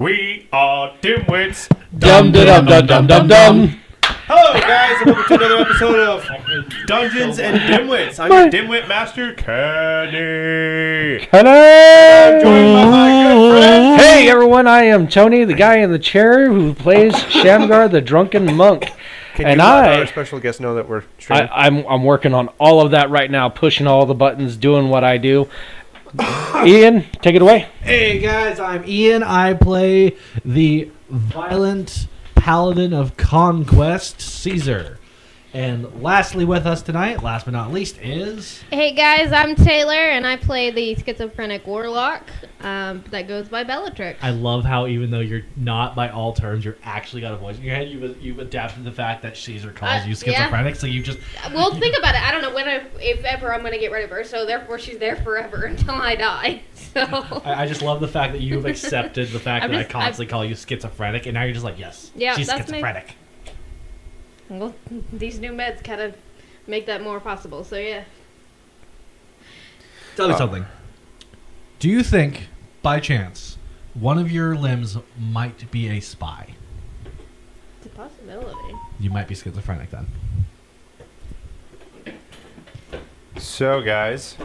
We are Dimwitts. Dum dum dum dum dum dum. Hello, guys, and welcome to another episode of Dungeons and Dimwits. I'm your Dimwit Master, Kenny. Hello. Joined by my good friend. Hey everyone, I am Tony, the guy in the chair who plays Shamgar, the drunken monk. Can And you let our special guest know that we're streaming? I'm working on all of that right now, pushing all the buttons, doing what I do. Ian, take it away. Hey guys, I'm Ian. I play the violent paladin of conquest, Caesar. And lastly with us tonight, last but not least, is... Hey guys, I'm Taylor, and I play the schizophrenic warlock that goes by Bellatrix. I love how even though you're not by all terms, you're actually got a voice in your head. You've adapted the fact that Caesar calls you schizophrenic, so you just... Well, think about it. I don't know if ever I'm going to get rid of her, so therefore she's there forever until I die. So I just love the fact that you've accepted the fact that I constantly call you schizophrenic, and now you're just like, yes, she's that's schizophrenic. Me. Well, these new meds kind of make that more possible, so yeah. Tell me something. Do you think, by chance, one of your limbs might be a spy? It's a possibility. You might be schizophrenic then. So, guys,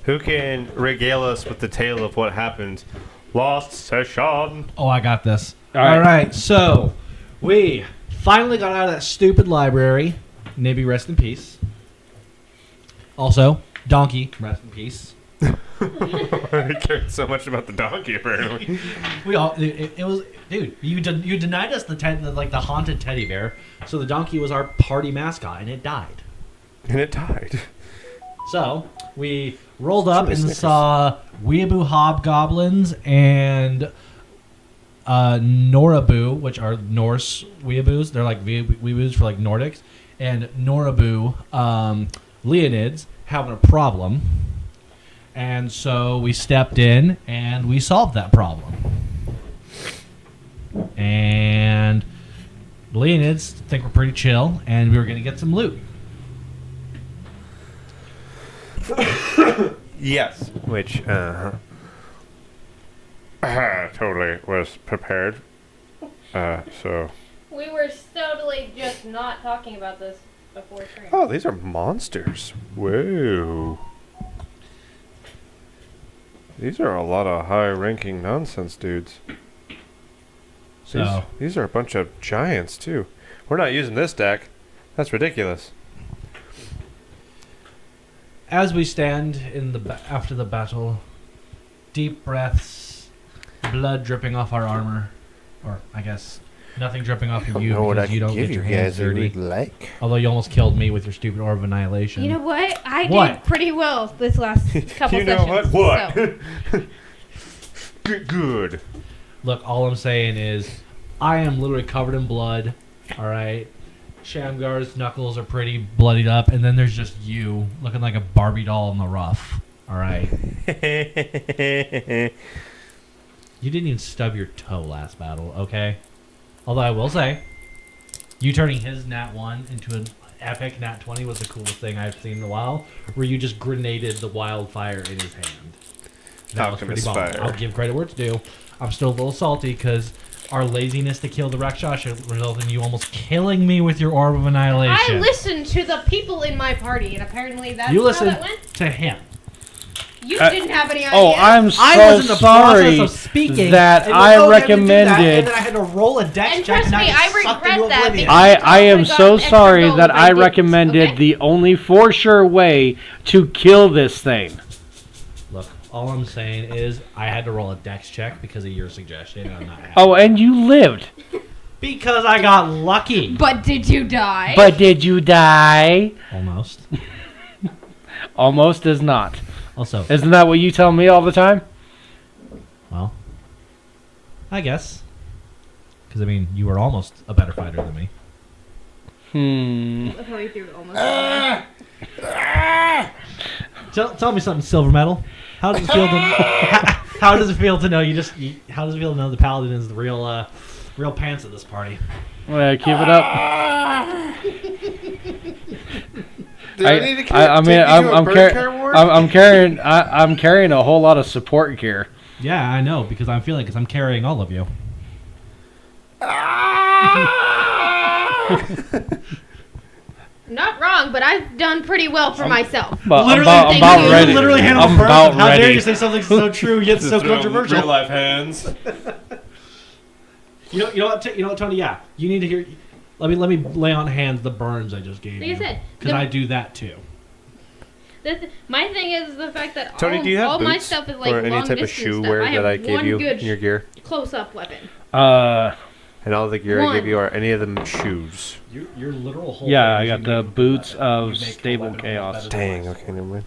who can regale us with the tale of what happened? Lost session. Oh, I got this. All right. So we finally got out of that stupid library. Nibby, rest in peace. Also, Donkey, rest in peace. I cared so much about the donkey, apparently. We all it was, dude. You denied us the haunted teddy bear, so the donkey was our party mascot, and it died. And it died. So we rolled up and saw weeaboo hobgoblins and Noraboo, which are Norse weeaboos. They're like weeaboos for like Nordics, and Noraboo Leonids having a problem, and so we stepped in and we solved that problem. And the Leonids think we're pretty chill, and we were gonna get some loot. Yes. Which, totally was prepared. So. We were totally just not talking about this before stream. Oh, these are monsters. Whoa. These are a lot of high-ranking nonsense dudes. So These are a bunch of giants, too. We're not using this deck. That's ridiculous. as we stand in after the battle, deep breaths, blood dripping off our armor, or I guess nothing dripping off of you because you don't get your hands dirty. Like. Although you almost killed me with your stupid orb of annihilation. You know what? I did pretty well this last couple you know sessions. what? So. Good. Look, all I'm saying is, I am literally covered in blood. All right. Shamgar's knuckles are pretty bloodied up, and then there's just you looking like a Barbie doll in the rough. All right. You didn't even stub your toe last battle, okay? Although I will say, you turning his Nat 1 into an epic Nat 20 was the coolest thing I've seen in a while, where you just grenaded the wildfire in his hand. That was pretty bomb. I'll give credit where it's due. I'm still a little salty because our laziness to kill the Rakshasa resulted in you almost killing me with your Orb of Annihilation. I listened to the people in my party, and apparently that's you how listened that went. to him. You didn't have any idea. Oh, I'm I was so in the process sorry of speaking, that and I and recommended. then I had to roll a dex And check. trust me, I regret that because I am I got so extra sorry gold that if I didn't, recommended okay? the only for sure way to kill this thing. Look, all I'm saying is I had to roll a dex check because of your suggestion, and I'm not happy. Oh, and you lived. Because I got lucky. But did you die? But did you die? Almost. Almost is not. Also, Isn't that what you tell me all the time? well, I guess. Because, I mean, you were almost a better fighter than me. That's how you threw it almost. Tell me something, Silver Metal. How does it feel to how does it feel to know how does it feel to know the Paladin is the real pants at this party? Well, keep it up. I'm carrying a whole lot of support gear. Yeah, I know, because I'm carrying all of you. Not wrong, but I've done pretty well for myself. But Literally, I'm about you ready. literally handle I'm first. about How dare ready. you say something so true yet so controversial? Real life hands. You know what, Tony? Yeah, you need to hear. Let me lay on hands the burns I just gave Like I you. said, Because I do that too. My thing is the fact that Tony, do you have all my boots stuff is like or any long type of distance shoe stuff. wear I have that I gave one you good in your gear? close-up weapon. And all the gear I One. gave you are any of them shoes? Your literal whole Yeah, thing I is got you the make a boots weapon. of You make a stable weapon chaos. better than Dang. mine. Okay, never mind.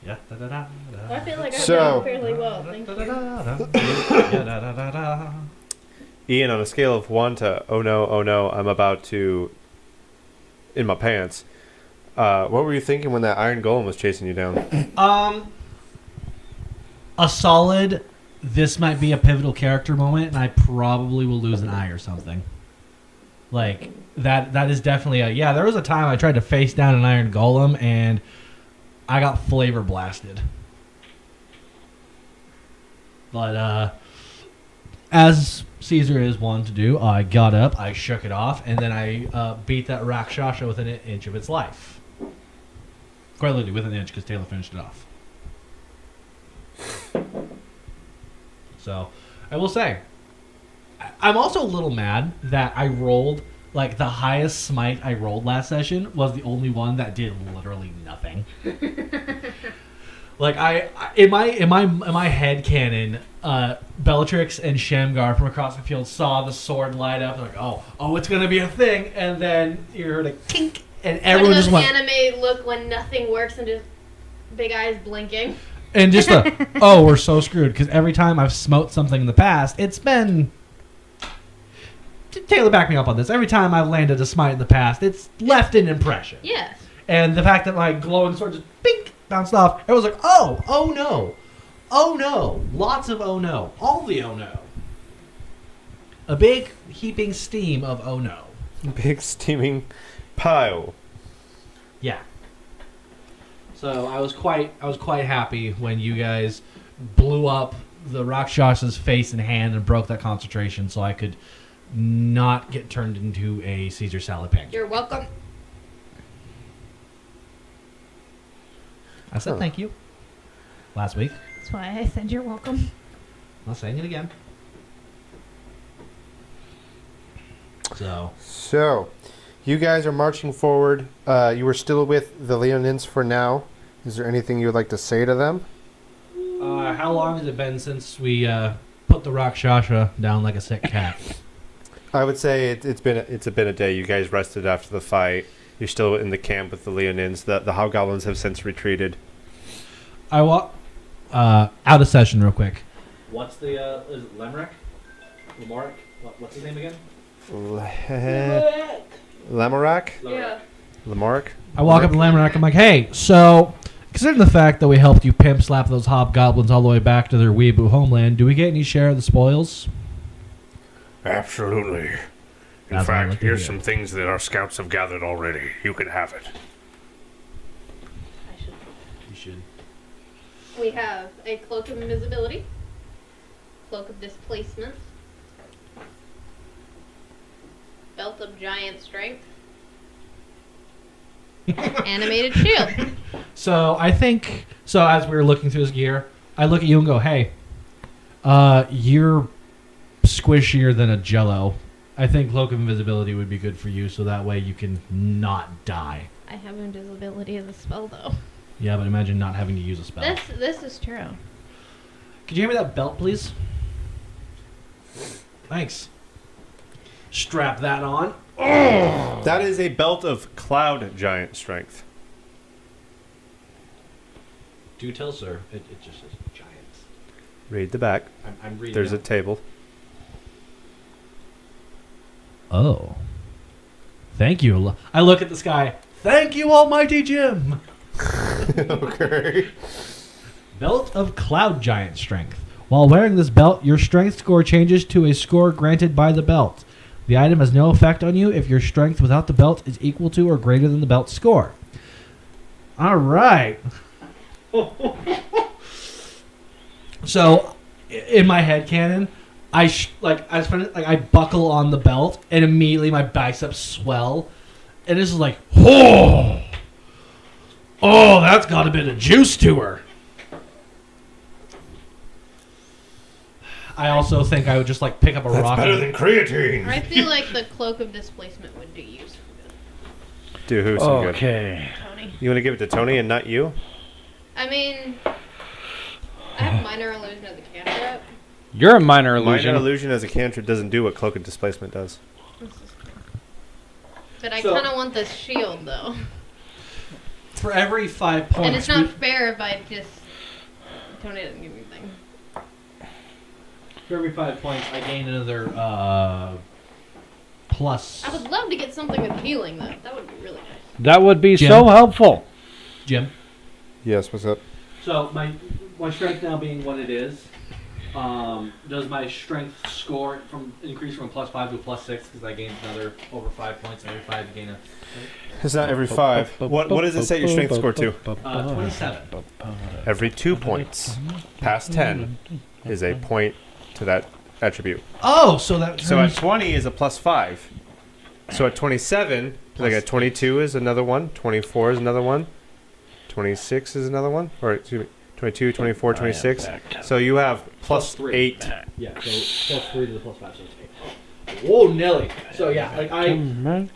Yeah. Da-da-da, da. I feel like I've So- done fairly well. Thank you. Yeah, da-da-da-da. Ian, on a scale of 1 to oh no, I'm about to in my pants. What were you thinking when that iron golem was chasing you down? A solid. This might be a pivotal character moment, and I probably will lose an eye or something. Like that. That is definitely a yeah. There was a time I tried to face down an iron golem, and I got flavor blasted. But as Caesar is one to do, I got up, I shook it off, and then I beat that Rakshasha within an inch of its life. Quite literally within an inch, because Taylor finished it off. So, I will say, I'm also a little mad that I rolled, like, the highest smite I rolled last session was the only one that did literally nothing. Like, in my head canon, Bellatrix and Shamgar from across the field saw the sword light up, and like, oh, it's gonna be a thing, and then you heard a kink, and everyone One of just those went, anime look when nothing works and just big eyes blinking. and just oh, we're so screwed, because every time I've smote something in the past, it's been... Taylor, back me up on this. Every time I've landed a smite in the past, it's left an impression. Yes. And the fact that my glowing sword just bink bounced off, everyone's like, oh no, lots of oh no, all the oh no. A big heaping steam of oh no. Big steaming pile. Yeah. So I was quite happy when you guys blew up the Rakshas's face and hand and broke that concentration, so I could not get turned into a Caesar salad pancake. You're welcome. I said thank you last week. That's why I said you're welcome. I'm not saying it again. So, you guys are marching forward. You were still with the Leonins for now. Is there anything you would like to say to them? How long has it been since we put the Rakshasha down like a sick cat? I would say it's been a day. You guys rested after the fight. You're still in the camp with the Leonins. The hobgoblins have since retreated. I walk out of session real quick. What's the is it Lemric? Lamoric? What's his name again? Lamorak? Yeah. Lamoric? I walk up to Lamric. I'm like, hey, so considering the fact that we helped you pimp slap those hobgoblins all the way back to their weeaboo homeland, do we get any share of the spoils? Absolutely. In That's what I fact, like to here's hear. some things that our scouts have gathered already. You can have it. I should. You should. We have a cloak of invisibility, cloak of displacement, belt of giant strength, animated shield. So I think as we were looking through his gear, I look at you and go, hey, you're squishier than a Jello. I think cloak of invisibility would be good for you, so that way you can not die. I have invisibility as a spell, though. Yeah, but imagine not having to use a spell. This is true. Could you hand me that belt, please? Thanks. Strap that on. That is a belt of cloud giant strength. Do tell, sir. It just says giants. Read the back. I'm reading. There's a it. table. Oh. Thank you. I look at the sky. Thank you, Almighty Jim. Okay. Belt of Cloud Giant Strength. While wearing this belt, your strength score changes to a score granted by the belt. The item has no effect on you if your strength without the belt is equal to or greater than the belt's score. All right. So, in my head canon, I buckle on the belt, and immediately my biceps swell, and this is like, oh, that's got a bit of juice to her. I also think I would just like pick up a That's rock. better than creatine. I feel like the cloak of displacement would do you some good, Do who some good? Okay. Tony. You want to give it to Tony and not you? I mean, I have minor illusion of the cantrip. You're a minor illusion. Minor illusion as a cantrip doesn't do what cloak of displacement does. But I So- kind of want this shield, though. For every 5 points. And it's not fair if I just... Tony doesn't give me anything. For every 5 points, I gain another plus. I would love to get something with healing, though. That would be really nice. That would be Jim? so helpful. Jim. Yes, what's up? So my strength now being what it is, does my strength score increase from a +5 to a +6 because I gained another over 5 points and every 5 you gain a It's not every 5. What does it set your strength score to? 27. Every 2 points. Past 10 is a point to that attribute. Oh, so that So at turns 20 is a +5. So at 27, like at 22 is another one. 24 is another one. 26 is another one. Or excuse me, 22, 24, 26. So you have Plus three. +8. yeah, so +3 to the +5, so it's 8. Whoa, Nelly. So yeah, like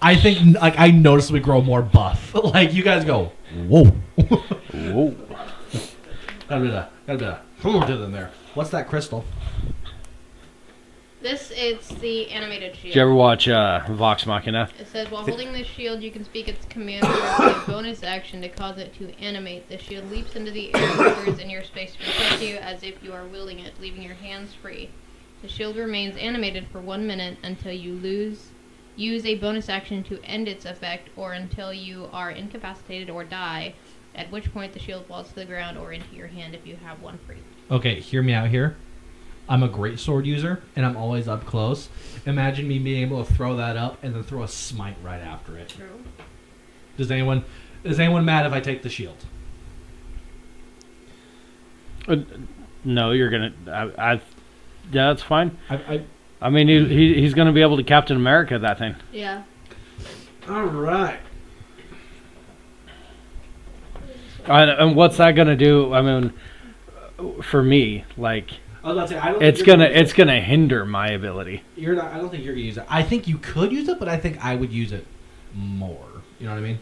I think like I noticeably grow more buff. Like you guys go, whoa. Whoa. Got a bit of to them there. What's that crystal? It's the animated shield. Did you ever watch Vox Machina? It says, while holding this shield, you can speak its command or use a bonus action to cause it to animate. The shield leaps into the air and hovers in your space to protect you as if you are wielding it, leaving your hands free. The shield remains animated for 1 minute until you use a bonus action to end its effect, or until you are incapacitated or die, at which point the shield falls to the ground or into your hand if you have one free. Okay, hear me out here. I'm a great sword user, and I'm always up close. Imagine me being able to throw that up and then throw a smite right after it. True. Is anyone mad if I take the shield? No, you're gonna. Yeah, that's fine. I I mean, he's gonna be able to Captain America that thing. Yeah. all right. And what's that gonna do? I mean, for me, like, I was about to say, I don't it's think you're it's gonna hinder my ability. You're not. I don't think you're gonna use it. I think you could use it, but I think I would use it more. You know what I mean?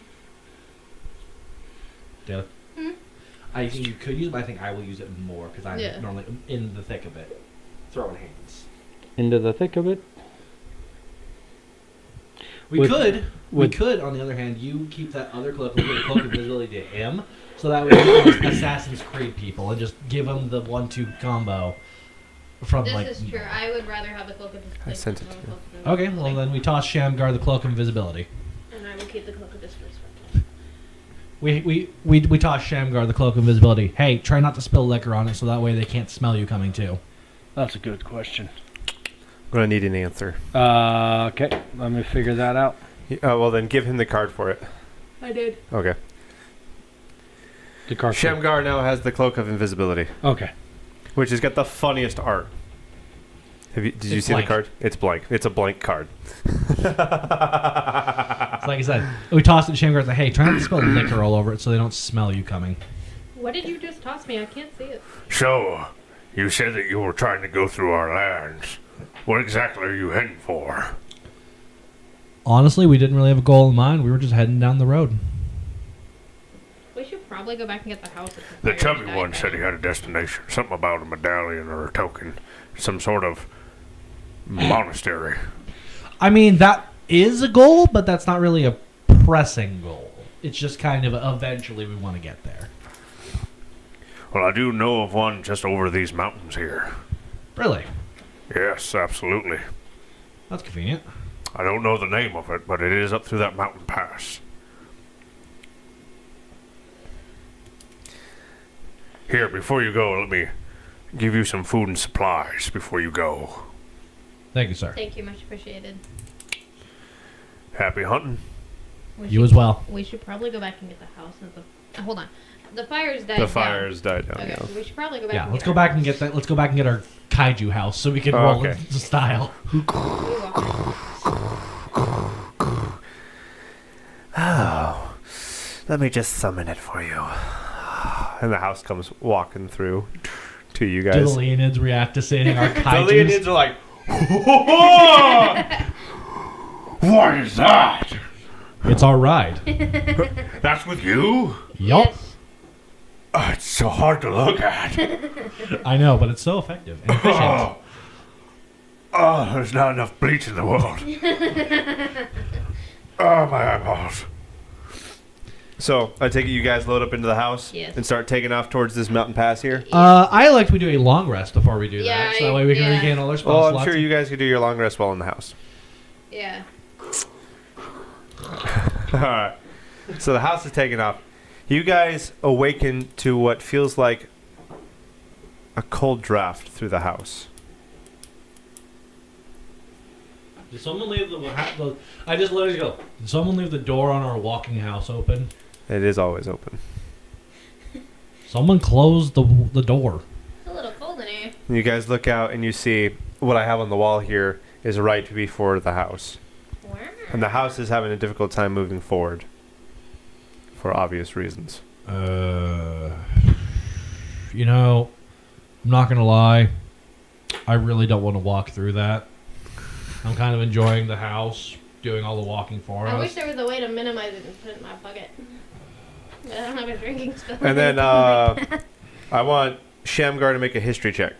Taylor? Hmm? I think you could use it, but I think I will use it more because I'm Yeah. normally in the thick of it, throwing hands. Into the thick of it. We With- could. We with- could. On the other hand, you keep that other cloak and give the cloak of invisibility to him, so that way you can Assassin's Creed people and just give them the 1-2 combo from This like. is true. I would rather have the cloak of displacement. I sent it than to the you. cloak of Okay, well invisibility. then we toss Shamgar the cloak of invisibility. And I will keep the cloak of displacement. We toss Shamgar the cloak of invisibility. Hey, try not to spill liquor on it, so that way they can't smell you coming too. That's a good question. I'm going to need an answer. Okay, let me figure that out. Well, then give him the card for it. I did. Okay. The card. Shamgar now has the cloak of invisibility, Okay. which has got the funniest art. Did you It's see blank. the card? It's blank. It's a blank card. It's like I said, we toss it to Shamgar. It's like, hey, try not to spill liquor all over it, so they don't smell you coming. What did you just toss me? I can't see it. So, you said that you were trying to go through our lands. What exactly are you heading for? Honestly, we didn't really have a goal in mind. We were just heading down the road. We should probably go back and get the house. That The fire chubby died one said down. he had a destination. Something about a medallion or a token. Some sort of monastery. I mean, that is a goal, but that's not really a pressing goal. It's just kind of eventually we want to get there. Well, I do know of one just over these mountains here. Really? Yes, absolutely. That's convenient. I don't know the name of it, but it is up through that mountain pass. Here, before you go, let me give you some food and supplies before you go. Thank you, sir. Thank you, much appreciated. Happy hunting. You as well. We should probably go back and get the house. Hold on. The fire's died The down. fire's died down. Okay, Yeah. so we should probably go back. Yeah, and let's get go back and get that. Let's go back and get our kaiju house so we can Oh, roll okay. into style. Oh, let me just summon it for you. And the house comes walking through to you Do the guys. Leonids react to seeing our The kaijus? Leonids are like, What is that? It's our ride. That's with you? Yup. Yes. Oh, it's so hard to look at. I know, but it's so effective and efficient. Oh, there's not enough bleach in the world. Oh, my eyeballs. so I take it you guys load up into the house Yes. and start taking off towards this mountain pass here. I like we do a long rest before we do Yeah, that, so that way we can yeah. regain all our spell Well, I'm slots. sure you guys could do your long rest while in the house. Yeah. All right. So the house is taken off. You guys awaken to what feels like a cold draft through the house. Did someone leave the? I just literally go. Did someone leave the door on our walking house open? It is always open. Someone closed the door. It's a little cold in here. And you guys look out and you see what I have on the wall here is right before the house. Wow. And the house is having a difficult time moving forward for obvious reasons. You know, I'm not gonna lie. I really don't want to walk through that. I'm kind of enjoying the house, doing all the walking for I us. wish there was a way to minimize it and put it in my bucket. But I don't have a drinking spell. And then I want Shamgar to make a history check.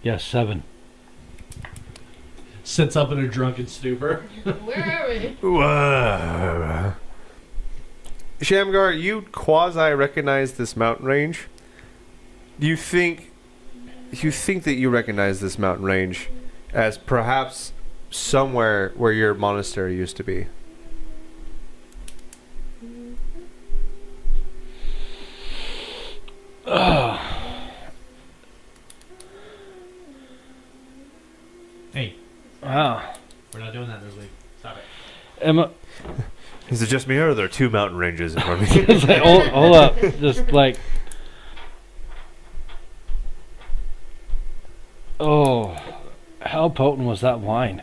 Yes, 7. Sits up in a drunken stupor. Where are we? Whoa. Shamgar, you quasi recognize this mountain range. You think that you recognize this mountain range as perhaps somewhere where your monastery used to be. Hey, Wow. we're not doing that this week. Stop it. Emma, Is it just me or are there two mountain ranges in front of me? it's like, hold up. Just like. Oh, how potent was that wine?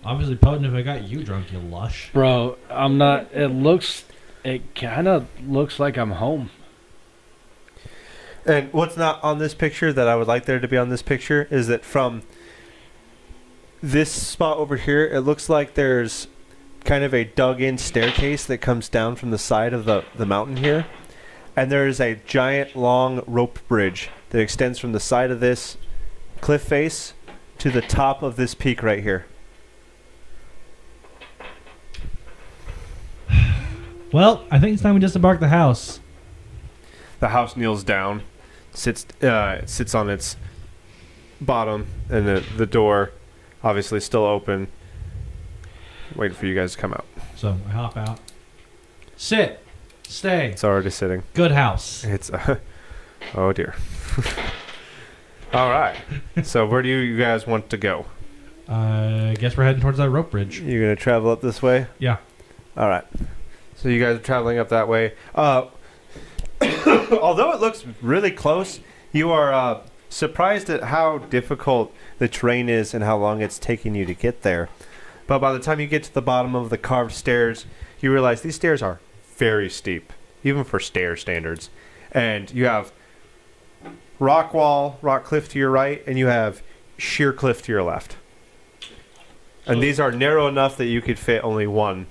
Obviously potent if I got you drunk, you lush. Bro, I'm not. It kind of looks like I'm home. And what's not on this picture that I would like there to be on this picture is that from this spot over here, it looks like there's kind of a dug-in staircase that comes down from the side of the mountain here. And there's a giant long rope bridge that extends from the side of this cliff face to the top of this peak right here. Well, I think it's time we disembark the house. The house kneels down, sits on its bottom, and the door obviously still open, waiting for you guys to come out. So I hop out. Sit. Stay. It's already sitting. Good house. It's oh dear. All right. So where do you guys want to go? I guess we're heading towards that rope bridge. You're gonna travel up this way. Yeah. All right. So you guys are traveling up that way. Although it looks really close, you are surprised at how difficult the terrain is and how long it's taking you to get there. But by the time you get to the bottom of the carved stairs, you realize these stairs are very steep, even for stair standards. And you have rock wall, rock cliff to your right, and you have sheer cliff to your left. And these are narrow enough that you could fit only one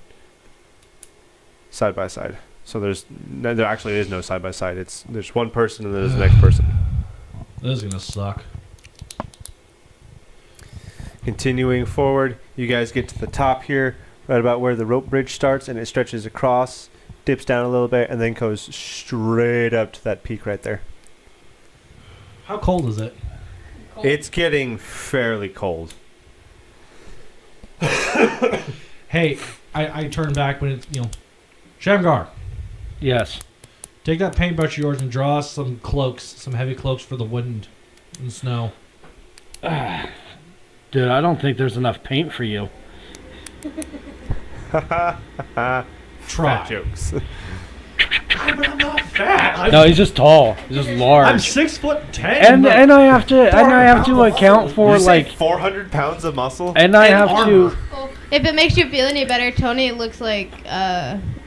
side by side. So there actually is no side by side. There's one person and there's the next person. This is gonna suck. Continuing forward, you guys get to the top here, right about where the rope bridge starts, and it stretches across, dips down a little bit, and then goes straight up to that peak right there. How cold is it? It's getting fairly cold. Hey, I turn back when it's, Shamgar, Yes. Take that paintbrush of yours and draw us some cloaks, some heavy cloaks for the wind and snow. Dude, I don't think there's enough paint for you. Try. Fat jokes. I'm not fat. No, he's just tall. He's just large. I'm 6'10". and I have to account for like 400 pounds of muscle. and I have to Oh, if it makes you feel any better, Tony looks like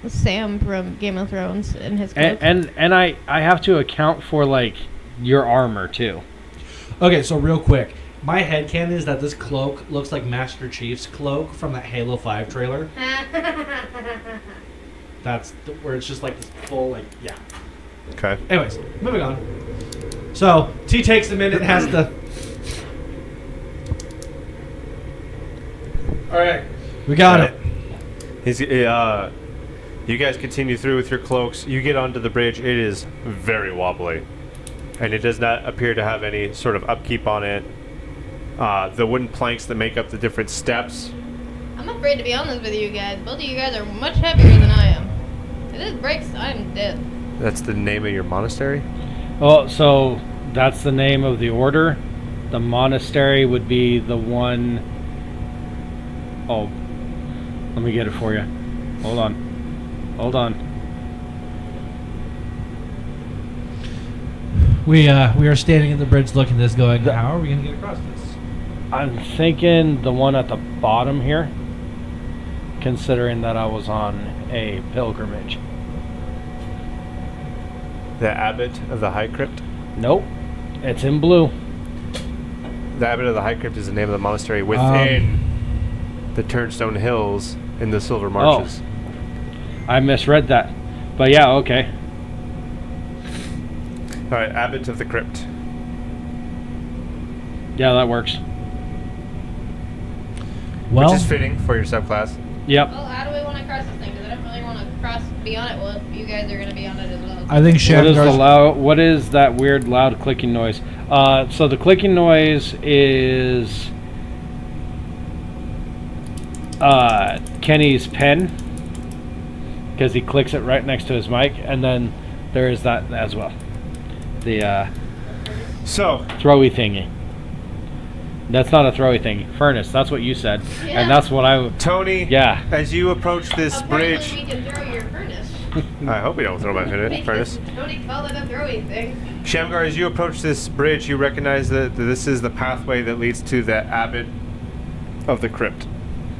Sam from Game of Thrones in his clothes. and I have to account for like your armor too. Okay, so real quick. My headcanon is that this cloak looks like Master Chief's cloak from that Halo 5 trailer. That's where it's just like this full, like, yeah. Okay. Anyways, moving on. So, T takes a minute and has to... Alright, we got it. He's you guys continue through with your cloaks. You get onto the bridge. It is very wobbly, and it does not appear to have any sort of upkeep on it. The wooden planks that make up the different steps. I'm afraid to be honest with you guys. Both of you guys are much heavier than I am. If this breaks, I'm dead. That's the name of your monastery? Oh, so that's the name of the order. The monastery would be the one. Oh, let me get it for you. Hold on. We are standing in the bridge looking at this going, how are we going to get across this? I'm thinking the one at the bottom here, considering that I was on a pilgrimage. The Abbot of the High Crypt? Nope, it's in blue. The Abbot of the High Crypt is the name of the monastery within the Turnstone Hills in the Silver Marches. I misread that. But yeah, okay. Alright, Abbot of the Crypt. Yeah, that works. Well, Which is fitting for your subclass. Yep. Well, how do we want to cross this thing? Because I don't really want to be on it. Well, if you guys are going to be on it as well. I think What is that weird loud clicking noise? So the clicking noise is Kenny's pen, because he clicks it right next to his mic, and then there is that as well. The So, throwy thingy. That's not a throwy thing. Furnace. That's what you said, Yeah. and that's what I. Tony, Yeah. as you approach this Apparently bridge, we can throw your furnace. I hope you don't throw my furnace. Tony called it a throwing thing. Shamgar, as you approach this bridge, you recognize that this is the pathway that leads to the Abbot of the Crypt,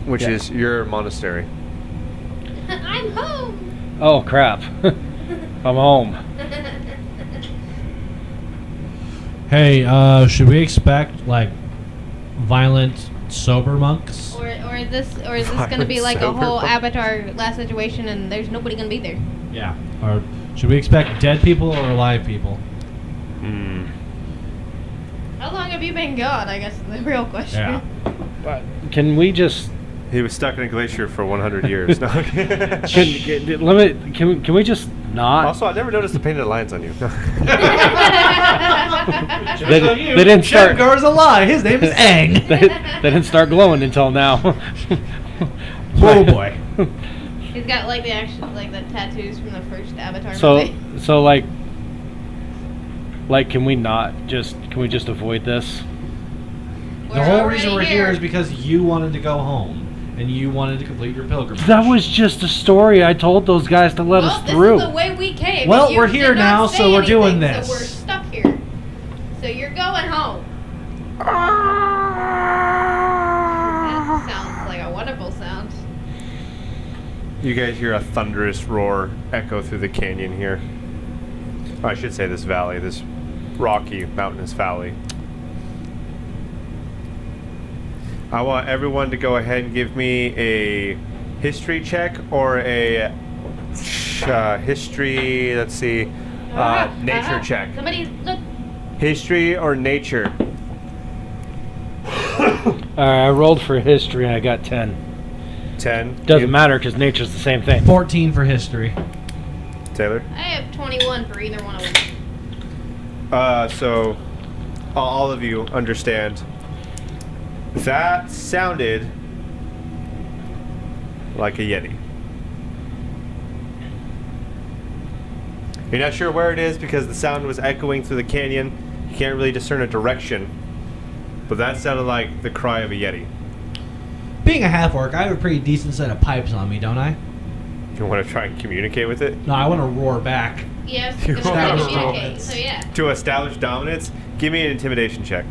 which Yeah. is your monastery. I'm home. Oh crap! I'm home. Hey, should we expect like violent sober monks? Or is this going to be like a Sober whole monk. Avatar last situation and there's nobody going to be there? Yeah. Or should we expect dead people or alive people? How long have you been gone? I guess is the real question. Yeah. But can we just? He was stuck in a glacier for 100 years. No. Can we just not? Also, I never noticed the painted lines on you. They didn't start. Shamgar's a lie. His name is Aang. They didn't start glowing until now. Oh boy. He's got like the tattoos from the first Avatar So movie. like, can we just avoid this? The whole reason we're here is because you wanted to go home and you wanted to complete your pilgrimage. That was just a story I told those guys to let us through. This is the way we came. Well, and you we're here did not now, say so we're doing anything, this. So we're stuck here. So you're going home. That sounds like a wonderful sound. You guys hear a thunderous roar echo through the canyon here. Or I should say this valley, this rocky, mountainous valley. I want everyone to go ahead and give me a history check or a history, let's see, nature check. Somebody look. History or nature? I rolled for history and I got 10. 10. Doesn't matter because nature's the same thing. 14 for history. Taylor? I have 21 for either one of them. So all of you understand that sounded like a Yeti. You're not sure where it is because the sound was echoing through the canyon. You can't really discern a direction. But that sounded like the cry of a Yeti. Being a half-orc, I have a pretty decent set of pipes on me, don't I? You want to try and communicate with it? No, I want to roar back. Yes, You it's gonna are communicate. wrong. So yeah. To establish dominance, give me an intimidation check.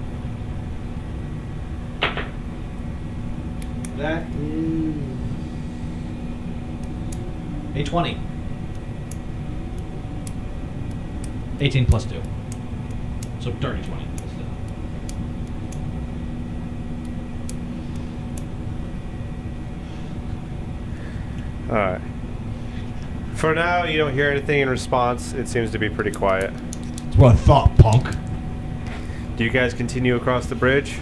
That is a 20. 18 plus 2. So dirty 20. Plus 2. Alright. For now, you don't hear anything in response. It seems to be pretty quiet. That's what I thought, punk. Do you guys continue across the bridge?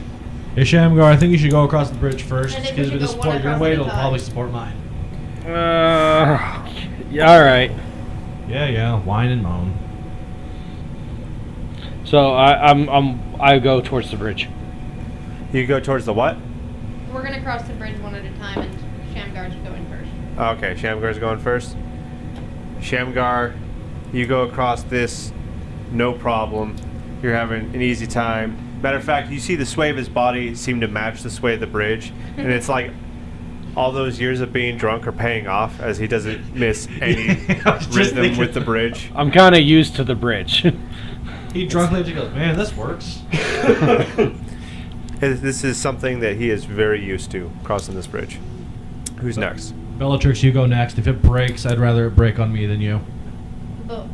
Hey, Shamgar, I think you should go across the bridge first. I think Because we if should it go support one your across weight, at a it'll time. probably support mine. Yeah, all right. Yeah, whine and moan. So I go towards the bridge. You go towards the what? We're gonna cross the bridge one at a time, and Shamgar's going first. Okay, Shamgar's going first. Shamgar, you go across this, no problem. You're having an easy time. Matter of fact, you see the sway of his body seem to match the sway of the bridge, and it's like all those years of being drunk are paying off as he doesn't miss any I was just rhythm thinking- with the bridge. I'm kind of used to the bridge. He drunkenly just goes, man, this works. This is something that he is very used to, crossing this bridge. Who's next? Bellatrix, you go next. If it breaks, I'd rather it break on me than you. But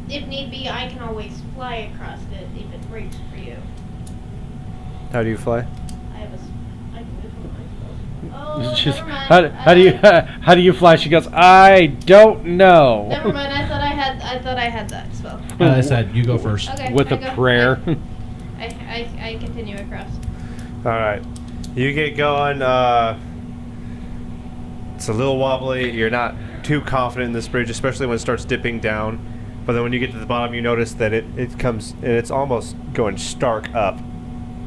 if need be, I can always fly across it if it breaks for you. How do you fly? I have a. I can do it. Oh, It's just, never mind. how do you fly? She goes, I don't know. Never mind. I thought I had that spell. As I said, you go first. Okay. With I a go- prayer. I continue across. All right, you get going. It's a little wobbly. You're not too confident in this bridge, especially when it starts dipping down. But then when you get to the bottom, you notice that it comes and it's almost going stark up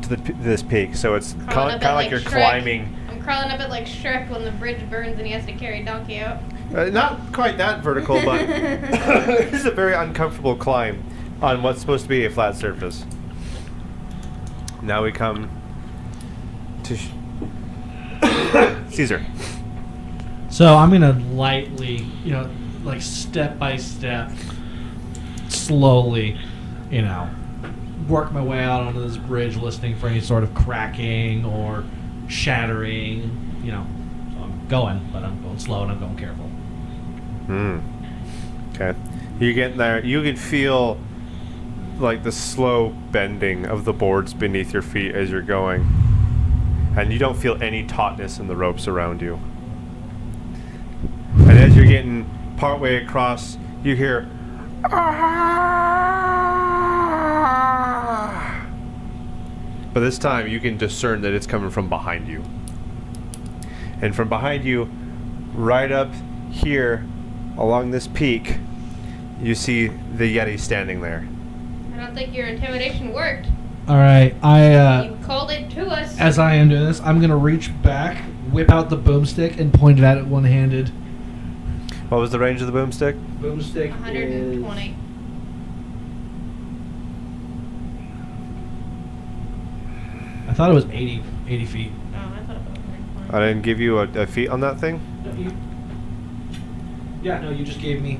to this peak. So it's kind Crawling of up it like you're Shrek. climbing. I'm crawling up it like Shrek when the bridge burns and he has to carry Donkey out. Not quite that vertical, but it is a very uncomfortable climb on what's supposed to be a flat surface. Now we come to Caesar. So I'm going to lightly, like step by step, slowly, work my way out onto this bridge, listening for any sort of cracking or shattering, So I'm going, but I'm going slow and I'm going careful. Okay. You get there. You can feel like the slow bending of the boards beneath your feet as you're going. And you don't feel any tautness in the ropes around you. And as you're getting partway across, you hear... "Ah!" But this time you can discern that it's coming from behind you. And from behind you, right up here, along this peak, you see the Yeti standing there. I don't think your intimidation worked. All right, You called it to us. as I am doing this, I'm going to reach back, whip out the boomstick, and point it at it one-handed. What was the range of the boomstick? Boomstick 120. I thought it was 80 feet. Oh, I thought it was 120. I didn't give you a feet on that thing? No, you just gave me.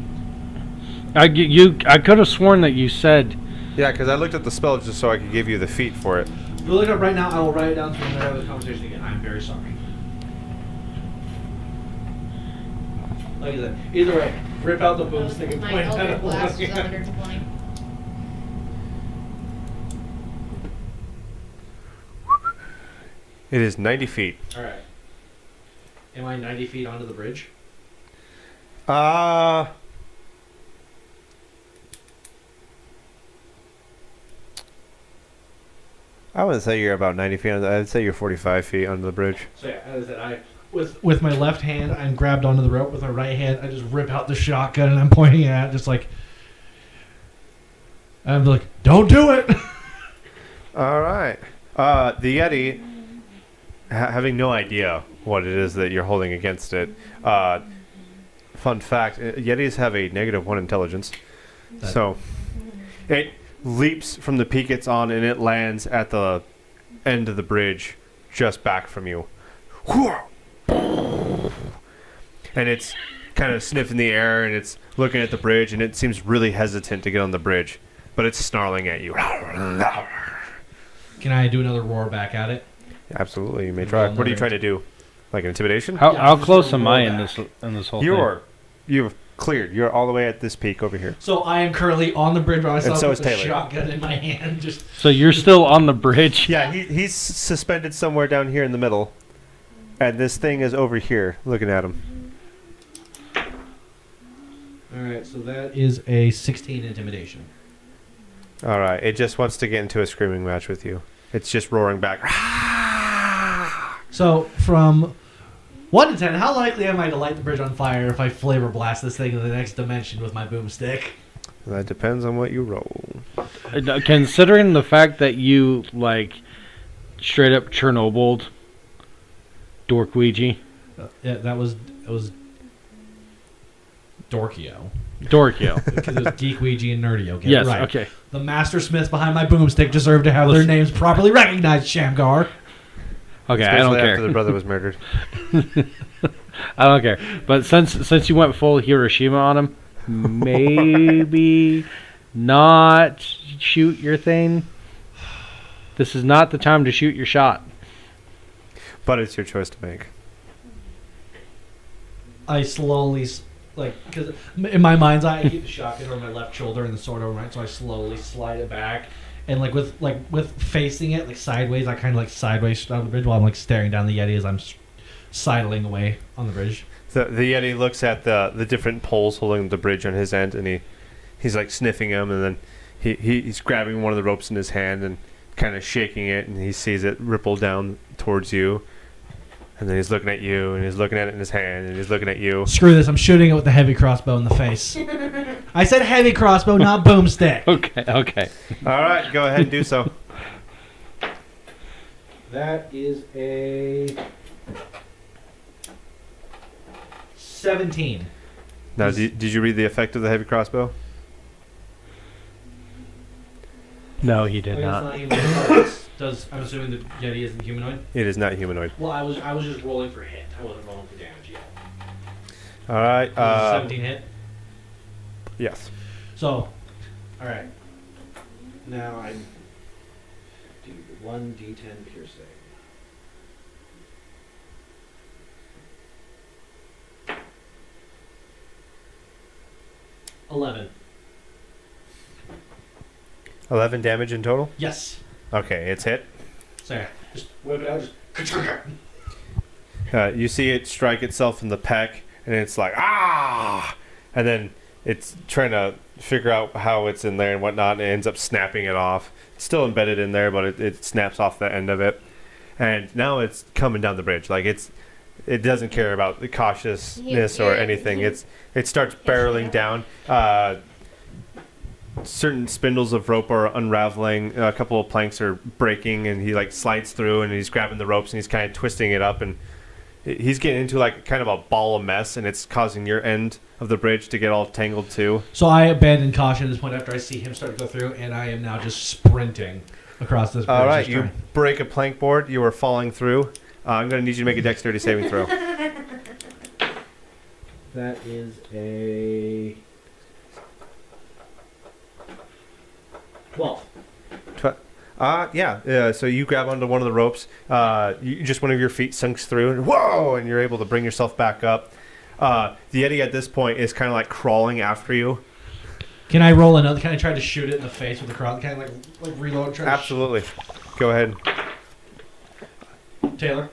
I could have sworn that you said. Yeah, because I looked at the spell just so I could give you the feet for it. If you look it up right now, I will write it down so we'll never have this conversation again. I'm very sorry. Like I said, either way, rip out the boomstick and My point at Eldritch it. Blast is 120. It is 90 feet. Alright. Am I 90 feet onto the bridge? I wouldn't say you're about 90 feet. I'd say you're 45 feet under the bridge. So yeah, as I said, with my left hand, I'm grabbed onto the rope. With my right hand, I just rip out the shotgun and I'm pointing at it, just like... I'm like, don't do it! All right. The Yeti, having no idea what it is that you're holding against it. Fun fact: Yetis have a -1 intelligence. So it leaps from the peak it's on, and it lands at the end of the bridge, just back from you. And it's kind of sniffing the air, and it's looking at the bridge, and it seems really hesitant to get on the bridge, but it's snarling at you. Can I do another roar back at it? Absolutely, you may try. What are you trying to do? Like intimidation? How just close a am I in rollback. this whole thing? You've cleared. You're all the way at this peak over here. So I am currently on the bridge by myself so with is a Taylor. shotgun in my hand. Just So you're still on the bridge? Yeah, he's suspended somewhere down here in the middle, and this thing is over here looking at him. all right. So that is a 16 intimidation. All right, it just wants to get into a screaming match with you. It's just roaring back. So from 1 to 10, how likely am I to light the bridge on fire if I flavor blast this thing to the next dimension with my boomstick? That depends on what you roll. Considering the fact that you, like, straight up Chernobyled Dorkweegie. Yeah, it was Dorkio. Dorkio. Because it was Geek Ouija and Nerdy. Okay, Yes, right. okay. The master smiths behind my boomstick deserve to have their names properly recognized, Shamgar. Okay, I Especially don't after care. the brother was murdered. I don't care. But since you went full Hiroshima on him, maybe not shoot your thing. This is not the time to shoot your shot. But it's your choice to make. I slowly, because in my mind's eye, I keep the shotgun over my left shoulder and the sword over my right, so I slowly slide it back. And with facing it sideways, I kind of sideways down the bridge while I'm staring down the Yeti as I'm sidling away on the bridge. The Yeti looks at the different poles holding the bridge on his end, and he's sniffing them, and then he's grabbing one of the ropes in his hand and kind of shaking it, and he sees it ripple down towards you. And then he's looking at you, and he's looking at it in his hand, and he's looking at you. Screw this, I'm shooting it with the heavy crossbow in the face. I said heavy crossbow, not boomstick. Okay. All right, go ahead and do so. That is a 17. Now, did you read the effect of the heavy crossbow? No, he did not. I'm assuming the Yeti isn't humanoid? It is not humanoid. Well, I was just rolling for hit. I wasn't rolling for damage yet. All right. 17 hit. Yes. So, all right. Now I do 1d10 piercing. $11. 11 damage in total? Yes. Okay, it's hit. Sorry. Just whip it out. Just. You see it strike itself in the pec, and it's like, ah! And then it's trying to figure out how it's in there and whatnot, and it ends up snapping it off. It's still embedded in there, but it snaps off the end of it. And now it's coming down the bridge. It doesn't care about the cautiousness or anything. It starts barreling down. Certain spindles of rope are unraveling. A couple of planks are breaking, and he slides through, and he's grabbing the ropes, and he's kind of twisting it up, and he's getting into kind of a ball of mess, and it's causing your end of the bridge to get all tangled too. So I abandon caution at this point after I see him start to go through, and I am now just sprinting across this bridge. All right, you break a plank board. You are falling through. I'm going to need you to make a dexterity saving throw. That is a 12. So you grab onto one of the ropes. Just one of your feet sinks through, and whoa! And you're able to bring yourself back up. The Yeti at this point is kind of crawling after you. Can I roll another? Can I try to shoot it in the face with the cross? Can I reload? Try Absolutely. Go ahead. Taylor.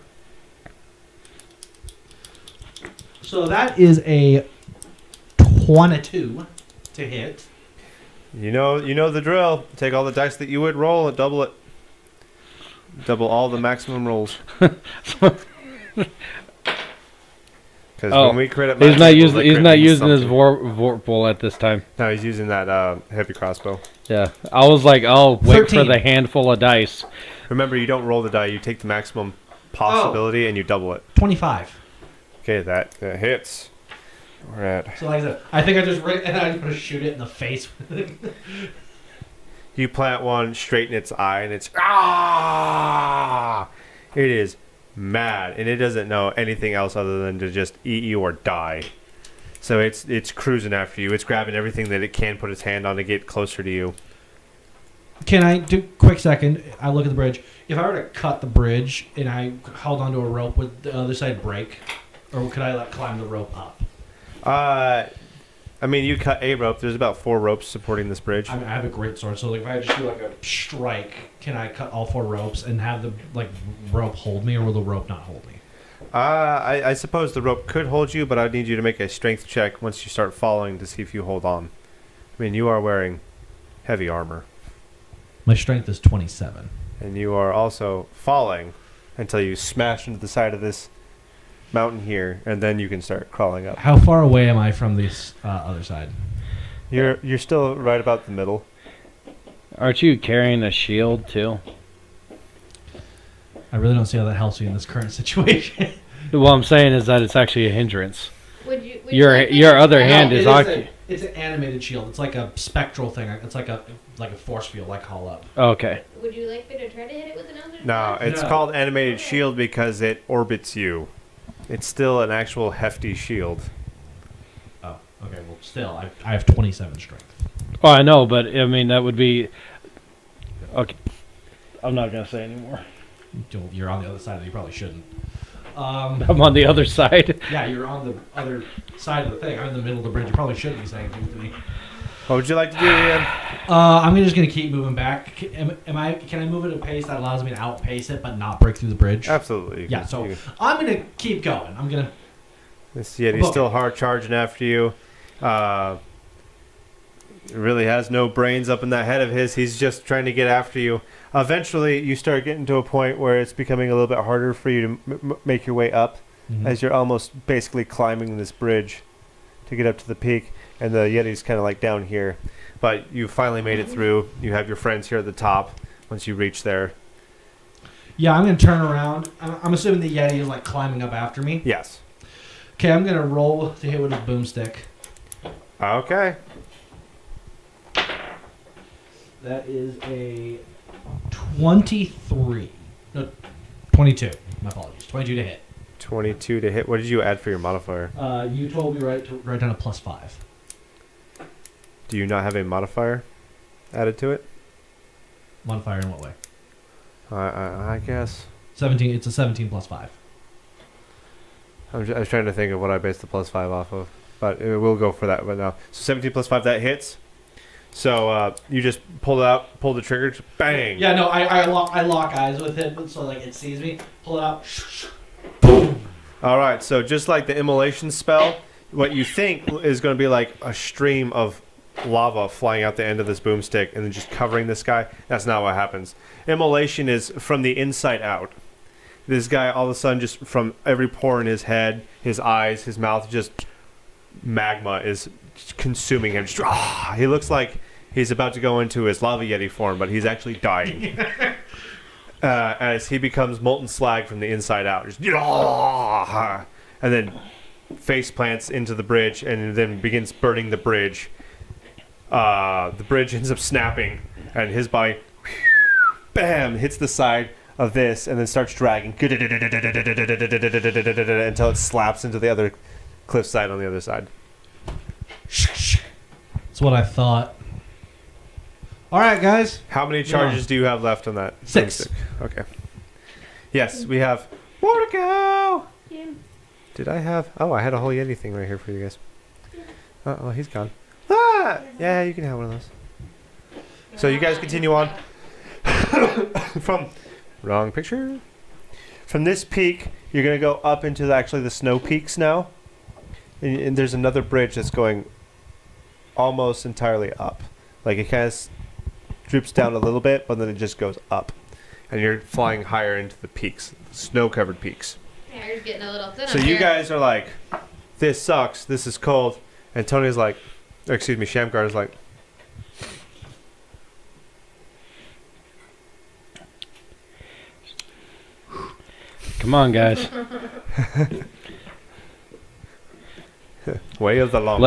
So that is a 22 to hit. You know the drill. Take all the dice that you would roll and double it. Double all the maximum rolls. Because when we crit at he's max, not using his vorpal at this time. No, he's using that heavy crossbow. Yeah, I was like, I'll wait 13. for the handful of dice. Remember, you don't roll the die. You take the maximum possibility and you double it. 25. Okay, that hits. We're at. So like I said, I think I just I'm gonna shoot it in the face. You plant one straight in its eye, and it's ah! It is mad, and it doesn't know anything else other than to just eat you or die. So it's cruising after you. It's grabbing everything that it can put its hand on to get closer to you. Can I do quick second? I look at the bridge. If I were to cut the bridge and I held onto a rope, would the other side break, or could I like climb the rope up? I mean, you cut a rope. There's about 4 ropes supporting this bridge. I mean, I have a great sword, so like if I just do like a strike, can I cut all 4 ropes and have the like rope hold me, or will the rope not hold me? I suppose the rope could hold you, but I'd need you to make a strength check once you start falling to see if you hold on. I mean, you are wearing heavy armor. My strength is 27. And you are also falling until you smash into the side of this mountain here, and then you can start crawling up. How far away am I from this other side? You're still right about the middle. Aren't you carrying a shield too? I really don't see how that helps you in this current situation. What I'm saying is that it's actually a hindrance. Would you Your other hand is occupied. It's an animated shield. It's like a spectral thing. It's like a force field, like Call Up. Okay. Would you like me to try to hit it with another? No, it's No. called animated shield because it orbits you. It's still an actual hefty shield. Oh, okay. Well, still, I have 27 strength. Oh, I know, but I mean that would be. Okay. I'm not gonna say anymore. You're on the other side. You probably shouldn't. I'm on the other side. Yeah, you're on the other side of the thing. I'm in the middle of the bridge. You probably shouldn't be saying things to me. What would you like to do, Ian? I'm just gonna keep moving back. Can I move at a pace that allows me to outpace it, but not break through the bridge? Absolutely. Yeah. So I'm gonna keep going. I'm gonna. This Yeti's still hard charging after you. Really has no brains up in that head of his. He's just trying to get after you. Eventually, you start getting to a point where it's becoming a little bit harder for you to make your way up, as you're almost basically climbing this bridge to get up to the peak, and the Yeti's kind of like down here. But you finally made it through. You have your friends here at the top once you reach there. Yeah, I'm gonna turn around. I'm assuming the Yeti is like climbing up after me. Yes. Okay, I'm gonna roll to hit with a boomstick. Okay. That is a 23. No, 22. My apologies. 22 to hit. 22 to hit. What did you add for your modifier? You told me write down a +5. Do you not have a modifier added to it? Modifier in what way? I guess. 17. It's a 17 +5. I was trying to think of what I based the +5 off of, but we'll go for that right now. So 17 + 5, that hits. So you just pull the trigger, bang. Yeah, no, I lock eyes with it, so like it sees me. Pull it out. Boom. All right, so just like the immolation spell, what you think is going to be like a stream of lava flying out the end of this boomstick and then just covering this guy, that's not what happens. Immolation is from the inside out. This guy, all of a sudden, just from every pore in his head, his eyes, his mouth, just magma is consuming him. Just, he looks like he's about to go into his lava yeti form, but he's actually dying. As he becomes molten slag from the inside out. Just, and then face plants into the bridge and then begins burning the bridge. The bridge ends up snapping, and his body, bam, hits the side of this and then starts dragging until it slaps into the other cliffside on the other side. That's what I thought. All right, guys. How many charges do you have left on that? 6. Okay. Yes, we have more to go. Yeah. Did I have? Oh, I had a whole Yeti thing right here for you guys. Oh, he's gone. Ah! Yeah, you can have one of those. So you guys continue on. Wrong picture. From this peak, you're going to go up into the snow peaks now. And there's another bridge that's going almost entirely up. Like it kind of droops down a little bit, but then it just goes up. And you're flying higher into the peaks, snow-covered peaks. Yeah, you're getting a little thin So up you here. guys are like, this sucks, this is cold. And Tony's like, or excuse me, Shamgar is like, Come on, guys. Way of the long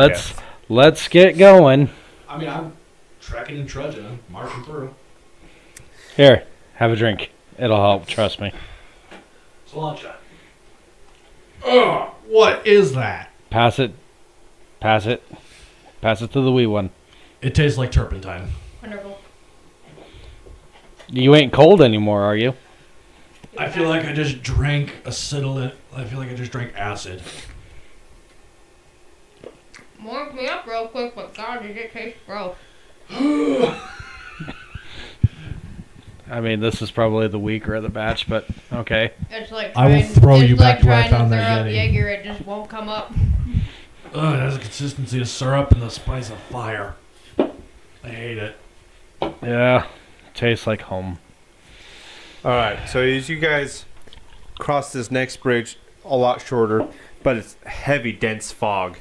Let's get going. I mean, I'm trekking and trudging. I'm marching through. Here, have a drink. It'll help. Trust me. Cilantro. Ugh, what is that? Pass it. Pass it. Pass it to the wee one. It tastes like turpentine. Wonderful. You ain't cold anymore, are you? I feel like I just drank acetylene. I feel like I just drank acid. Warmed me up real quick, but God, did it taste gross. I mean, this is probably the weaker of the batch, but okay. It's like I will trying, throw it's you like back to where I trying to found throw that up Yeti. Jaeger, it just won't come up. Ugh, it has the consistency of syrup and the spice of fire. I hate it. Yeah, tastes like home. All right. So as you guys cross this next bridge, a lot shorter, but it's heavy, dense fog,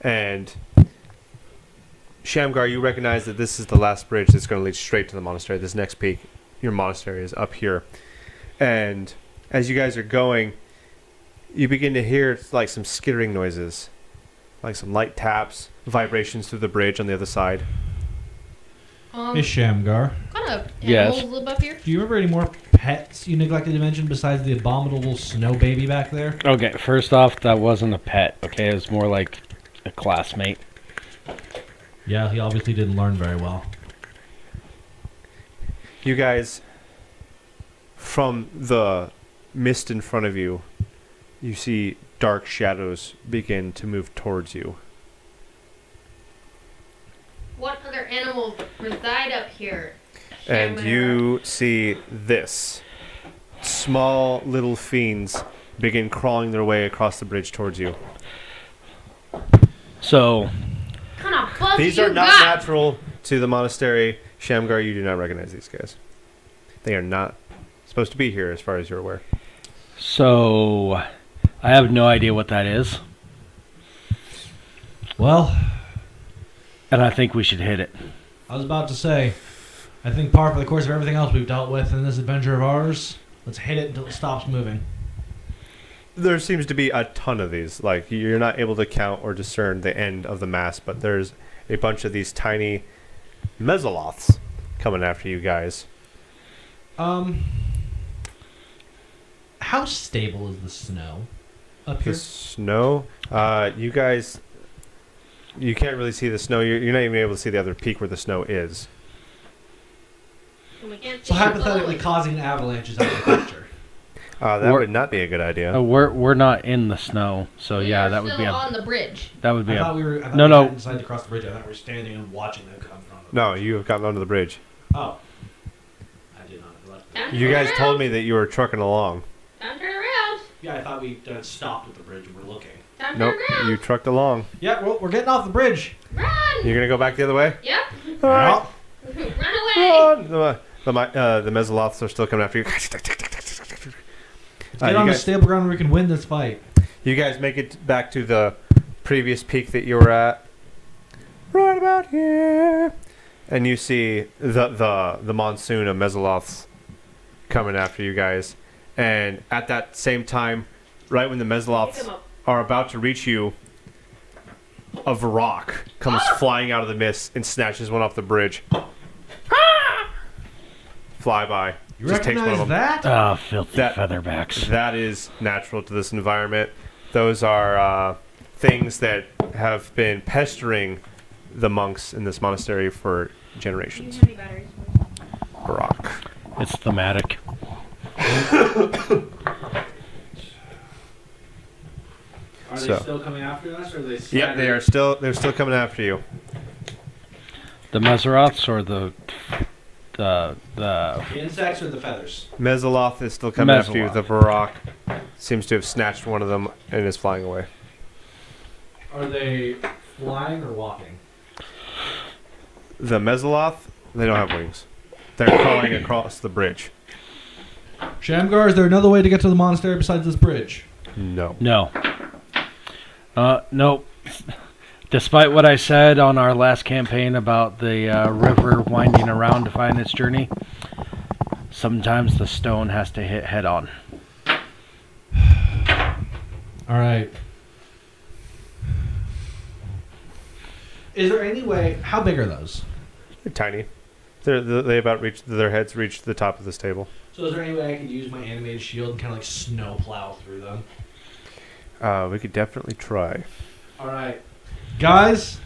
and Shamgar, you recognize that this is the last bridge that's going to lead straight to the monastery. This next peak, your monastery is up here, and as you guys are going, you begin to hear like some skittering noises, like some light taps, vibrations through the bridge on the other side. Hey, Shamgar. What kind of Yes. animals live up here? Do you remember any more pets you neglected to mention besides the abominable snow baby back there? Okay, first off, that wasn't a pet, okay? It was more like a classmate. Yeah, he obviously didn't learn very well. You guys, from the mist in front of you, you see dark shadows begin to move towards you. What other animals reside up here? And Shamgar? you see this. Small little fiends begin crawling their way across the bridge towards you. So, What kind of bugs These you are not got? natural to the monastery. Shamgar, you do not recognize these guys. They are not supposed to be here as far as you're aware. so I have no idea what that is, Well, and I think we should hit it. I was about to say, I think par for the course of everything else we've dealt with in this adventure of ours, let's hit it until it stops moving. There seems to be a ton of these. Like, you're not able to count or discern the end of the mass, but there's a bunch of these tiny mesoloths coming after you guys. How stable is the snow up The here? snow, you guys, you can't really see the snow. You're not even able to see the other peak where the snow is. We can't So see hypothetically, below. causing avalanches out of the picture. That We're- would not be a good idea. We're not in the snow, so We yeah, are that would be still a on the bridge. that would be I thought a we were. I thought No, we no. hadn't decided to cross the bridge. I thought we were standing and watching them come from the No, you have gotten onto the bridge. Oh. I did not. Time to You turn guys around. told me that you were trucking along. Time to turn around. Yeah, I thought we stopped at the bridge and were looking. Time to Nope, turn around. you trucked along. Yeah, we're getting off the bridge. Run! You're gonna go back the other way? Yep. All right. Well, Run away! The mesoloths are still coming after you. get You on the guys- stable ground where we can win this fight. You guys make it back to the previous peak that you were at. Right about here. And you see the monsoon of mesoloths coming after you guys. And at that same time, right when the Pick 'em mesoloths up. are about to reach you, a Varrock comes flying out of the mist and snatches one off the bridge. Fly by. You Just takes one of recognize them. that? oh, filthy That- featherbacks. That is natural to this environment. Those are things that have been pestering the monks in this monastery for generations. Barak. It's thematic. Are So- they still coming after us, or are they? Yep, they're still coming after you. The Mesoroths or the The insects or the feathers? Mesoloth is still coming after you. Mesoloth. The Barak seems to have snatched one of them and is flying away. Are they flying or walking? The Mesoloth, they don't have wings. They're crawling across the bridge. Shamgar, is there another way to get to the monastery besides this bridge? No. no. Nope. Despite what I said on our last campaign about the river winding around to find its journey, sometimes the stone has to hit head on. All right. Is there any way? How big are those? They're tiny. They about reach their heads reach the top of this table. So is there any way I could use my animated shield and kind of like snow plow through them? We could definitely try. All right, guys.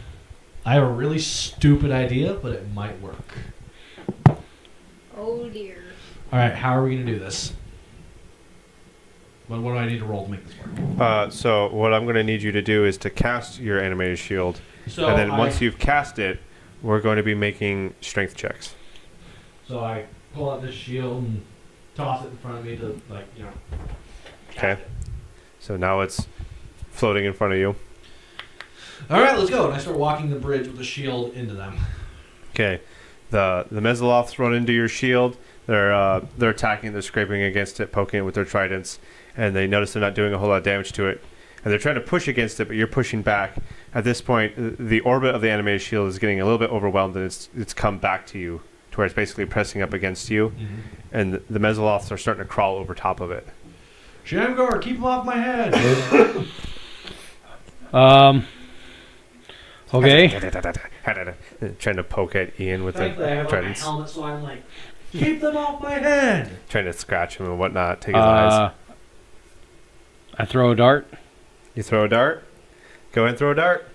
I have a really stupid idea, but it might work. Oh dear. All right, how are we gonna do this? What do I need to roll to make this work? So what I'm going to need you to do is to cast your animated shield, So and then once you've cast it, we're going to be making strength checks. So I pull out this shield and toss it in front of me to, like, you know. Okay. So now it's floating in front of you. All right, let's go. And I start walking the bridge with the shield into them. Okay. The Mezzaloths run into your shield. They're attacking. They're scraping against it, poking it with their tridents, and they notice they're not doing a whole lot of damage to it. And they're trying to push against it, but you're pushing back. At this point, the orbit of the animated shield is getting a little bit overwhelmed, and it's come back to you, to where it's basically pressing up against you, and the Mezzaloths are starting to crawl over top of it. Shamgar, keep him off my head. Okay. Trying to poke at Ian with Thankfully, I the have on my tridents. helmet, so I'm like, keep them off my head. Trying to scratch him and whatnot, take his eyes. I throw a dart. You throw a dart? Go ahead and throw a dart.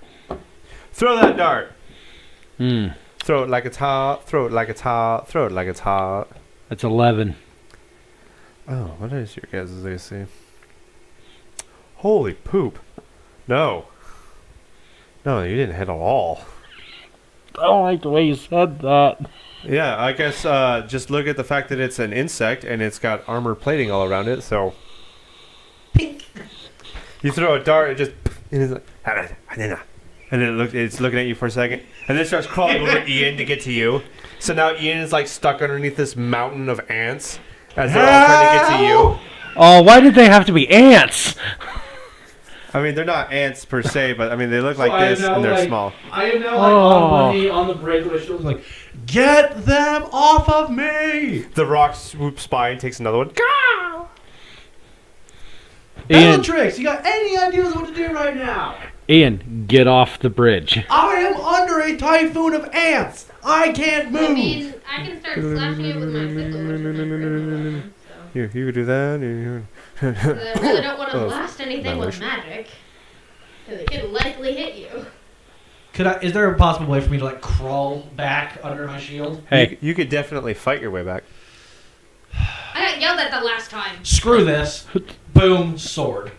Throw that dart! Throw it like it's hot, throw it like it's hot, throw it like it's hot. That's 11. Oh, what is your guys' AC? Holy poop. No. No, you didn't hit at all. I don't like the way you said that. Yeah, I guess just look at the fact that it's an insect and it's got armor plating all around it, so... Pink. You throw a dart, it just... And it's like... And then it's looking at you for a second, and then it starts crawling over Ian to get to you. So now Ian is like stuck underneath this mountain of ants as they're all trying to get to you. Oh, why did they have to be ants? I mean, they're not ants per se, but I mean, they look like this and they're small. I am now like on one knee on the bridge with my shield, like, get them off of me! The rock swoops by and takes another one. Ian, Bellatrix, you got any ideas what to do right now? Ian, get off the bridge. I am under a typhoon of ants. I can't move. I mean, I can start slashing it with my sickle, which is my favorite weapon, so. You could do that. I really don't want to Oh, blast anything with magic, because it could likely hit you. Is there a possible way for me to like crawl back under my shield? Hey, You could definitely fight your way back. I got yelled at the last time. Screw this. Boom, sword.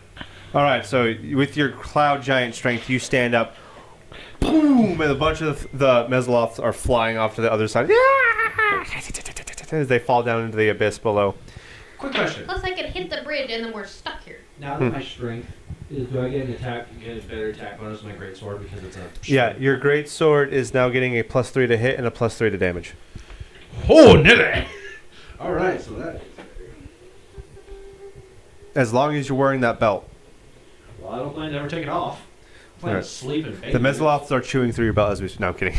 All right, so with your cloud giant strength, you stand up. Boom! And a bunch of the Mezzaloths are flying off to the other side. As they fall down into the abyss below. Quick question. Plus, I could hit the bridge, and then we're stuck here. Now that my strength is, do I get an attack? Get a better attack bonus with my great sword because it's a. Yeah, your great sword is now getting a +3 to hit and a +3 to damage. Oh, nilly! All right, so that. As long as you're wearing that belt. Well, I don't plan to ever take it off. I plan Alright. to sleep and The Mezzaloths are chewing through your belt as we... No, I'm kidding.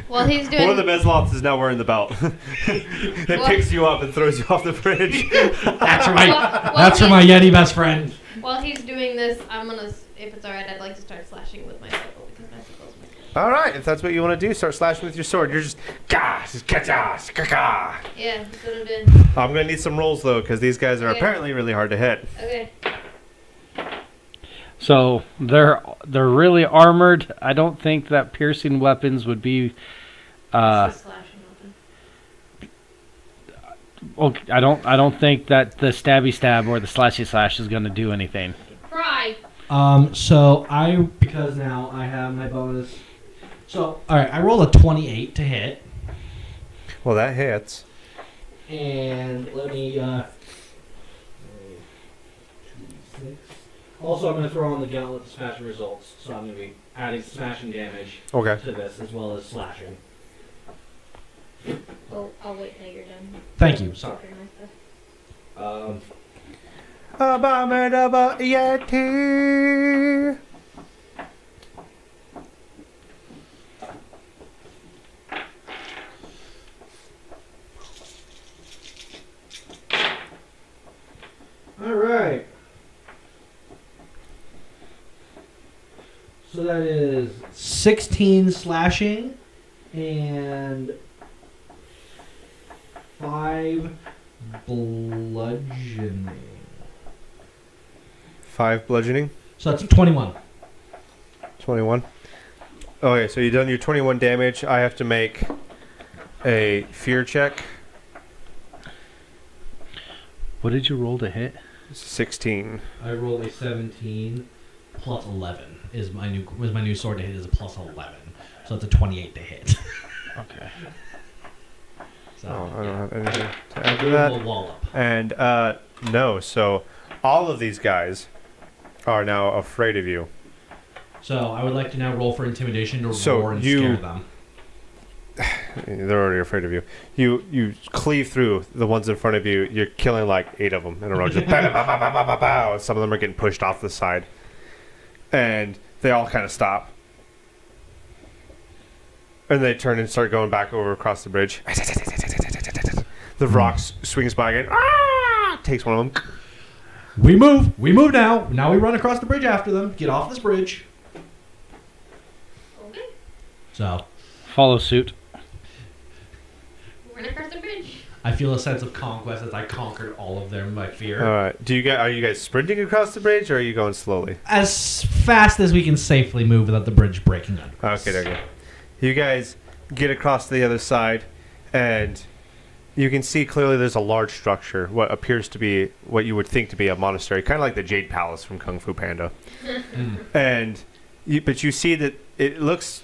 Well, he's doing. One of the Mezzaloths is now wearing the belt. It Well- picks you up and throws you off the bridge. That's for my. Well, That's for my Yeti best friend. While he's doing this, I'm gonna, if it's alright, I'd like to start slashing with my sickle, because my sickle's my favorite. All right, if that's what you want to do, start slashing with your sword. You're just... Yeah, that's what I'm doing. I'm going to need some rolls, though, because these guys are Okay. apparently really hard to hit. Okay. so they're really armored. I don't think that piercing weapons would be. It's the slashing weapon. Okay, I don't think that the stabby stab or the slashy slash is going to do anything. Cry! So because now I have my bonus. So, alright, I roll a 28 to hit. Well, that hits. And let me, Also, I'm going to throw on the gauntlet to smashing results. So I'm going to be adding smashing damage Okay. to this as well as slashing. Oh, I'll wait till you're done. Thank you. Sorry. After my stuff. Abominable Yeti. Alright. So that is 16 slashing and 5 bludgeoning. 5 bludgeoning. So that's 21. 21. Okay, so you've done your 21 damage. I have to make a fear check. What did you roll to hit? 16. I rolled a 17 plus 11 is my new sword to hit is a plus 11. So it's a 28 to hit. Okay. So, I don't have anything to I add to gave him that. a wallop. And no, so all of these guys are now afraid of you. So I would like to now roll for intimidation to So roar and you- scare them. They're already afraid of you. You cleave through the ones in front of you. You're killing like 8 of them in a row. Just bow, bow, bow, bow, bow, bow, bow. Some of them are getting pushed off the side, and they all kind of stop. And they turn and start going back over across the bridge. The rock swings by again. Ah! Takes one of them. We move. We move now. Now we run across the bridge after them. Get off this bridge. Okay. So Follow suit. Run across the bridge. I feel a sense of conquest as I conquered all of them by fear. All right. Are you guys sprinting across the bridge, or are you going slowly? As fast as we can safely move without the bridge breaking under us. Okay. You guys get across to the other side, and you can see clearly there's a large structure, what appears to be what you would think to be a monastery, kind of like the Jade Palace from Kung Fu Panda. And but you see that it looks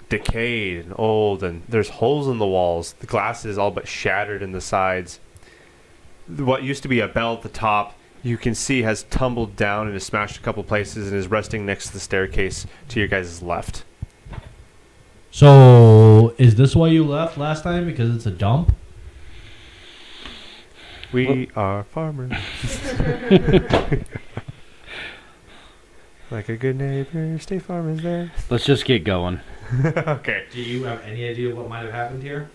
decayed and old, and there's holes in the walls. The glass is all but shattered in the sides. What used to be a bell at the top, you can see has tumbled down and is smashed a couple places and is resting next to the staircase to your guys' left. So, is this why you left last time? Because it's a dump? We are farmers. Like a good neighbor, State Farm is there. Let's just get going. Okay. Do you have any idea what might have happened here?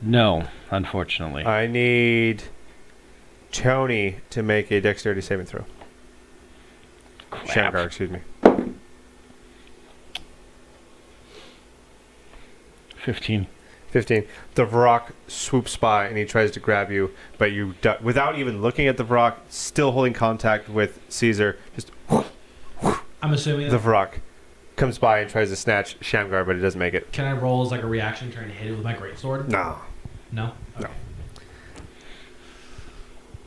No, unfortunately. I need Tony to make a dexterity saving throw. Crap. Shankar, excuse me. 15. 15. The Varrock swoops by and he tries to grab you, but you, without even looking at the Varrock, still holding contact with Caesar, just I'm assuming. the Varrock comes by and tries to snatch Shamgar, but he doesn't make it. Can I roll as like a reaction trying to hit it with my greatsword? No. No?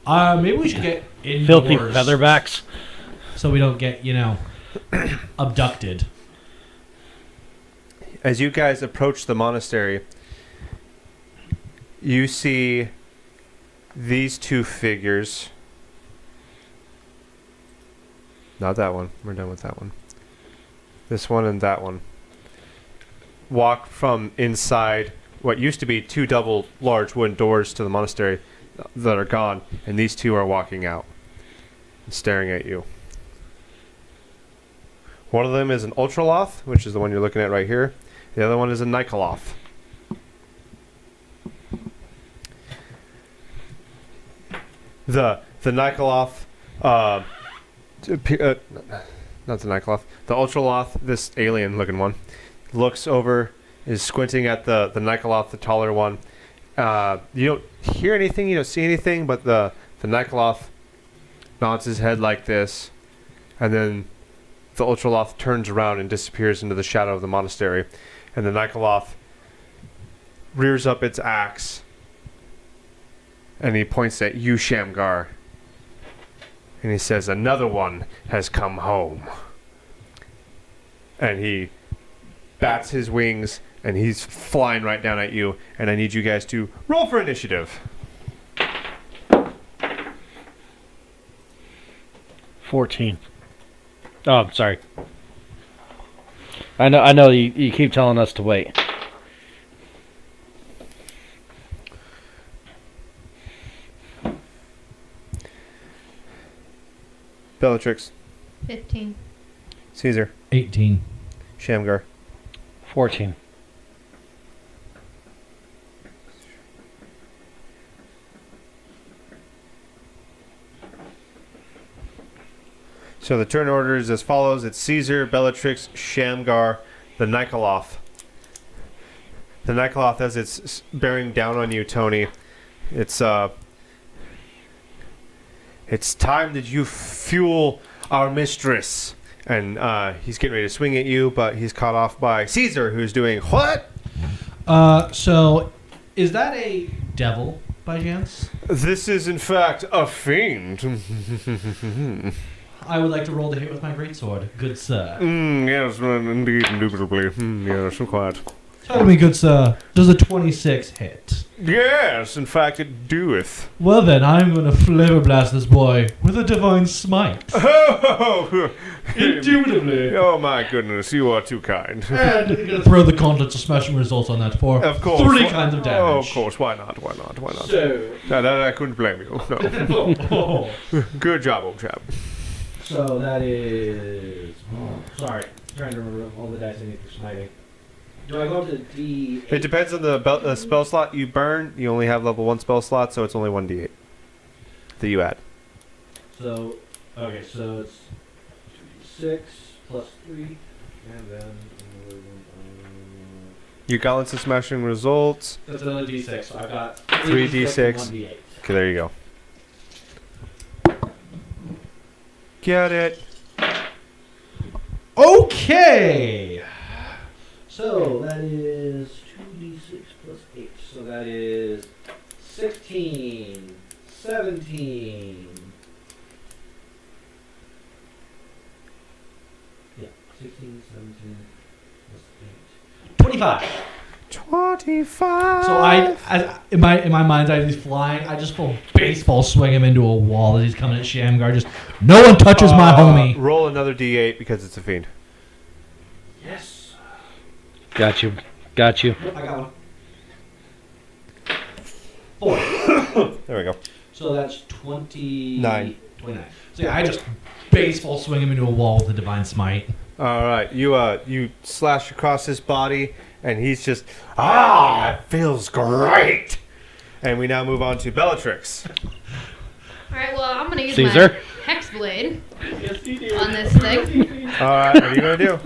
No. Maybe we should get indoors. Filthy featherbacks. So we don't get, abducted. As you guys approach the monastery, you see these two figures. Not that one. We're done with that one. This one and that one. Walk from inside what used to be 2 double large wooden doors to the monastery that are gone, and these two are walking out and staring at you. One of them is an Ultraloth, which is the one you're looking at right here. The other one is a Nikoloth. The Nikoloth, not the Nikoloth, the Ultraloth, this alien-looking one, looks over, is squinting at the Nikoloth, the taller one. You don't hear anything, you don't see anything, but the Nikoloth nods his head like this, and then the Ultraloth turns around and disappears into the shadow of the monastery, and the Nikoloth rears up its axe, and he points at you, Shamgar, and he says, "Another one has come home." And he bats his wings, and he's flying right down at you, and I need you guys to roll for initiative. 14. Oh, I'm sorry. I know you keep telling us to wait. Bellatrix, 15. Caesar, 18. Shamgar, 14. So the turn order is as follows. It's Caesar, Bellatrix, Shamgar, the Nikoloth. The Nikoloth, as it's bearing down on you, Tony. It's time that you fuel our mistress. And he's getting ready to swing at you, but he's caught off by Caesar, who's doing what? So is that a devil by chance? This is, in fact, a fiend. I would like to roll to hit with my greatsword, good sir. Yes, indeed, indubitably. Yes, quite. Tell me, good sir, does a 26 hit? Yes, in fact, it doeth. Well then, I'm going to flavor blast this boy with a divine smite. Oh, Indubitably. oh my goodness, you are too kind. And I'm going to throw the contents of smashing results on that for Of course. 3 kinds of damage. Oh, of course. Why not? Why not? Why not? So, No, that I couldn't blame you. No. Good job, old chap. So that is. Sorry, trying to remember all the dice I need for smiting. Do I go up to D? It depends on the spell slot you burn. You only have level 1 spell slot, so it's only 1d8 that you add. So okay, so it's 6 plus 3, and then Your gauntlets of smashing results. that's another D6. So I've got 3d6. 1d8. Okay, there you go. Get it. Okay. So that is 2d6 plus 8. So that is 16, 17. Yeah, 16, 17 plus 8. 25. 25. So in my mind's eye, he's flying. I just full baseball swing him into a wall as he's coming at Shamgar. Just no one touches my homie. Roll another d8 because it's a fiend. Yes. Got you. Got you. I got one. 4. There we go. So that's 9. 29. So yeah, I just baseball swing him into a wall with a divine smite. All right, you slash across his body, and he's just that feels great. And we now move on to Bellatrix. Alright, well, I'm gonna use Caesar? my Hex Blade on this thing. All right, what are you gonna do?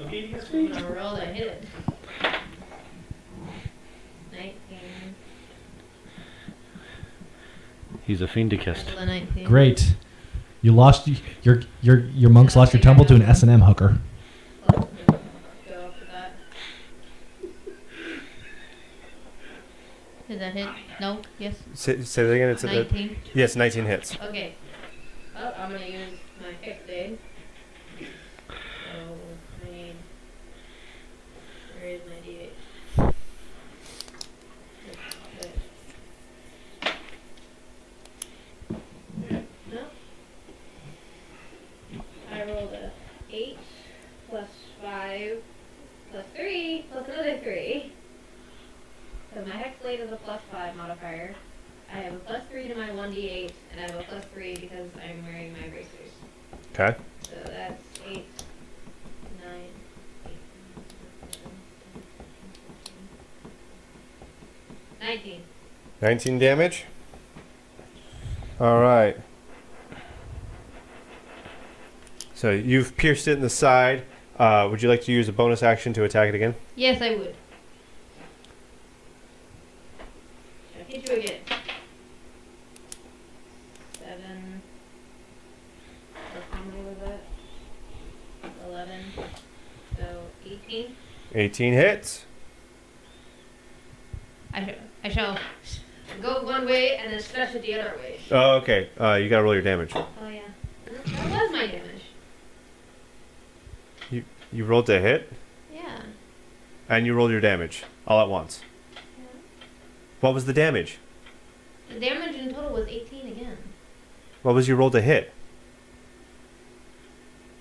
I'm gonna roll to hit it. 19. He's a fiendicist. Roll a 19. Great. You lost your monks lost your temple to an S&M hooker. Go after that. Did that hit? No? Yes? Say that again. It's 19? yes, 19 hits. Okay. Well, I'm gonna use my Hex Blade. So, I need... Where is my D8? No. I rolled a 8 plus 5 plus 3 plus another 3. So my Hex Blade is a plus 5 modifier. I have a plus 3 to my 1d8, and I have a plus 3 because I'm wearing my bracers. Okay. So that's 8, 9, 8, 19. 19 damage. All right. So you've pierced it in the side. Would you like to use a bonus action to attack it again? Yes, I would. I'll hit you again. 7. How many was that? 11. So 18. 18 hits. I shall go one way and then slash it the other way. Oh, okay. You gotta roll your damage. Oh yeah. That was my damage. You rolled to hit, Yeah. and you rolled your damage all at once. Yeah. What was the damage? The damage in total was 18 again. What was your roll to hit?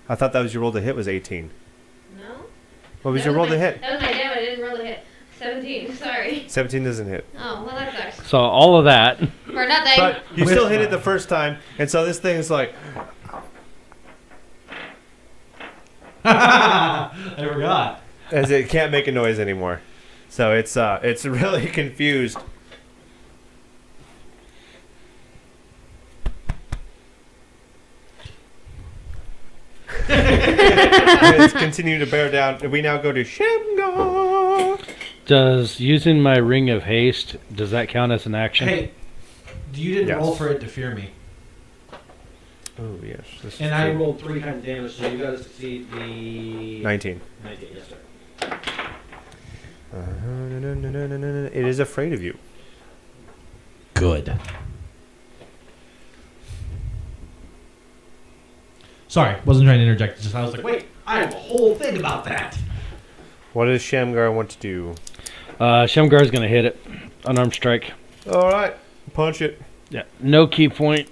I thought that was your roll to hit was 18. No? What was That your roll my- to hit? That was my damage. I didn't roll the hit. 17. Sorry. 17 doesn't hit. Oh, well that sucks. So all of that. For nothing. But you still hit it the first time, and so this thing is like, I forgot. as it can't make a noise anymore. So it's really confused. It's continuing to bear down. We now go to Shamgar. Does using my ring of haste, does that count as an action? Hey, you didn't Yes. roll for it to fear me. Oh, yes. This is And I true. rolled 3 times damage, so you gotta succeed the 19. 19, yes, sir. It is afraid of you. Good. Sorry, wasn't trying to interject. Just I was like, wait, I have a whole thing about that. What does Shamgar want to do? Shamgar's going to hit it. Unarmed strike. All right. Punch it. Yeah. No key point.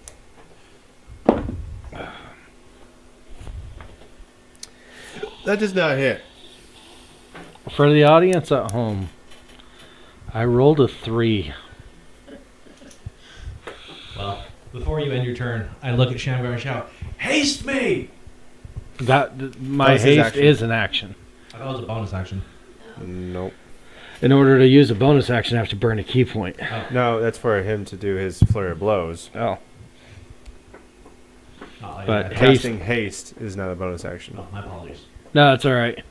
That does not hit. For the audience at home, I rolled a 3. Well, before you end your turn, I look at Shamgar and shout, "Haste me!" My was his haste action. is an action. I thought it was a bonus action. Nope. In order to use a bonus action, I have to burn a key point. No, that's for him to do his flurry of blows. Oh. Oh, But yeah, haste- Casting haste is not a bonus action. oh, my apologies. No, it's all right.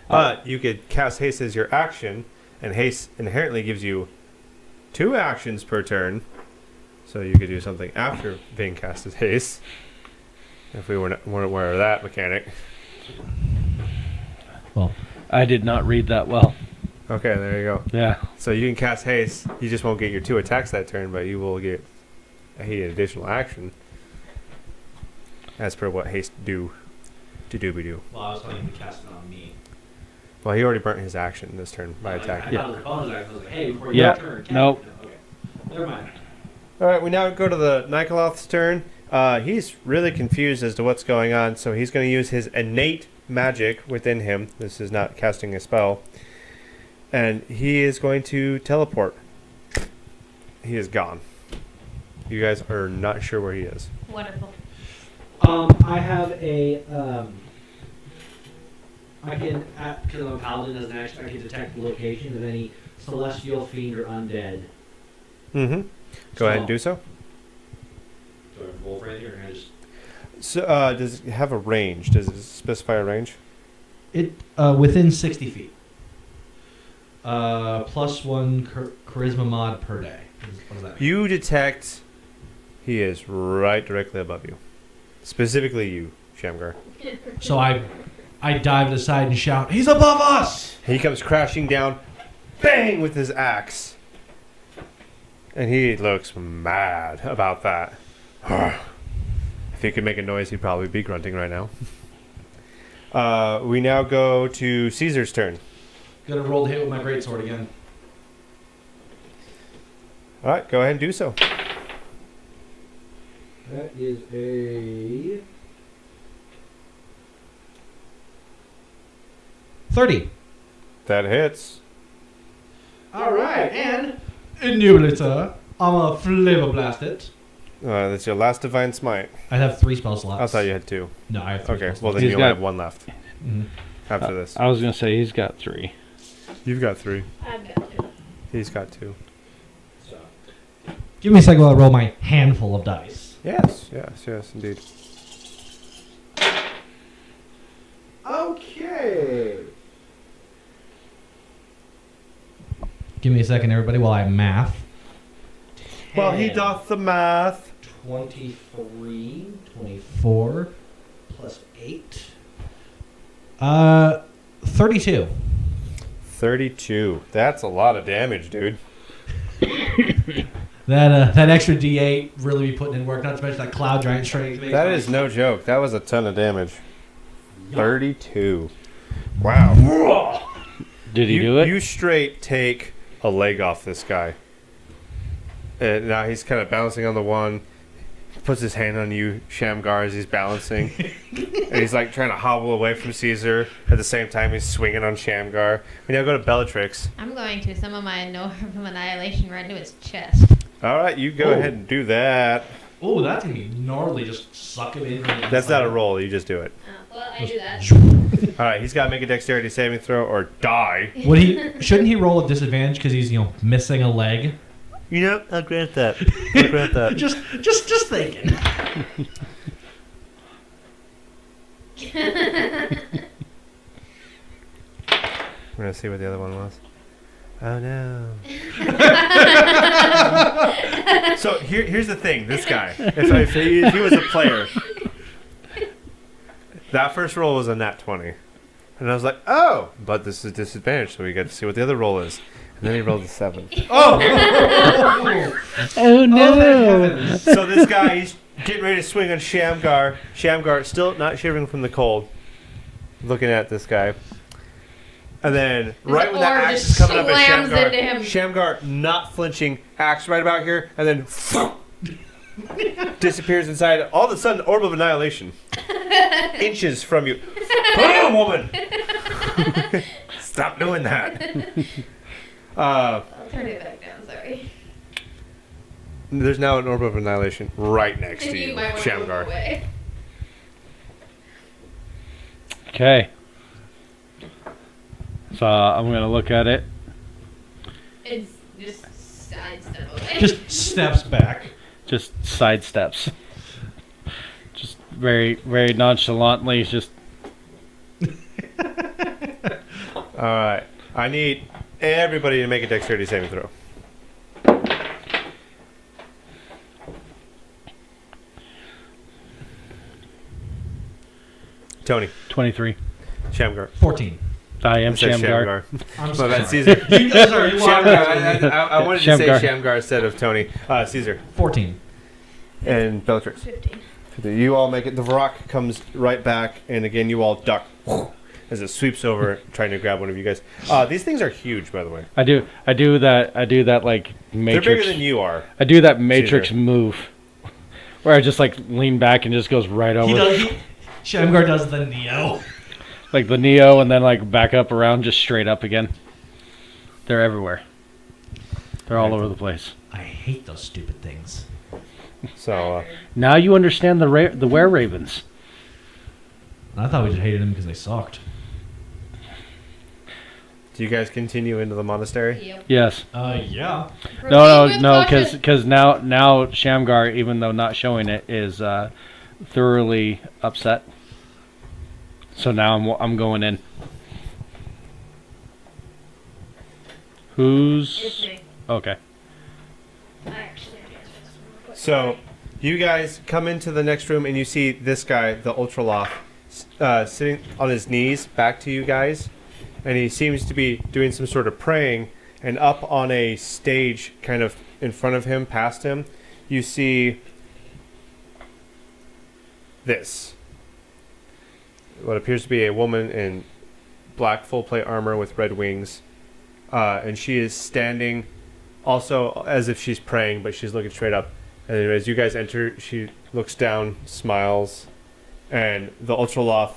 But you could cast haste as your action, and haste inherently gives you 2 actions per turn. So you could do something after being cast as haste. If we weren't aware of that mechanic. Well, I did not read that well. Okay, there you go. Yeah. So you can cast haste. You just won't get your 2 attacks that turn, but you will get a additional action. As per what haste do. To dooby do. well, I was telling you to cast it on me. Well, he already burnt his action this turn by attacking. Yeah. I thought it was a bonus action. I was like, hey, before Yeah. your turn, cast Nope. it. Okay. Never mind. Alright, we now go to the Nikoloth's turn. He's really confused as to what's going on, so he's going to use his innate magic within him. This is not casting a spell. And he is going to teleport. He is gone. You guys are not sure where he is. Wonderful. I have a, I can, because I'm a paladin as an action, I can detect the location of any celestial, fiend, or undead. Mm-hmm. Go ahead and do so. Do I roll for anything, or can I just... So, does it have a range? Does it specify a range? It within 60 feet. +1 charisma mod per day. What does that mean? You detect he is right directly above you. Specifically you, Shamgar. So I dive to the side and shout, "He's above us!" He comes crashing down, bang, with his axe. And he looks mad about that. If he could make a noise, he'd probably be grunting right now. We now go to Caesar's turn. Gonna roll to hit with my greatsword again. All right, go ahead and do so. That is a... 30. That hits. Alright, and Innubilator. I'm gonna flavor blast it. That's your last divine smite. I have 3 spell slots. I thought you had 2. No, I have 3 Okay, spell well slots. then He's you only got- have 1 left Mhm. after this. I was going to say he's got 3. You've got 3. I've got 2. He's got 2. So, Give me a second while I roll my handful of dice. Yes, indeed. okay. Give me a second, everybody, while I math. Well, he 10, doth the math. 23, 4 plus 8. 32. 32. That's a lot of damage, dude. That extra D8 really be putting in work, not to mention that cloud giant strength. That is no joke. That was a ton of damage. 32. Wow. Did he you, do it? You straight take a leg off this guy. And now he's kind of bouncing on the one. Puts his hand on you, Shamgar, as he's balancing. And he's like trying to hobble away from Caesar. At the same time, he's swinging on Shamgar. We now go to Bellatrix. I'm going to summon my Norm of Annihilation right into his chest. All right, you go ahead and do that. Oh, that's gonna be gnarly. Just suck him in. That's not a roll. You just do it. Well, I do that. All right, he's got to make a dexterity saving throw or die. Would he? Shouldn't he roll a disadvantage because he's missing a leg? You know, I'll grant that. I'll grant that. Just thinking. We're gonna see what the other one was. Oh no. So here's the thing. This guy, if he was a player, that first roll was a nat 20, and I was like, oh, but this is disadvantage, so we get to see what the other roll is. And then he rolled a 7. Oh no! So this guy, he's getting ready to swing on Shamgar. Shamgar still not shivering from the cold, looking at this guy. And then, right when that orb axe is just coming up at slams Shamgar, into him. Shamgar not flinching, axe right about here, and then disappears inside. All of a sudden, orb of annihilation, inches from you. Boom, woman! Stop doing that. I'll turn it back down, sorry. There's now an orb of annihilation right next to You you, might want to move Shamgar. away. Okay. So I'm gonna look at it. It's just sidestep away. Just steps back. Just sidesteps. Just very, very nonchalantly. Just All right. I need everybody to make a dexterity saving throw. Tony, 23. Shamgar. 14. I am It says Shamgar. I'm Well, that's sorry. Caesar. You guys are Shamgar. I wanted to say Shamgar. Shamgar instead of Tony. Caesar 14. and Bellatrix. 15. You all make it. The Varrock comes right back, and again, you all duck as it sweeps over, trying to grab one of you guys. These things are huge, by the way. I do that like Matrix. They're bigger than you are. I do that Matrix Caesar. move, where I just like lean back and just goes right over, Shamgar does the Neo. like the Neo, and then like back up around, just straight up again. They're everywhere. They're all over the place. I hate those stupid things. So, Now you understand the were ravens. I thought we just hated them because they sucked. do you guys continue into the monastery? Yep. Yes. Yeah. No, because now Shamgar, even though not showing it, is thoroughly upset. So now I'm going in. It's Who's me. okay? I actually have to answer this one real quick. So, you guys come into the next room, and you see this guy, the Ultraloth, sitting on his knees back to you guys. And he seems to be doing some sort of praying. And up on a stage kind of in front of him, past him, you see this. What appears to be a woman in black full plate armor with red wings. And she is standing also as if she's praying, but she's looking straight up. And as you guys enter, she looks down, smiles, and the Ultraloth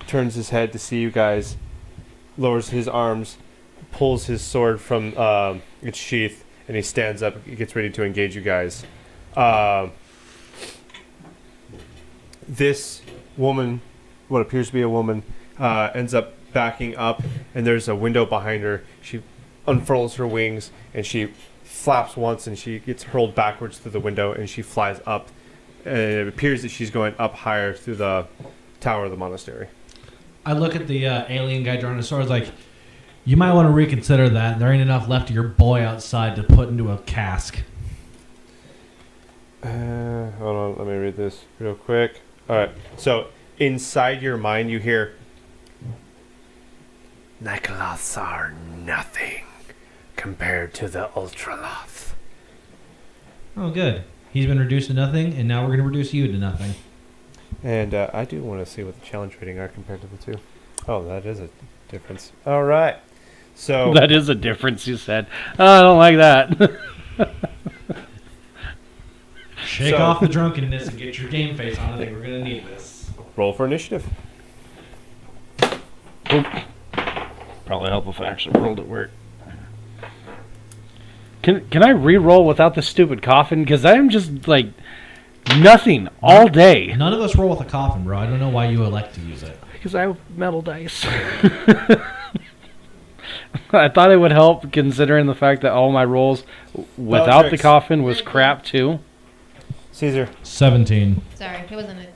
turns his head to see you guys, lowers his arms, pulls his sword from its sheath, and he stands up. He gets ready to engage you guys. This woman, what appears to be a woman, ends up backing up, and there's a window behind her. She unfurls her wings, and she flaps once, and she gets hurled backwards through the window, and she flies up. And it appears that she's going up higher through the tower of the monastery. I look at the alien guy drawing a sword. It's like, you might want to reconsider that. There ain't enough left of your boy outside to put into a cask. Hold on, let me read this real quick. All right, so inside your mind, you hear, Nikoloths are nothing compared to the Ultraloth. Oh, good. He's been reduced to nothing, and now we're going to reduce you to nothing. And I do want to see what the challenge rating are compared to the two. Oh, that is a difference. All right. So That is a difference, you said. Oh, I don't like that. Shake So- off the drunkenness and get your game face on. I think we're going to need this. roll for initiative. Probably help if I actually rolled it where. Can I re-roll without the stupid coffin? Because I am just like nothing all day. None of us roll with a coffin, bro. I don't know why you elect to use it. Because I have metal dice. I thought it would help considering the fact that all my rolls without the Bellatrix. coffin was crap too. Caesar, 17. Sorry, it wasn't it.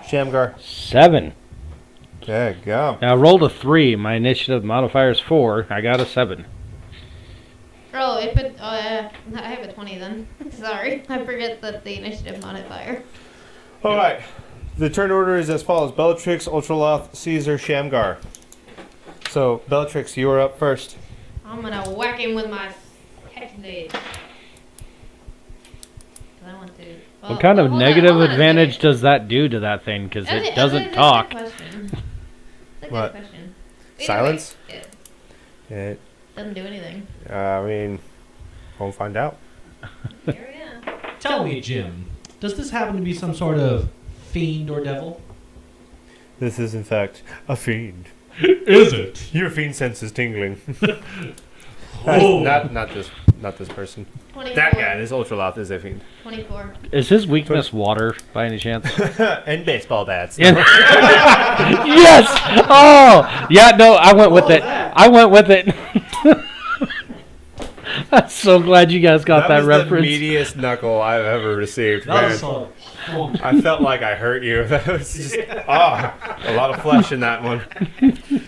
Shamgar, 7. There you go. Now I rolled a 3. My initiative modifier is 4. I got a 7. Oh, if it, I have a 20 then. Sorry, I forget that the initiative modifier. All right. The turn order is as follows: Bellatrix, Ultraloth, Caesar, Shamgar. So, Bellatrix, you are up first. I'm gonna whack him with my hex blade. 'Cause I want to. Well, What kind of hold on, negative hold on a advantage second. does that do to that thing? Because That's it a- doesn't that's a talk. good question. That's a What? good question. Either Silence? way, it It, doesn't do anything. I mean, we'll find out. Here we go. Tell me, Jim, does this happen to be some sort of fiend or devil? This is, in fact, a fiend. Is it? Your fiend sense is tingling. Oh. Not this person. 24. That guy, this Ultraloth, is a fiend. 24. Is his weakness water by any chance? And baseball bats. Yeah. Yes! Oh! Yeah, no, I went with it. I went with it. I'm so glad you guys got that was reference. the meatiest knuckle I've ever received. That man. was so. I felt like I hurt you. That was just a lot of flesh in that one.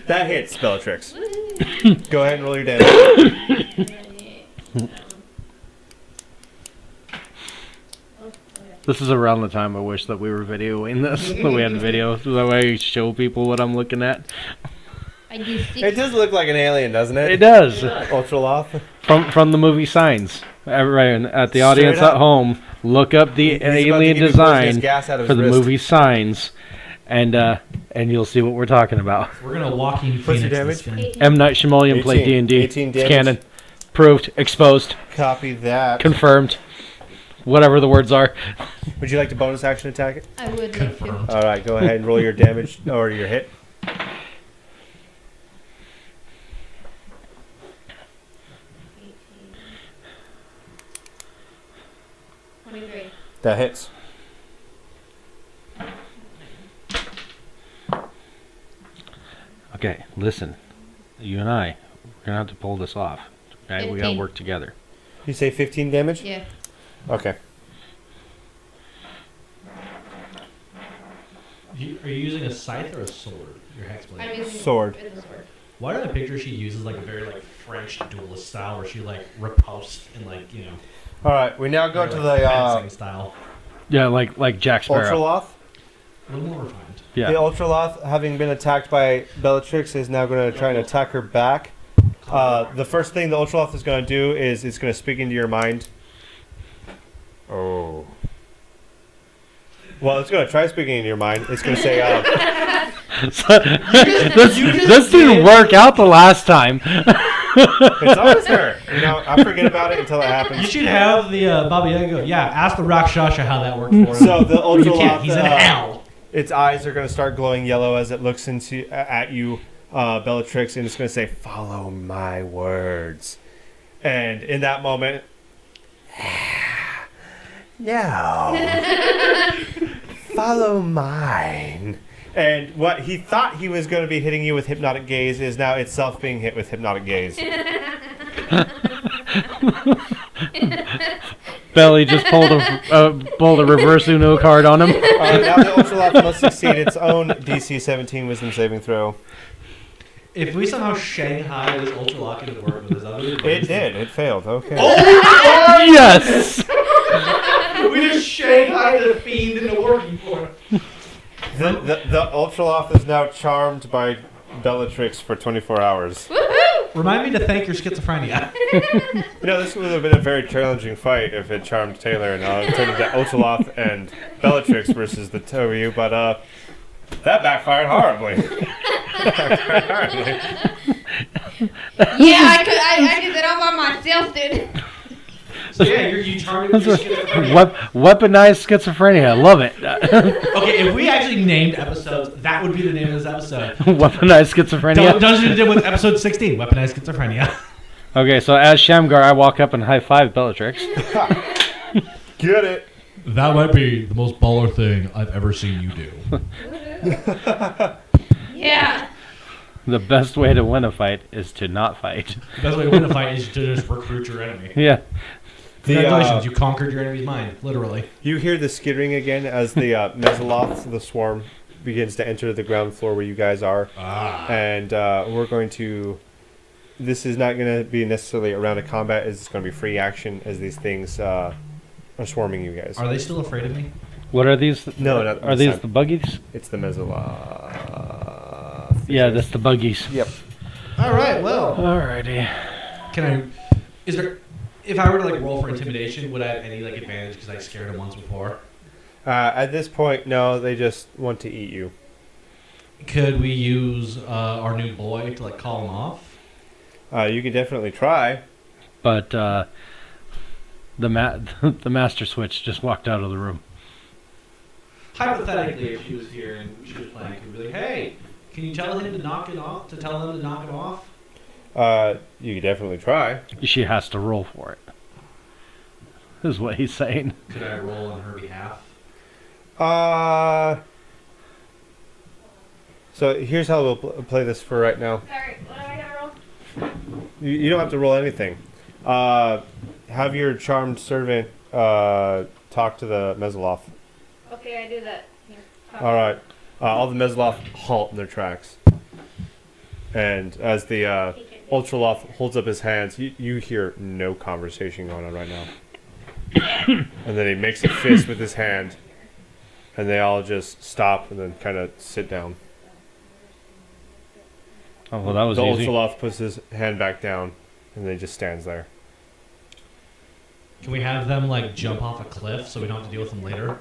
That hits, Bellatrix. Go ahead and roll your damage. This is around the time I wish that we were videoing this. That we had video. So that way I show people what I'm looking at. I do 6. It does look like an alien, doesn't it? It does. Ultraloth. From the movie Signs. Everyone at the audience Straight up. at home, look up the He's about to alien give you poisonous design gas out of for his the wrist. movie Signs, and you'll see what we're talking about. We're gonna Joaquin What's your Phoenix this damage? thing. M. Night Shyamalan played 18. D&D. 18 It's damage. canon. Proved. Exposed. Copy that. Confirmed. Whatever the words are. Would you like to bonus action attack it? I would like to. Confirmed. All right, go ahead and roll your damage or your hit. 23. That hits. Okay, listen. You and I, we're going to have to pull this off. Okay? We got to 15. work together. You say 15 damage? Yeah. Okay. Are you using a scythe or a sword? Your hex blade. I'm using Sword. It's a sword. Why do I picture she uses like a very like French duelist style where she like riposte and like All right, we now go very, to like, the fencing style. Yeah, like Jack Sparrow. Ultraloth. A little more refined. Yeah. The Ultraloth, having been attacked by Bellatrix, is now going to try and attack her back. The first thing the Ultraloth is going to do is it's going to speak into your mind. Oh. Well, it's going to try speaking into your mind. It's going to say, this didn't work out the last time. it's always her. You know, I forget about it until it You happens. should have the Baba Yaga go. Yeah, ask the Rakshasha how that worked for him. So the Well, you can't. Ultraloth, He's in hell. its eyes are going to start glowing yellow as it looks at you, Bellatrix, and it's going to say, "Follow my words." And in that moment, no, follow mine. And what he thought he was going to be hitting you with hypnotic gaze is now itself being hit with hypnotic gaze. Belly just pulled a reverse Uno card on him. Now the Ultraloth must succeed its own DC 17 Wisdom saving throw. If we somehow Shanghai this Ultralock into work with his other It did. It failed. Okay. Yes. We just Shanghai the fiend into working for him. The Ultraloth is now charmed by Bellatrix for 24 hours. Woohoo! Remind me to thank your schizophrenia. You know, this would have been a very challenging fight if it charmed Taylor and it turned into Ultraloth and Bellatrix versus the two of you, but that backfired horribly. Yeah, I did it all by myself, dude. So yeah, you targeted your schizophrenia. Weaponized schizophrenia. I love it. Okay, if we actually named episodes, that would be the name of this episode. Weaponized schizophrenia. Dungeons did with episode 16, Weaponized Schizophrenia. Okay, so as Shamgar, I walk up and high five Bellatrix. Get it? That might be the most baller thing I've ever seen you do. Yeah. The best way to win a fight is to not fight. The best way to win a fight is to just recruit your enemy. Yeah. Congratulations, you conquered your enemy's mind, literally. You hear the skittering again as the Mesoloths, the swarm, begins to enter the ground floor where you guys are. And we're going to... This is not going to be necessarily a round of combat. It's going to be free action as these things are swarming you guys. Are they still afraid of me? What are these? No, not Are this these time. the buggies? It's the Mesola. Yeah, that's the buggies. Yep. All right. Well, Alrighty. can I? Is there? If I were to like roll for intimidation, would I have any like advantage because I scared him once before? At this point, no, they just want to eat you. Could we use our new boy to like call him off? You can definitely try. But the master switch just walked out of the room. Hypothetically, if she was here and she was playing, could be like, "Hey, can you tell him to knock it off? To tell them to knock him off?" You can definitely try. She has to roll for it. Is what he's saying. Could I roll on her behalf? So here's how we'll play this for right now. Sorry, what am I gonna roll? You don't have to roll anything. Have your charmed servant talk to the Mezzoloff. Okay, I do that. Here, All right. All the Mezzoloff halt in their tracks. And as the Ultraloth holds up his hands, you hear no conversation going on right now. And then he makes a fist with his hand, and they all just stop and then kind of sit down. Oh, well, that was The easy. Ultraloth puts his hand back down, and then he just stands there. Can we have them like jump off a cliff so we don't have to deal with them later?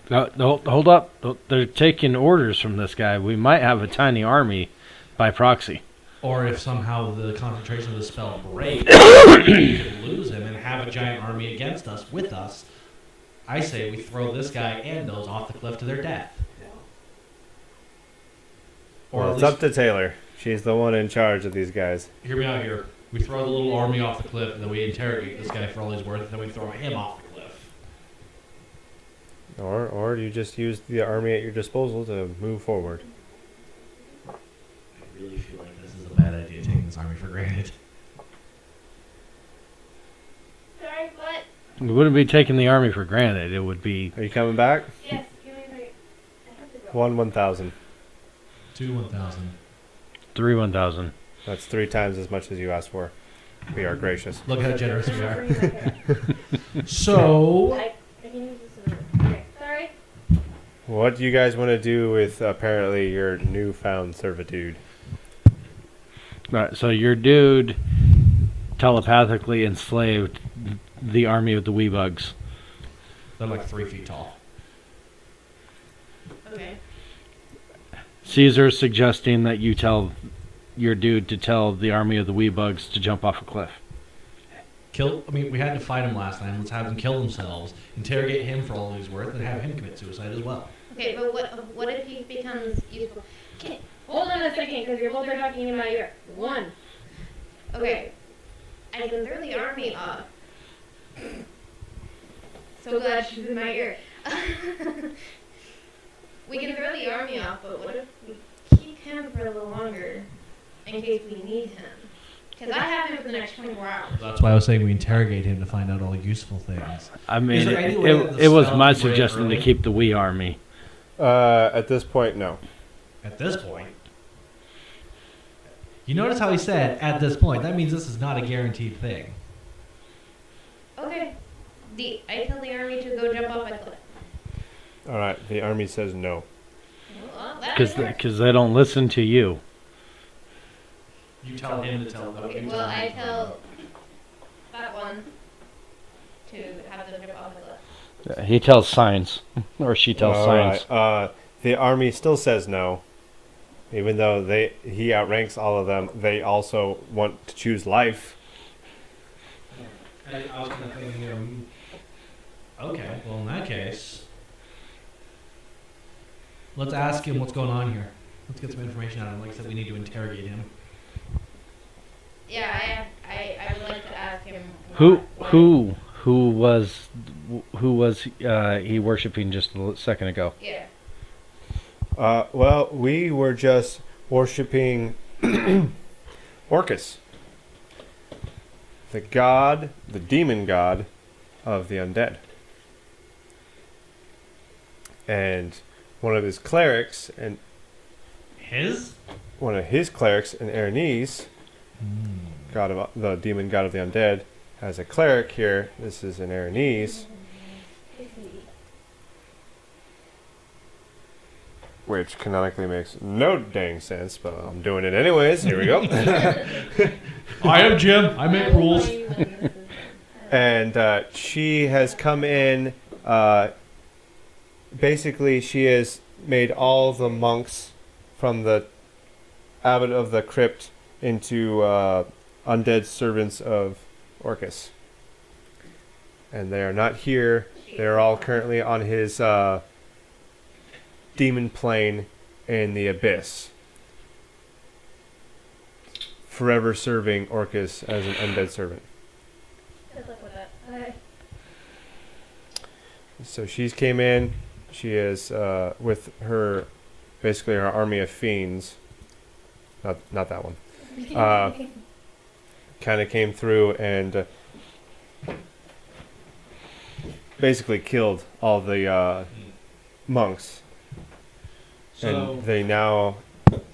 No, hold up. They're taking orders from this guy. We might have a tiny army by proxy. Or if somehow the concentration of the spell breaks, we could lose him and have a giant army against us, with us. I say we throw this guy and those off the cliff to their death. Or Well, at it's least, up to Taylor. She's the one in charge of these guys. hear me out here. We throw the little army off the cliff and then we interrogate this guy for all he's worth, and then we throw him off the cliff. Or you just use the army at your disposal to move forward. I really feel like this is a bad idea, taking this army for granted. Sorry, what? We wouldn't be taking the army for granted. It would be... Are you coming back? Yes, give me a second. I have to go. 1,000. 2 1,000. 3 1,000. That's 3 times as much as you asked for. We are gracious. Look how generous we are. So, I can use this in a minute. Okay, sorry. What do you guys want to do with apparently your newfound servitude? Right, so your dude telepathically enslaved the army of the wee bugs. they're like 3 feet tall. Okay. Caesar's suggesting that you tell your dude to tell the army of the wee bugs to jump off a cliff. We had to fight him last time. Let's have them kill themselves, interrogate him for all he's worth, and have him commit suicide as well. Okay, but what if he becomes useful? Okay, hold on a second, because you're both are talking in my ear. 1. Okay. I can throw the army off. So glad she's in my ear. We can throw the army off, but what if we keep him for a little longer in case we need him? Because I have him for the next 24 hours. That's why I was saying we interrogate him to find out all useful things. I mean, there any way that the it was spell my can break suggestion to early? keep the wee army. At this point, no. At this point. You notice how he said, at this point. That means this is not a guaranteed thing. Okay. I tell the army to go jump off a cliff. All right, the army says no. Well, that Because works. they don't listen to you. You tell him to tell them. Okay, well, I tell that one to have them jump off the cliff. He tells science, or she tells All science. right, the army still says no. Even though he outranks all of them, they also want to choose life. I was kind of thinking, okay, well, in that case, let's ask him what's going on here. Let's get some information out of him. Like I said, we need to interrogate him. Yeah, I would like to ask him. Who was he worshiping just a second ago? Yeah. Well, we were just worshipping Orcus, the demon god of the undead. And one of his clerics and His? one of his clerics, and Erinys, god of the demon god of the undead, has a cleric here. This is an Erinys, which canonically makes no dang sense, but I'm doing it anyways. Here we go. I am Jim. I make rules. And she has come in. Basically, she has made all the monks from the abbot of the crypt into undead servants of Orcus. And they are not here. They are all currently on his demon plane in the abyss, forever serving Orcus as an undead servant. Good luck with that. So she's came in. She is with her, basically her army of fiends. Not that one. Kind of came through and basically killed all the monks. So And they now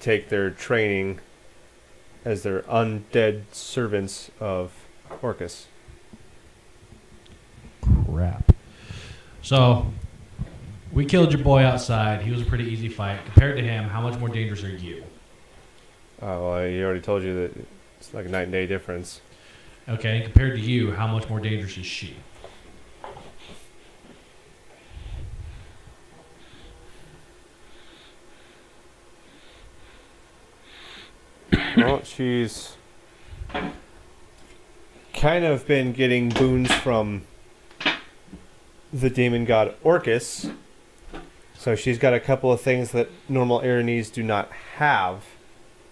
take their training as their undead servants of Orcus. crap. So we killed your boy outside. He was a pretty easy fight. Compared to him, how much more dangerous are you? Well, he already told you that it's like a night and day difference. Okay, and compared to you, how much more dangerous is she? Well, she's kind of been getting boons from the demon god Orcus. So she's got a couple of things that normal Erinys do not have.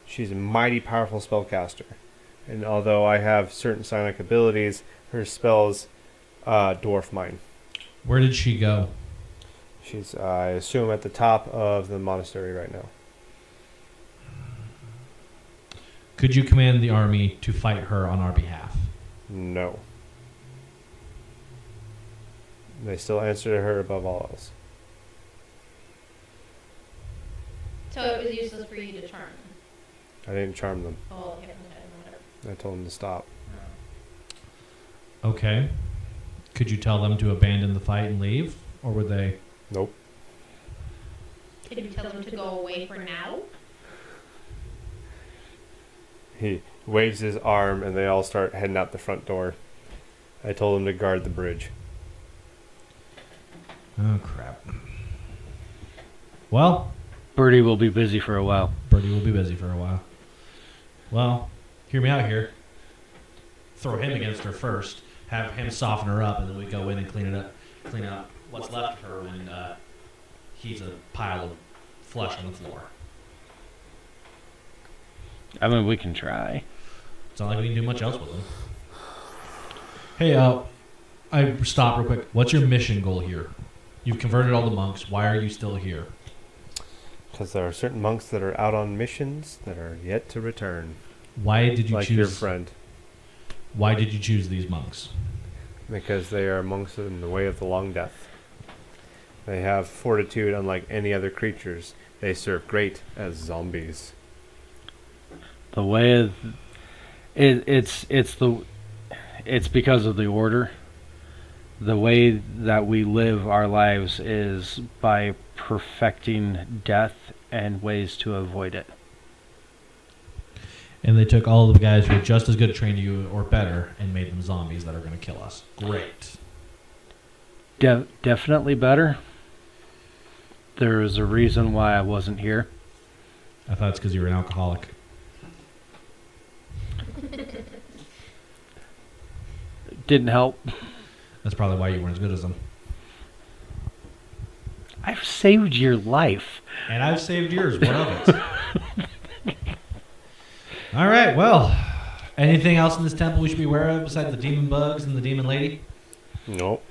She's a mighty powerful spellcaster. And although I have certain psionic abilities, her spells dwarf mine. Where did she go? She's, I assume, at the top of the monastery right now. Could you command the army to fight her on our behalf? No. They still answer to her above all else. So it was useless for you to charm them. I didn't charm them. Oh, okay, whatever. I told them to stop. Okay. Could you tell them to abandon the fight and leave? Or would they? Nope. Can you tell them to go away for now? He waves his arm and they all start heading out the front door. I told them to guard the bridge. Oh, crap. Well, Birdie will be busy for a while. Birdie will be busy for a while. Well, hear me out here. Throw him against her first. Have him soften her up, and then we go in and clean up what's left of her when he's a pile of flesh on the floor. I mean, we can try. It's not like we can do much else with him. Hey, I stop real quick. What's your mission goal here? You've converted all the monks. Why are you still here? Because there are certain monks that are out on missions that are yet to return. Why did you like choose? your friend. Why did you choose these monks? Because they are monks in the way of the long death. They have fortitude unlike any other creatures. They serve great as zombies. The way of, it's because of the order. The way that we live our lives is by perfecting death and ways to avoid it. And they took all of the guys who were just as good at training you or better and made them zombies that are going to kill us. Great. Definitely better. There's a reason why I wasn't here. I thought it's because you were an alcoholic. Didn't help. That's probably why you weren't as good as them. I've saved your life. And I've saved yours. What of it? All right. Well, anything else in this temple we should be aware of besides the demon bugs and the demon lady? Nope.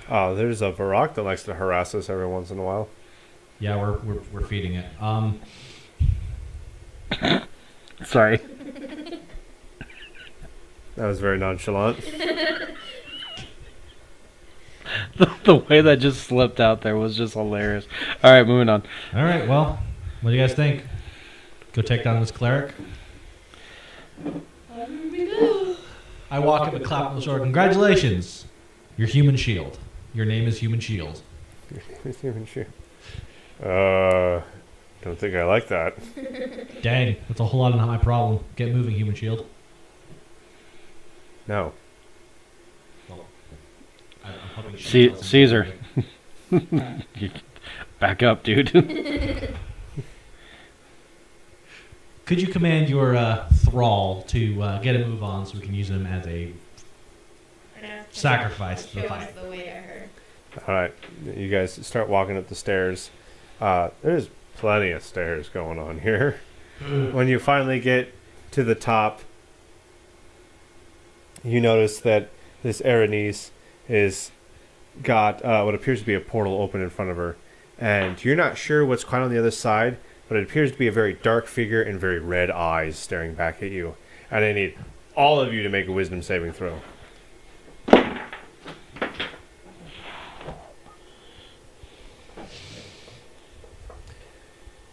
Oh, there's a Varrock that likes to harass us every once in a while. Yeah, we're feeding it. Sorry. That was very nonchalant. The way that just slipped out there was just hilarious. All right, moving on. All right, well, what do you guys think? Go take down this cleric? I walk up and clap on the shoulder. Congratulations! You're Human Shield. Your name is Human Shield. Don't think I like that. Dang, that's a whole lot of not my problem. Get moving, Human Shield. No. I'm hoping she tells me Caesar. to- Back up, dude. Could you command your thrall to get a move on so we can use him as a sacrifice to the Show fight? us the way to her. All right, you guys start walking up the stairs. There's plenty of stairs going on here. When you finally get to the top, you notice that this Aranese is got what appears to be a portal open in front of her, and you're not sure what's quite on the other side, but it appears to be a very dark figure and very red eyes staring back at you. And I need all of you to make a wisdom saving throw.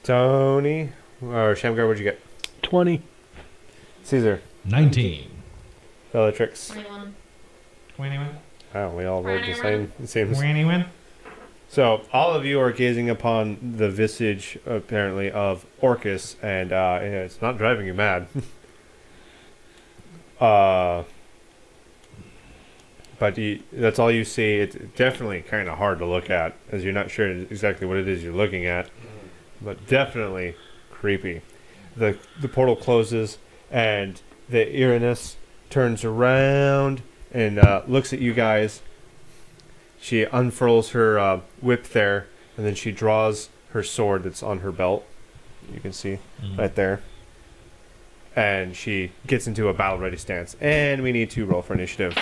Tony or Shamgar, what'd you get? 20. Caesar, 19. Bellatrix. 21. 21. Oh, we all rolled the same. It seems. 21. So all of you are gazing upon the visage, apparently, of Orcus, and it's not driving you mad. But that's all you see. It's definitely kind of hard to look at, as you're not sure exactly what it is you're looking at. But definitely creepy. The portal closes, and the Uranus turns around and looks at you guys. She unfurls her whip there, and then she draws her sword that's on her belt. You can see right there. And she gets into a battle-ready stance. And we need to roll for initiative.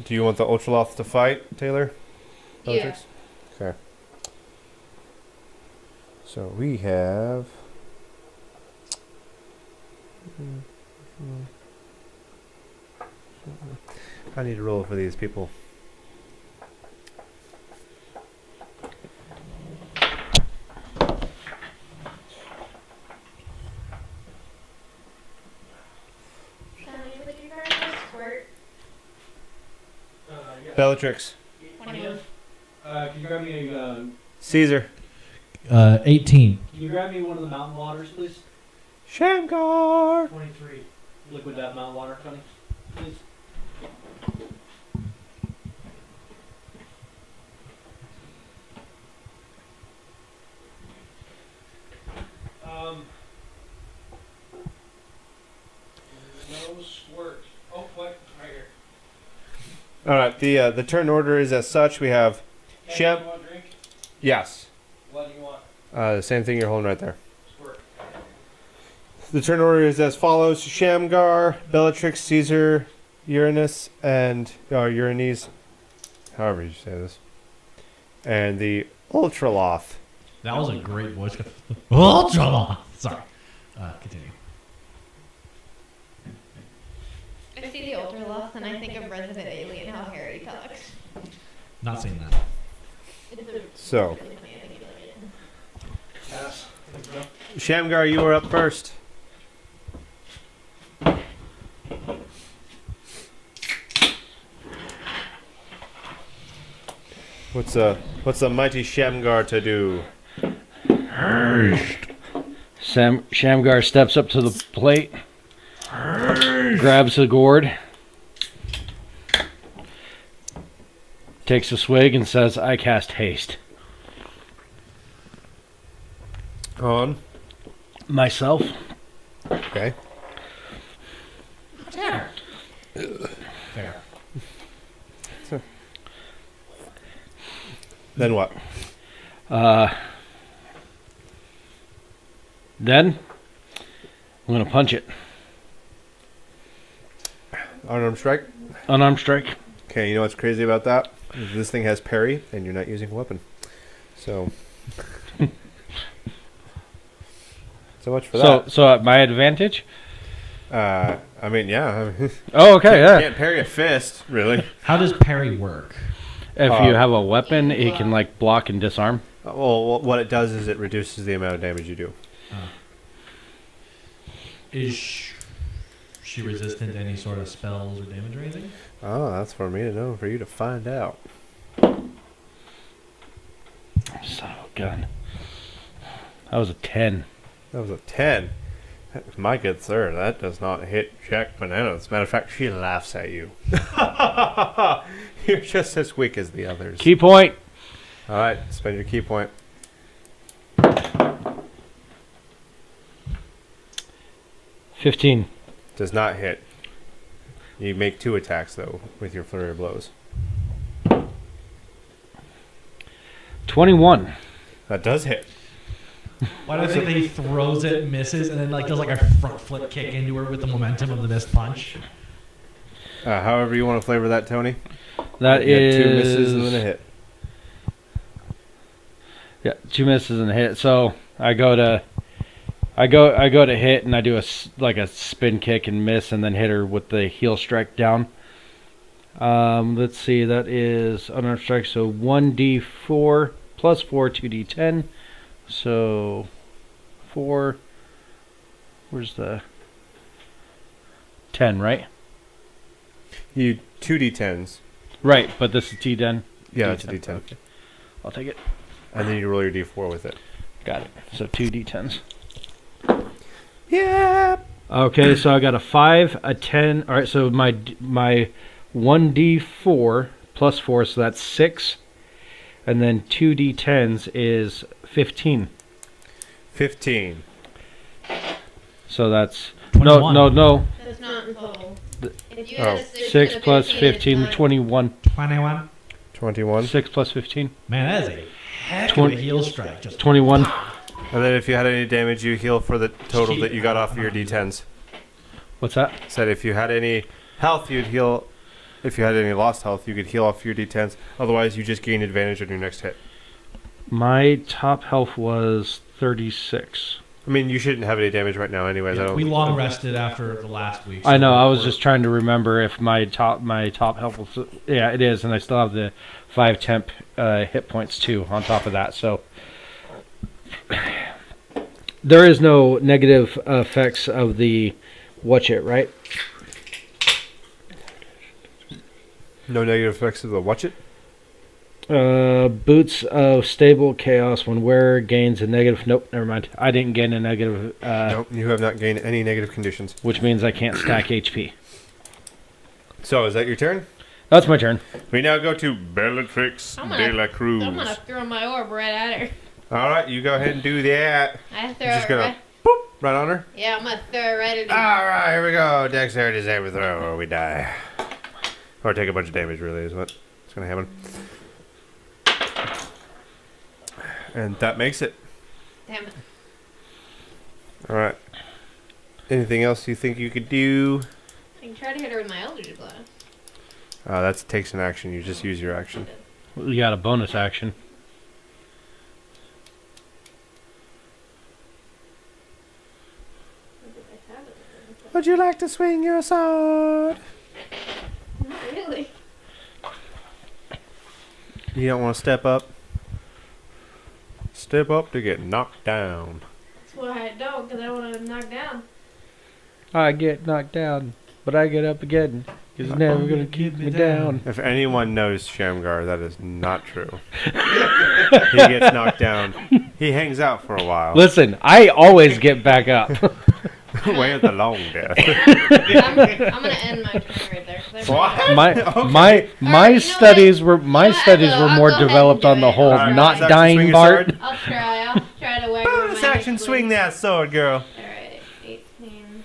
Do you want the Ultraloth to fight, Taylor? Yeah. Bellatrix? Okay. So we have... I need to roll for these people. Bellatrix. 21. Can you grab me a? Caesar. 18. Can you grab me one of the mountain waters, please? Shamgar. 23. Liquid that mountain water, Tony. Please. No squirt. Oh, what? Right here. All right. The turn order is as such. We have Sham. You want a drink? Yes. What do you want? The same thing you're holding right there. Squirt. The turn order is as follows: Shamgar, Bellatrix, Caesar, Uranus, and Uranese. However you say this. And the Ultraloth. That was a great voice. Ultra! Sorry. Continue. I see the Ultraloth and I think of Resident Alien, how Harry talks. Not saying that. It's a So, really funny, I think you like it. Pass. Thanks, bro. Shamgar, you are up first. What's a mighty Shamgar to do? Shamgar steps up to the plate, grabs the gourd, takes a swig, and says, "I cast haste." On. Myself. Okay. Fair. Then what? Then I'm gonna punch it. Unarmed strike? Unarmed strike. Okay, you know what's crazy about that? This thing has parry, and you're not using a weapon. So... so much for that. So at my advantage. I mean, yeah. Oh, okay, yeah. Can't parry a fist, really. How does parry work? If you have a weapon, it can like block and disarm. Well, what it does is it reduces the amount of damage you do. Is she resistant to any sort of spells or damage or anything? Oh, that's for me to know, for you to find out. Son of a gun. That was a 10. That was a 10. My good sir, that does not hit Jack Bananas. As a matter of fact, she laughs at you. You're just as weak as the others. Key point. All right, spend your key point. 15. Does not hit. You make 2 attacks, though, with your flurry of blows. 21. That does hit. Why do I think that he throws it, misses, and then like does like a front flip kick into her with the momentum of the missed punch? However you want to flavor that, Tony. That You is had 2 misses and then a hit. Yeah, 2 misses and a hit. So I go to hit and I do like a spin kick and miss and then hit her with the heel strike down. Let's see, that is unarmed strike. So 1d4 plus 4, 2d10. So 4. Where's the 10? Right. You 2d10s. Right, but this is T10. Yeah, that's a d10. Okay. I'll take it. And then you roll your d4 with it. Got it. So 2 d10s. Yeah. Okay, so I got a 5, a 10. All right, so my 1d4 plus 4, so that's 6. And then 2 d10s is 15. 15. So that's 21. no. That's not in total. If you Oh. had a 6 and a plus it's 15, nine. 21. 21. 21. 6 plus 15, Man, that is a heck of a 20. heel strike. Just 21. And then if you had any damage, you heal for the total that you got off of your d10s. What's that? Said if you had any health, you'd heal. If you had any lost health, you could heal off your d10s. Otherwise, you just gain advantage on your next hit. My top health was 36. I mean, you shouldn't have any damage right now, anyways. I yeah, don't. we long rested after the last week. I know. I was we're- just trying to remember if my top health was. Yeah, it is, and I still have the 5 temp hit points too on top of that. So there is no negative effects of the watch it, right? No negative effects of the watch it. Boots of stable chaos when wearer gains a negative. Nope, never mind. I didn't gain a negative. Nope, you have not gained any negative conditions. Which means I can't stack HP. So, is that your turn? That's my turn. We now go to Bellatrix I'm de gonna- la Cruz. I'm gonna throw my orb right at her. All right, you go ahead and do that. I throw You're just it gonna right. right on her. Yeah, I'm gonna throw it right at her. All right, here we go. Dexterity saving throw, or we die, or take a bunch of damage. Really, is what's gonna happen. And that makes it. Damn it. All right. Anything else you think you could do? I can try to hit her with my Eldritch Blast. That takes an action. You just use your action. You got a bonus action. Would you like to swing your sword? Not really. You don't want to step up? Step up to get knocked down. That's why I don't, because I want to knock down. I get knocked down, but I get up again. He's never gonna keep me down. If anyone knows Shamgar, that is not true. He gets knocked down. He hangs out for a while. Listen, I always get back up. Way at the long death. I'm gonna end my turn right there. 'Cause I What? My Alright, you know studies were I studies will. were I'll more go ahead and developed do on the it. whole Alright, not bonus action, swing dying your Bart. sword. I'll try to wag Bonus my action, swing that sword, girl. Alright, 18.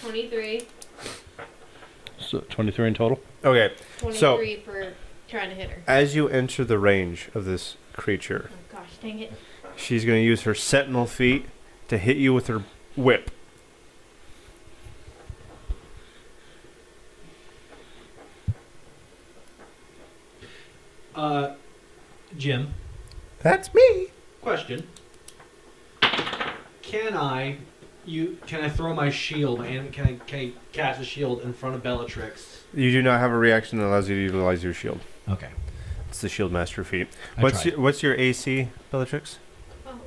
23. So 23 in total. Okay, 23 for trying to hit her. as you enter the range of this creature, Oh gosh, dang it. she's going to use her sentinel feet to hit you with her whip. Jim, That's me. question. Can I Can I throw my shield and can I cast a shield in front of Bellatrix? You do not have a reaction that allows you to utilize your shield. Okay. It's the shield master feat. I What's your AC, Bellatrix? Oh.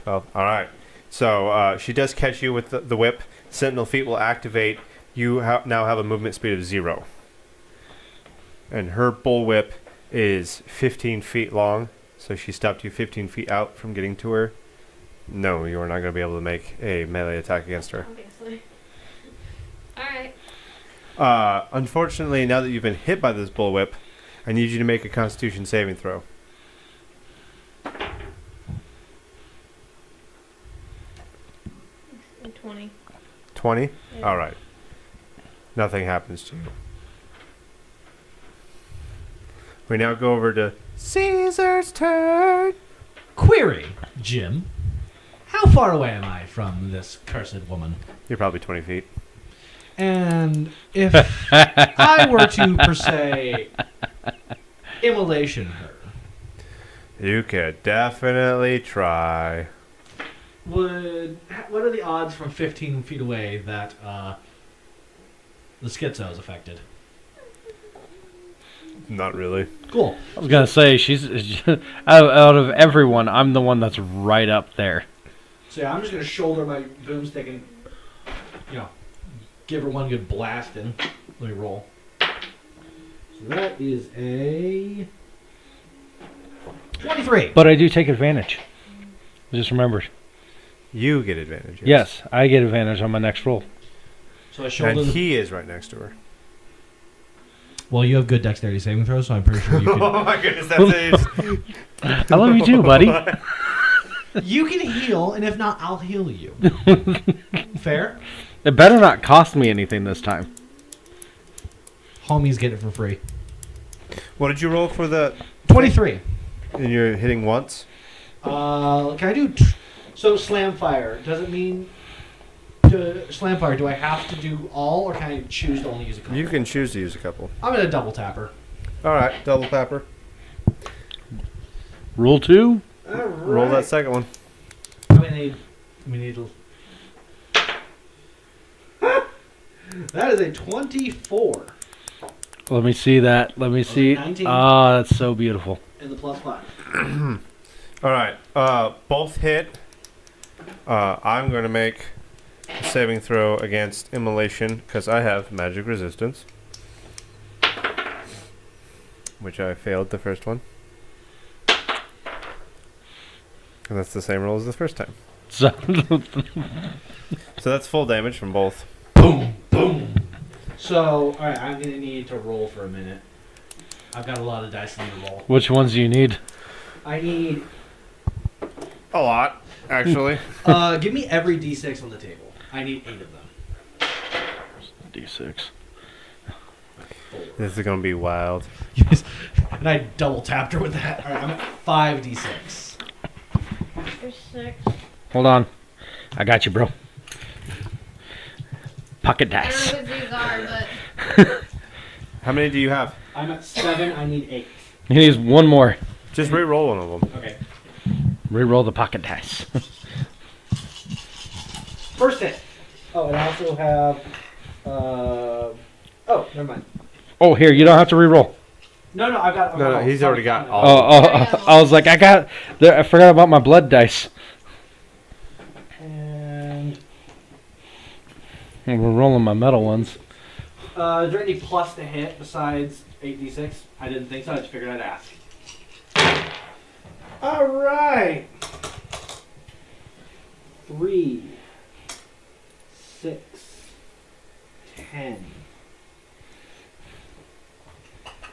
12. All right. So she does catch you with the whip. Sentinel feat will activate. You now have a movement speed of 0. And her bullwhip is 15 feet long, so she stopped you 15 feet out from getting to her. No, you are not going to be able to make a melee attack against her. Obviously. Alright. Unfortunately, now that you've been hit by this bullwhip, I need you to make a Constitution saving throw. 20. 20? Yeah. All right. Nothing happens to you. We now go over to Caesar's turn. Query, Jim. How far away am I from this cursed woman? You're probably 20 feet. And if I were to, per se, immolation her, You could definitely try. what are the odds from 15 feet away that the schizo is affected? Not really. Cool. I was gonna say she's out of everyone, I'm the one that's right up there. So yeah, I'm just gonna shoulder my boomstick and, give her one good blast in. Let me roll. So that is a 23. But I do take advantage. I just remembered. You get advantage. Yes, I get advantage on my next roll. So I shoulder And the... he is right next to her. Well, you have good dexterity saving throws, so I'm pretty sure you can... Oh my goodness, that's it. I love you too, buddy. You can heal, and if not, I'll heal you. Fair? It better not cost me anything this time. Homies get it for free. What did you roll for the... 23. And you're hitting once? Can I do... So, slam fire. Does it mean... Slam fire, do I have to do all, or can I choose to only use a couple? You can choose to use a couple. I'm going to double tap her. All right, double tapper. Rule 2? All right. Roll that second one. We need That is a 24. Let me see that. Let me see. 19. Ah, that's so beautiful. And the +5. All right, both hit. I'm going to make a saving throw against immolation because I have magic resistance, which I failed the first one. And that's the same roll as the first time. So, So that's full damage from both. Boom, boom. So, alright, I'm going to need to roll for a minute. I've got a lot of dice I need to roll. which ones do you need? I need... A lot, actually. Give me every d6 on the table. I need 8 of them. D6. This is going to be wild. Yes. And I double tapped her with that. Alright, I'm at 5d6. There's 6. Hold on. I got you, bro. Pocket I don't dice. know who these are, but How many do you have? I'm at 7. I need 8. He needs one more. Just re-roll one of them. Okay. Reroll the pocket dice. First hit. Oh, and I also have... oh, never mind. Oh, here, you don't have to reroll. No, I've got... No, he's sorry, already got sorry. all. I was like, I forgot about my blood dice. And... We're rolling my metal ones. is there any plus to hit besides 8d6? I didn't think so. I just figured I'd ask. All right. 3, 6, 10.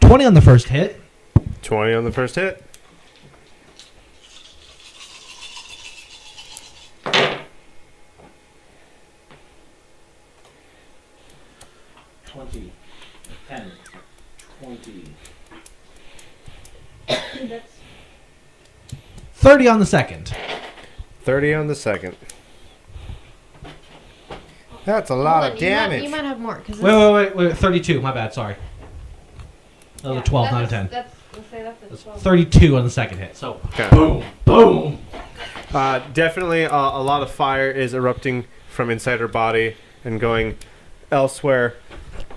20 on the first hit. 20 on the first hit. Twenty. 10. 20. that's 30 on the second. 30 on the second. That's a lot Hold of on, damage. You might have more. Cause Wait. 32. My bad. Sorry. That was a 12, not a 10. Let's say that's a That's 12. 32 on the second hit. So, Okay. boom, boom. Definitely a lot of fire is erupting from inside her body and going elsewhere.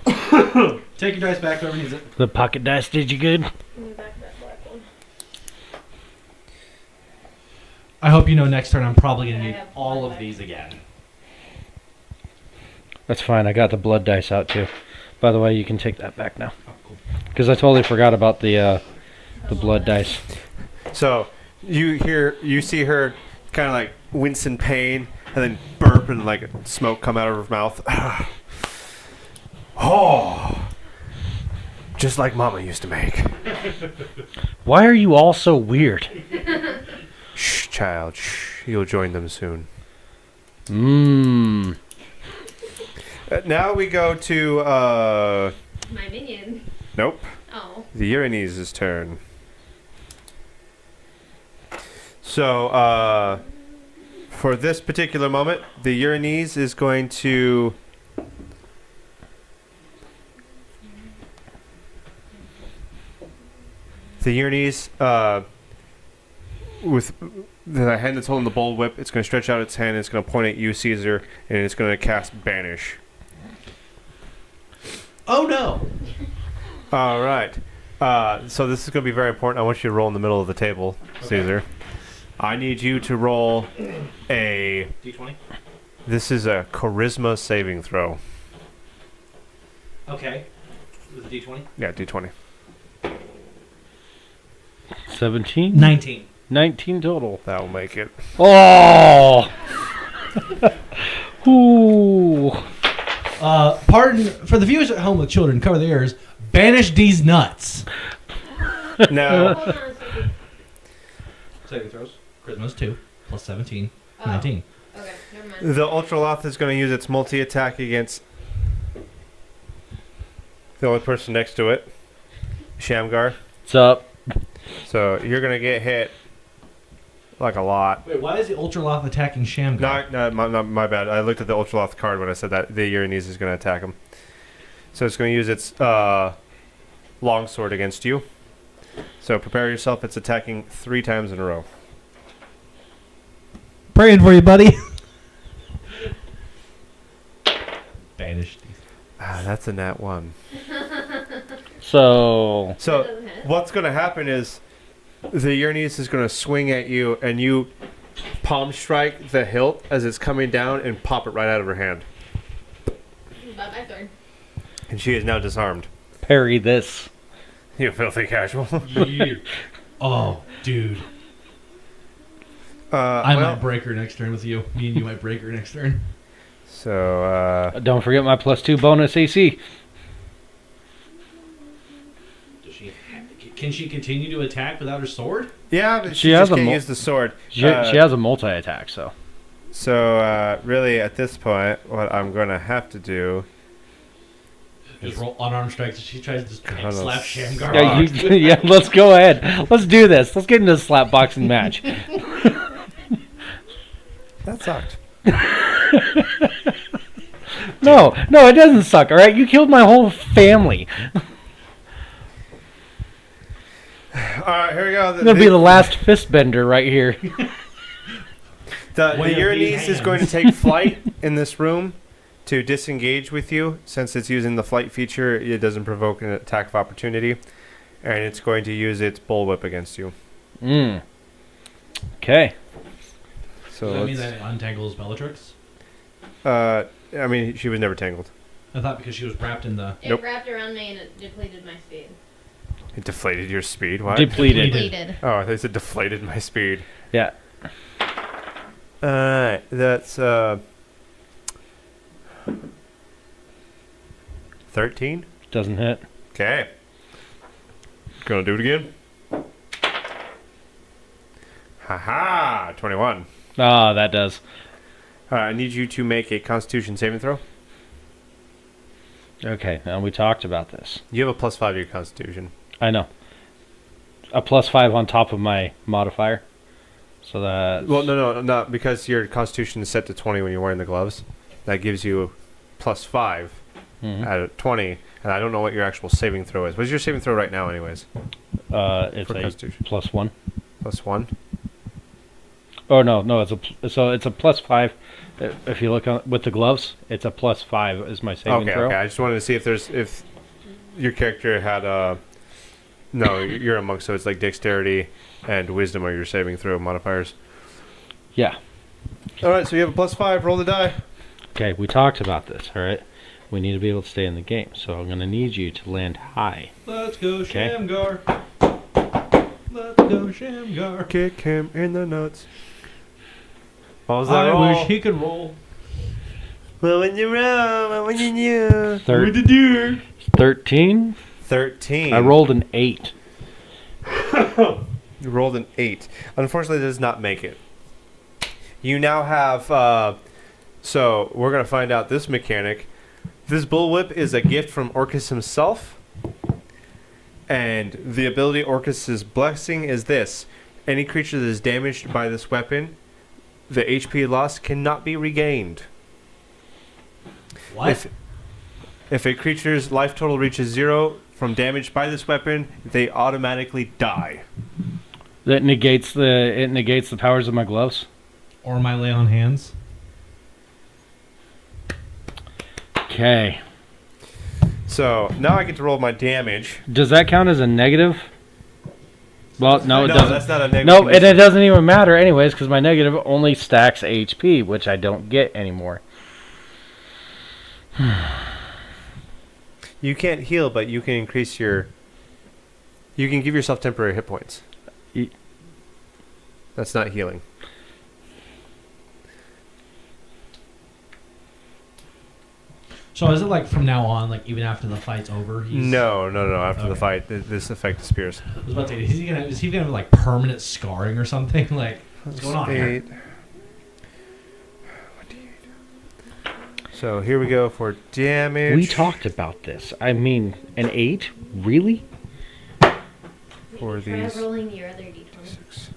Take your dice back, whoever needs it. The pocket dice did you good? Give me back that black one. I hope you know next turn I'm probably going to I need have all one of these again. That's fine. I got the blood dice out too. By the way, you can take that back now. Oh, cool. Because I totally forgot about the blood dice. So you see her kind of like wince in pain and then burp and like smoke come out of her mouth. Oh, just like Mama used to make. Why are you all so weird? Shh, child. Shh. You'll join them soon. Mmm. Now we go to My minion. nope. Oh. The Uranus' turn. So, for this particular moment, the Uranus is going to... The Uranus, with the hand that's holding the bull whip, it's going to stretch out its hand, it's going to point at you, Caesar, and it's going to cast Banish. Oh no! All right. So this is going to be very important. I want you to roll in the middle of the table, Caesar. I need you to roll a... D20? This is a charisma saving throw. Okay. With a D20? Yeah, D20. 17? 19. 19 total. That will make it. Oh! Ooh. Pardon, for the viewers at home with children, cover their ears. Banish these nuts. Now, Hold on a second. Saving throws. Charisma's 2. Plus 17. Oh. 19. Okay, never mind. the Ultraloth is going to use its multi-attack against the only person next to it, Shamgar. What's up? So you're going to get hit like a lot. Wait, why is the Ultraloth attacking Shamgar? No, my bad. I looked at the Ultraloth card when I said that the Uranus is going to attack him. So it's going to use its longsword against you. So prepare yourself. It's attacking 3 times in a row. Praying for you, buddy. Banish these. That's a nat 1. So, So That doesn't hit. what's going to happen is the Uranus is going to swing at you, and you palm strike the hilt as it's coming down and pop it right out of her hand. About my turn. And she is now disarmed. parry this. You filthy casual. Oh, dude. I might break her next turn with you. Me and you might break her next turn. So, Don't forget my +2 bonus AC. Does she? Can she continue to attack without her sword? yeah, but She she has just a can't mo- use the sword. She has a multi-attack, so. So, really, at this point, what I'm going to have to do... Just roll unarmed strikes. She tries to God, slap that's- Shamgar. Yeah, off. yeah, let's go ahead. Let's do this. Let's get into a slap boxing match. That sucked. No, it doesn't suck, all right? You killed my whole family. All right, here we go. It's going to be the last fist bender right here. The Way of Uranus these is going to take flight in this room to disengage with you. Since it's using the flight feature, it doesn't provoke an attack of opportunity. And it's going to use its bullwhip against you. Okay. So Does that mean let's- that it untangles Bellatrix? I mean, she was never tangled. I thought because she was wrapped in the... It Nope. wrapped around me and it depleted my speed. It deflated your speed. What? Depleted. Depleted. Oh, I thought it said deflated my speed. Yeah. Alright, that's 13. Doesn't hit. Okay. Gonna do it again. Haha, 21. Ah, that does. I need you to make a Constitution saving throw. Okay, and we talked about this. You have a +5 to your Constitution. I know. A +5 on top of my modifier. So that. Well, no, not because your Constitution is set to 20 when you're wearing the gloves. That gives you +5 out of 20, and I don't know what your actual saving throw is. What's your saving throw right now, anyways? It's For a Constitution. +1. +1. Oh no, it's a +5. If you look on, with the gloves, it's a +5 is my saving Okay, throw. okay. I just wanted to see if your character had no, you're a monk, so it's like dexterity and wisdom are your saving throw modifiers. Yeah. All right, so you have a +5. Roll the die. Okay, we talked about this. All right, we need to be able to stay in the game, so I'm gonna need you to land high. Let's go, Okay. Shamgar. Let's go, Shamgar. Kick him in the nuts. What was that I roll? wish he could roll. Well, when you roll, when you knew. 13. 13. I rolled an 8. You rolled an 8. Unfortunately, it does not make it. You now have. So we're gonna find out this mechanic. This bullwhip is a gift from Orcus himself, and the ability Orcus's blessing is this: any creature that is damaged by this weapon, the HP lost cannot be regained. What? If a creature's life total reaches 0 from damage by this weapon, they automatically die. That negates the powers of my gloves. Or my lay on hands. Okay. So now I get to roll my damage. Does that count as a negative? Well, no, it doesn't. That's not a negative. No, and it doesn't even matter anyways because my negative only stacks HP, which I don't get anymore. You can't heal, but you can increase your. You can give yourself temporary hit points. That's not healing. So is it like from now on, like even after the fight's over? No. After the Okay. fight, this effect disappears. I was about to say, is he gonna have like permanent scarring or something? Like, what's going on here? 8. So here we go for damage. We talked about this. I mean, an 8? Really? For Try these. rolling your other d20.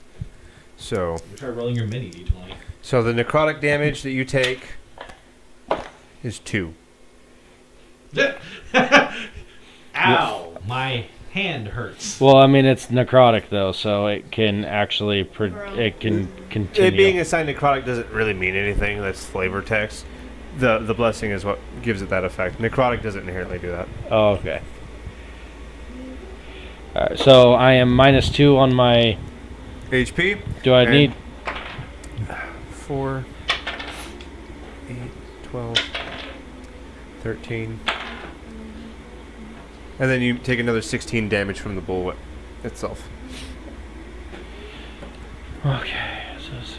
So Try rolling your mini d20. the necrotic damage that you take is 2. Ow! My hand hurts. Well, I mean, it's necrotic though, so it can actually it can continue. It being assigned necrotic doesn't really mean anything. That's flavor text. The blessing is what gives it that effect. Necrotic doesn't inherently do that. Oh, okay. Alright, so I am -2 on my. HP. Do I And- need? 4, 8, 12, 13. And then you take another 16 damage from the bullwhip itself. Okay, so 16,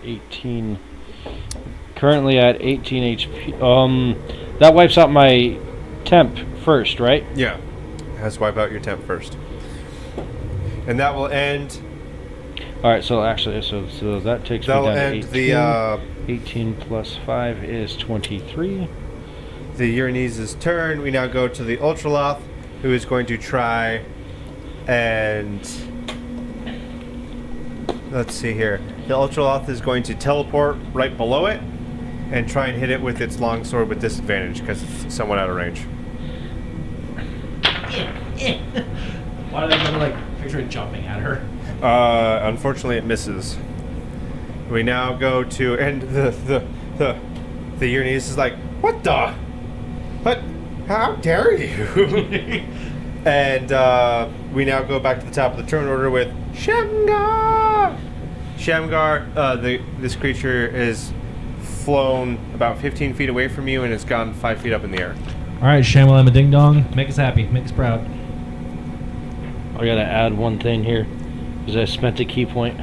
18. Currently at 18 HP. That wipes out my temp first, right? Yeah. It has to wipe out your temp first. And that will end. All right, so actually, so that takes me That'll down to end 18. the 18 plus 5 is 23. Uranus' turn. We now go to the Ultraloth, who is going to try and. Let's see here. The Ultraloth is going to teleport right below it and try and hit it with its longsword with disadvantage because it's somewhat out of range. Why did I go to like picture it jumping at her? Unfortunately, it misses. We now go to, and the Uranus is like, what the? What? How dare you? And we now go back to the top of the turn order with Shamgar. Shamgar, this creature is flown about 15 feet away from you and has gone 5 feet up in the air. All right, Shamalama Ding Dong, make us happy, make us proud. I gotta add one thing here, because I spent a key point.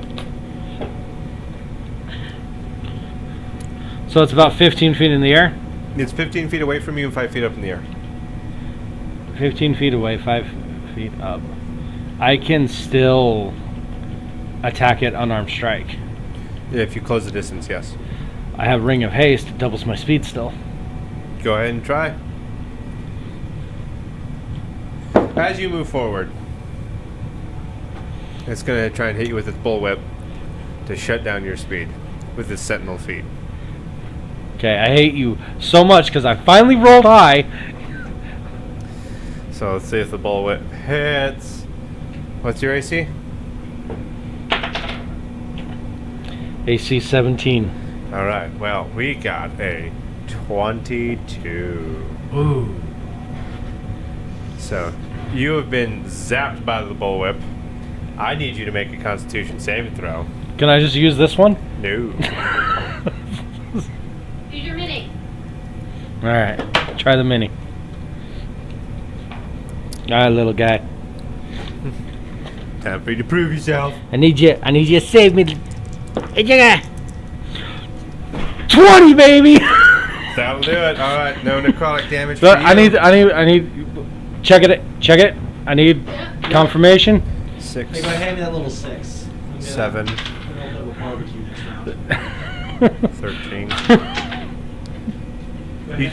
So it's about 15 feet in the air? It's 15 feet away from you and 5 feet up in the air. 15 feet away, 5 feet up. I can still attack it unarmed strike. If you close the distance, yes. I have Ring of Haste, it doubles my speed still. Go ahead and try. As you move forward, it's going to try and hit you with its bullwhip to shut down your speed with its sentinel feet. Okay, I hate you so much because I finally rolled high. So let's see if the bullwhip hits. What's your AC? AC 17. All right. Well, we got a 22. Ooh. So you have been zapped by the bullwhip. I need you to make a Constitution saving throw. Can I just use this one? No. Use your mini. Alright. Try the mini. Alright, little guy. Time for you to prove yourself. I need you to save me. Hey, you guy. 20, baby! That'll do it. All right. No necrotic damage. So for you. I need. Check it. I need confirmation. 6, Hey, go ahead, hand me that little 6. I'm gonna- 7, I'm gonna have a barbecue next round. 13.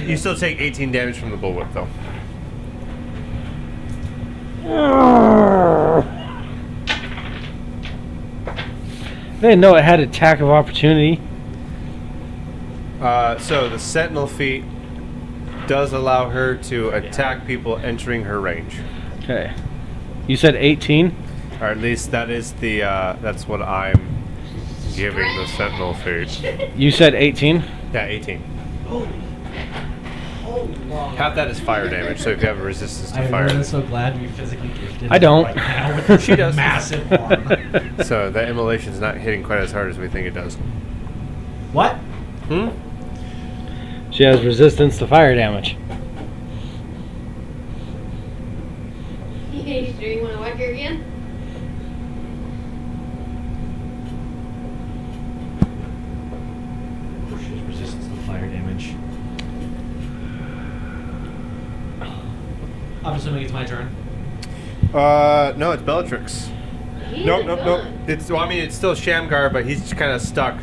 You still take 18 damage from the bullwhip, though. I didn't know it had attack of opportunity. So the Sentinel feat does allow her to attack people entering her range, Okay. You said 18? or at least that is the that's what I'm giving the Sentinel feat. You said 18? Yeah, 18. Holy long. Half that is fire damage. So if you have a resistance to I'm fire, really so glad you physically gifted I it don't. right now with She does. massive arm. so that immolation's not hitting quite as hard as we think it does. What? Hmm. She has resistance to fire damage. Hey, sure you want to whack her again? She's resistance to fire damage. I'm assuming it's my turn. No, it's Bellatrix. He's Nope. done. It's well, I mean, it's still Shamgar, but he's just kind of stuck,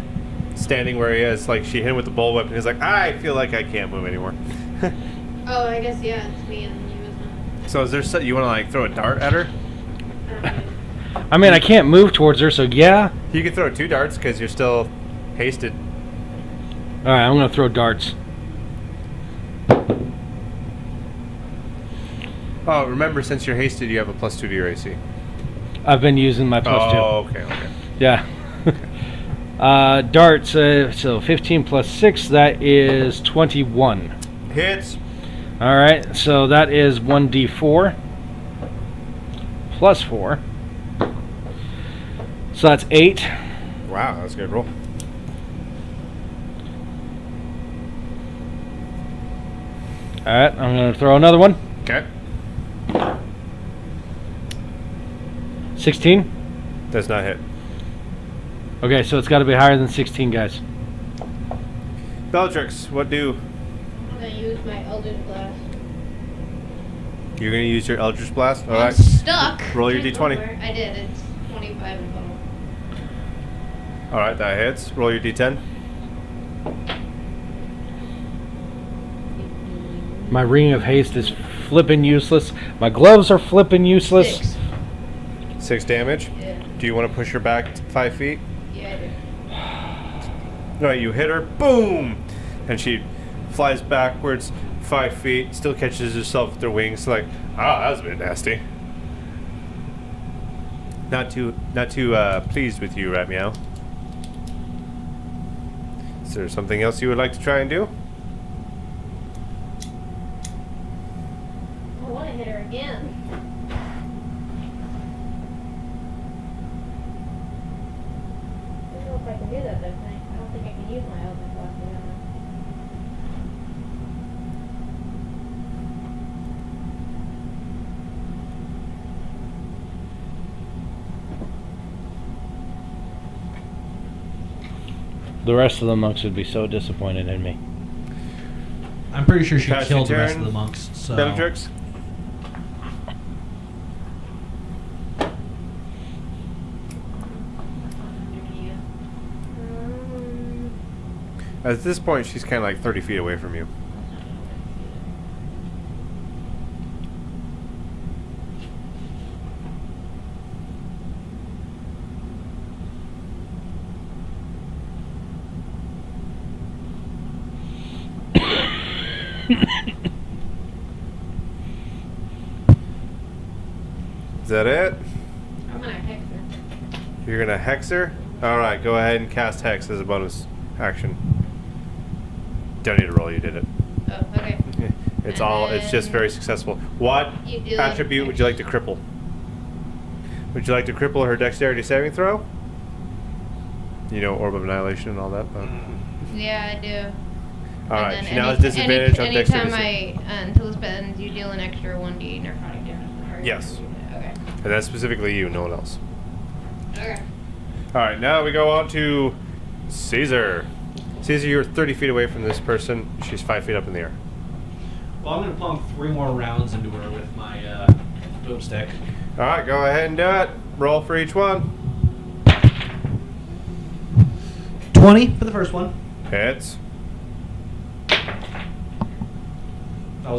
standing where he is. Like she hit him with the bullwhip, and he's like, I feel like I can't move anymore. Oh, I guess, yeah, it's me and you, isn't it? So is there you want to like throw a dart at her? I mean, I can't move towards her, so yeah. You can throw 2 darts because you're still hasted. Alright, I'm going to throw darts. Oh, remember, since you're hasted, you have a +2 to your AC. I've been using my +2. Oh, okay. Yeah. Darts, so 15 plus 6, that is 21. Hits. Alright, so that is 1d4 plus 4. So that's 8. Wow, that's a good roll. Alright, I'm going to throw another one. Okay. 16. Does not hit. Okay, so it's got to be higher than 16, guys. Bellatrix, what do? I'm going to use my Eldritch Blast. You're going to use your Eldritch Blast? I'm Alright. stuck. Roll your Can't d20. go anywhere. I did. It's 25 in total. Alright, that hits. Roll your d10. My Ring of Haste is flippin' useless. My gloves are flippin' useless. 6. 6 damage. Yeah. Do you want to push her back 5 feet? Yeah, I do. Alright, you hit her. Boom! And she flies backwards 5 feet. Still catches herself with her wings. Like, that was a bit nasty. Not too pleased with you, Rat Meow. Is there something else you would like to try and do? I want to hit her again. I don't know if I can do that though. I don't think I can use my Eldritch Blast again. The rest of the monks would be so disappointed in me. I'm pretty sure she Pass your killed the rest turn, of the monks. So Bellatrix? At this point, she's kind of like 30 feet away from you. Is that it? I'm gonna hex her. You're gonna hex her? All right, go ahead and cast Hex as a bonus action. Don't need to roll. You did it. Oh, okay. It's And It's just very successful. What You do attribute would you like to cripple? Would you like to cripple her dexterity saving throw? You know, Orb of Annihilation and all that. But... Yeah, I do. All And right, then she now has disadvantage on dexterity. Anytime until it spends, you deal an extra 1d necrotic damage to the target. Yes. Okay. And that's specifically you, no one else. Okay. All right, now we go on to Caesar. Caesar, you're 30 feet away from this person. She's 5 feet up in the air. Well, I'm gonna plump 3 more rounds into her with my boomstick. All right, go ahead and do it. Roll for each one. 20 for the first one. Hits. That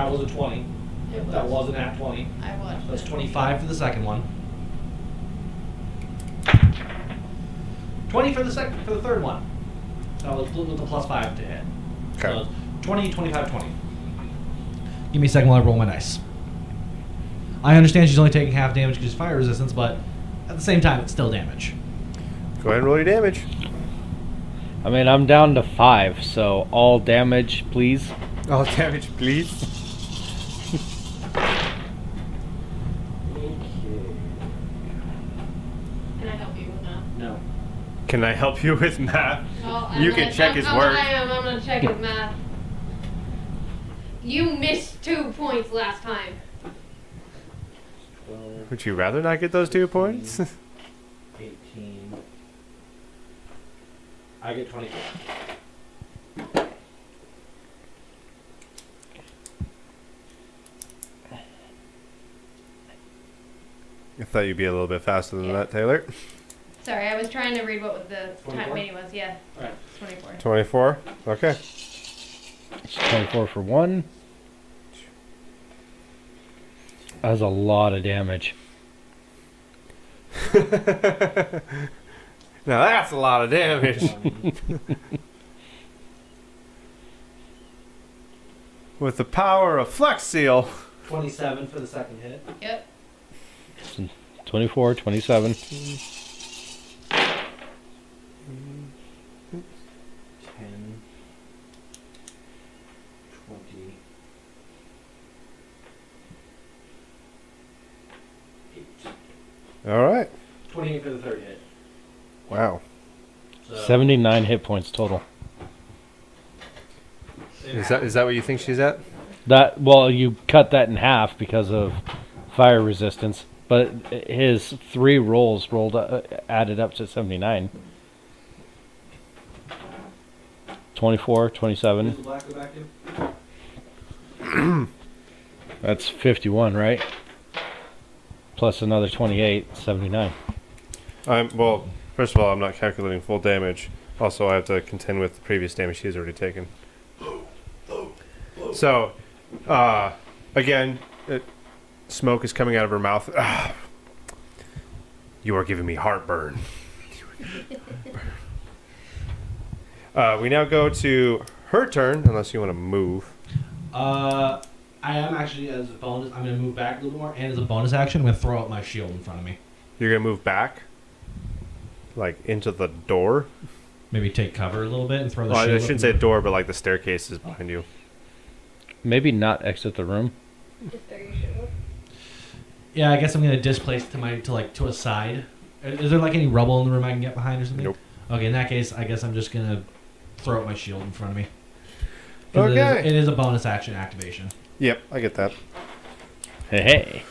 was a 20. It That was. wasn't at 20. I watched. That's it. 25 for the second one. 20 for the third one. That was with the +5 to hit. Okay. So 20, 25, 20. Give me a second while I roll my dice. I understand she's only taking half damage because she's fire resistance, but at the same time, it's still damage. Go ahead and roll your damage. I mean, I'm down to 5, so all damage, please. All damage, please. Can I help you with that? No. Can I help you with math? Oh, You can check his work. I'm gonna check his math. You missed 2 points last time. 12, Would you rather not get those 2 points? 18. I get 24. I thought you'd be a little bit faster than Yeah. that, Taylor. Sorry, I was trying to read what the 24? time meeting was. Yeah, Alright. 24. 24. Okay. It's 24 for 1. That's a lot of damage. Now that's a lot of damage. With the power of Flex Seal. 27 for the second hit. Yep. 24, 27. 10. 20. 8. All right. 28 for the third hit. Wow. So 79 hit points total. Is that what you think she's at? That, well, you cut that in half because of fire resistance, but his 3 rolls added up to 79. 24, Who's 27. the black go back to? That's 51, right? Plus another 28, 79. Well, first of all, I'm not calculating full damage. Also, I have to contend with the previous damage she's already taken. So, again, smoke is coming out of her mouth. Ah, you are giving me heartburn. We now go to her turn, unless you want to move. I am actually, as a bonus, I'm going to move back a little bit more, and as a bonus action, I'm going to throw out my shield in front of me. You're going to move back? Like, into the door? Maybe take cover a little bit and throw the Well, shield I up shouldn't in say door, but like the staircase is behind you. Maybe not exit the room. Just there you should. Yeah, I guess I'm going to displace to a side. Is there like any rubble in the room I can get behind or something? Nope. Okay, in that case, I guess I'm just going to throw out my shield in front of me. 'Cause Okay. it is a bonus action activation. Yep, I get that. Hey, hey.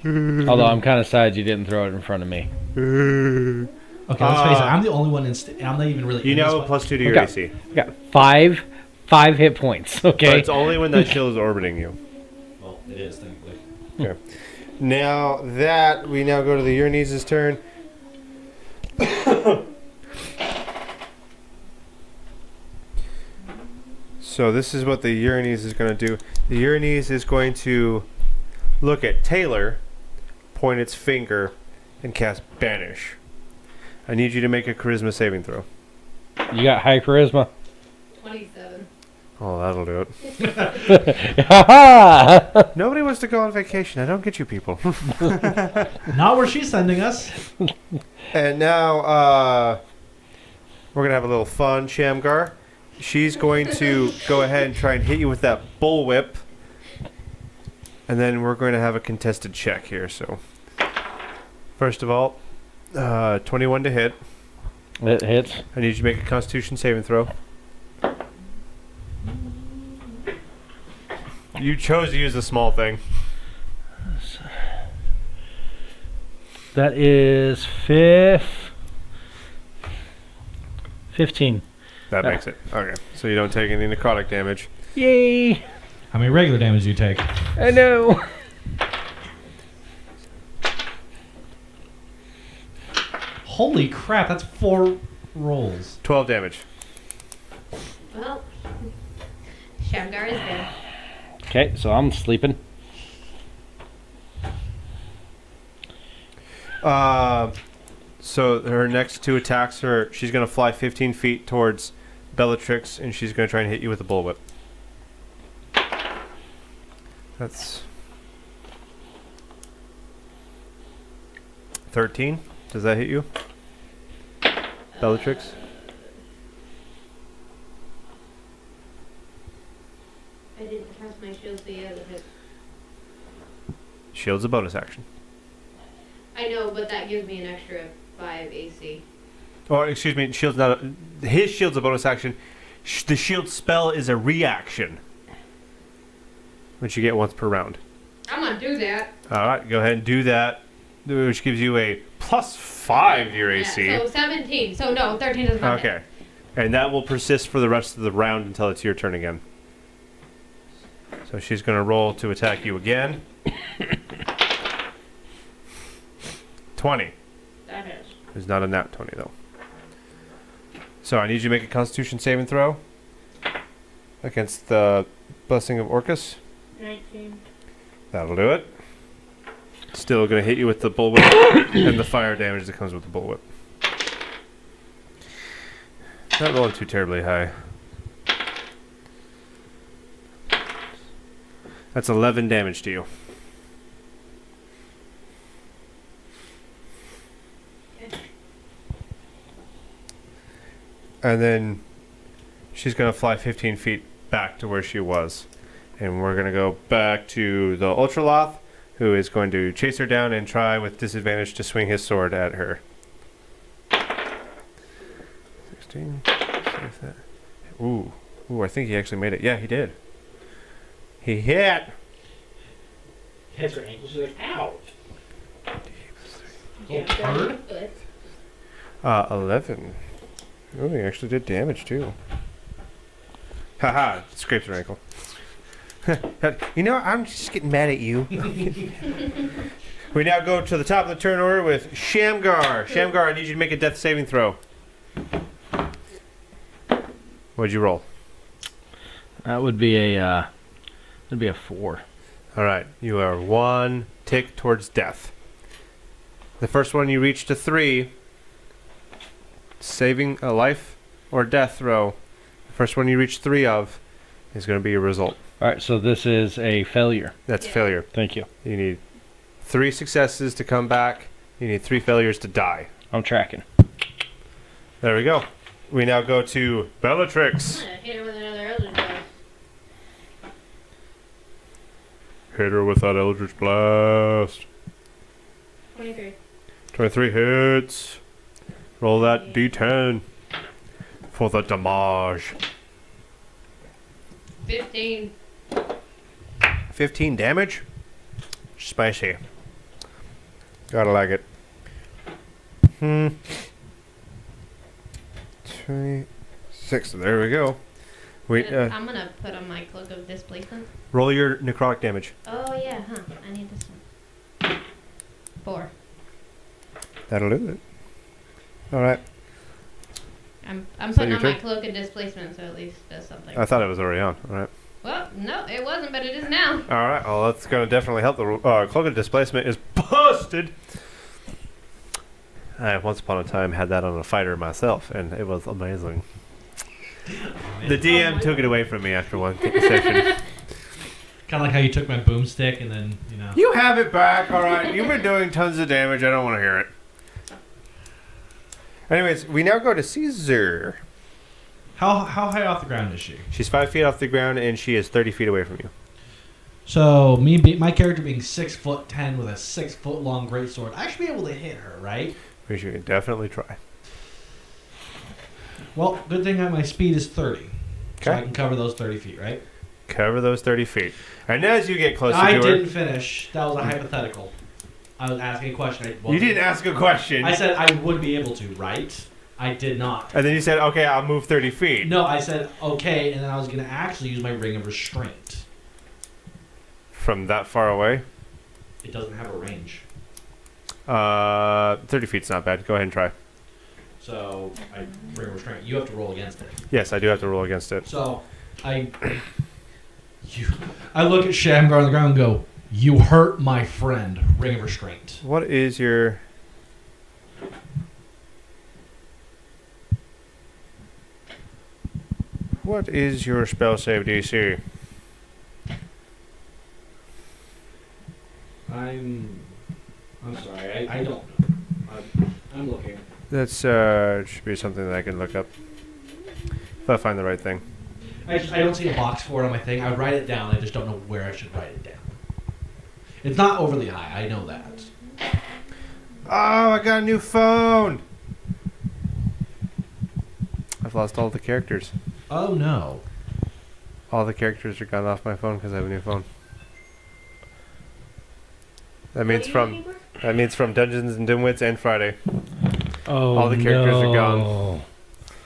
Although I'm kind of sad you didn't throw it in front of me. Okay, let's face it. I'm the only one I'm not even really. You in this now have a fight. plus 2 to your Okay. AC. I got five hit points. But Okay. it's only when that shield is orbiting you. Well, it is technically. Okay. Now that we now go to the Uranus' turn. So this is what the Uranus is going to do. The Uranus is going to look at Taylor, point its finger, and cast Banish. I need you to make a charisma saving throw. You got high charisma. 27. Oh, that'll do it. Ha Nobody wants to go on vacation. I don't get you people. Not where she's sending us. And now we're going to have a little fun, Shamgar. She's going to go ahead and try and hit you with that bullwhip. And then we're going to have a contested check here. So, first of all, 21 to hit. It hits. I need you to make a Constitution saving throw. You chose to use the small thing. That is 15. That makes it. Okay. So you don't take any necrotic damage. Yay! How many regular damage do you take? I know. Holy crap, that's 4 rolls. 12 damage. Well, Shamgar is dead. Okay, so I'm sleeping. So her next 2 attacks are she's going to fly 15 feet towards Bellatrix, and she's going to try and hit you with a bullwhip. That's 13. Does that hit you, Bellatrix? I didn't cast my shield, so yeah, that hit. Shield's a bonus action. I know, but that gives me an extra 5 AC. Or excuse me, shield's not. His shield's a bonus action. The shield spell is a reaction, which you get once per round. I'm gonna do that. All right, go ahead and do that, which gives you a +5 to your AC. Yeah, so 17. So no, 13 does not hit. Okay, and that will persist for the rest of the round until it's your turn again. So she's going to roll to attack you again. 20. That is. It's not a nat 20 though. So I need you to make a Constitution saving throw against the Blessing of Orcus. 19. That'll do it. Still going to hit you with the bullwhip and the fire damage that comes with the bullwhip. Not rolling too terribly high. That's 11 damage to you. And then she's going to fly 15 feet back to where she was. And we're going to go back to the Ultraloth, who is going to chase her down and try with disadvantage to swing his sword at her. 16. Save that. Ooh, I think he actually made it. Yeah, he did. He hit. Hits her ankle. She's like, ow. Hurt? 11. Oh, he actually did damage too. Haha, scraped her ankle. You know, I'm just getting mad at you. We now go to the top of the turn order with Shamgar. Shamgar, I need you to make a death saving throw. What'd you roll? That would be a 4. All right, you are 1 tick towards death. The first one you reach to 3, saving a life or death throw. The first one you reach 3 of is going to be your result. All right, so this is a failure. That's failure. Thank you. You need 3 successes to come back. You need 3 failures to die. I'm tracking. There we go. We now go to Bellatrix. I'm gonna hit her with another Eldritch Blast. Hit her with that Eldritch Blast. 23. 23 hits. Roll that d10 for the damage. 15. 15 damage. Spicy. Gotta like it. 26. There we go. I'm gonna put on my Cloak of Displacement. Roll your necrotic damage. Oh yeah, huh? I need this one. 4. That'll do it. All right. I'm that putting your on my turn? Cloak of Displacement, so at least does something. I thought it was already on. All right. Well, no, it wasn't, but it is now. All right. Well, that's going to definitely help. The Cloak of Displacement is busted. I once upon a time had that on a fighter myself, and it was amazing. The DM took it away from me after one session. Kind of like how you took my boomstick and then, You have it back, all right. You've been doing tons of damage. I don't want to hear it. Anyways, we now go to Caesar. How high off the ground is she? She's 5 feet off the ground, and she is 30 feet away from you. So my character being 6'10" with a 6-foot long greatsword, I should be able to hit her, right? We should definitely try. Well, good thing that my speed is 30, so Okay. I can cover those 30 feet, right? Cover those 30 feet. And as you get closer I to didn't her... finish. That was a hypothetical. I was asking a question. You didn't ask a question. I said I would be able to, right? I did not. And then you said, okay, I'll move 30 feet. No, I said okay, and then I was going to actually use my ring of restraint. From that far away? It doesn't have a range. 30 feet's not bad. Go ahead and try. So, I ring of restraint. You have to roll against it. Yes, I do have to roll against it. So, I look at Shamgar on the ground and go, "You hurt my friend. Ring of restraint." What is your... What is your spell save DC? I'm sorry. I don't know. I'm looking. That's should be something that I can look up. If I find the right thing. I don't see a box for it on my thing. I would write it down. I just don't know where I should write it down. It's not overly high. I know that. Oh, I got a new phone! I've lost all the characters. Oh no. All the characters are gone off my phone because I have a new phone. That means from Dungeons and Dimwitts and Friday. Oh, All the characters are no. gone.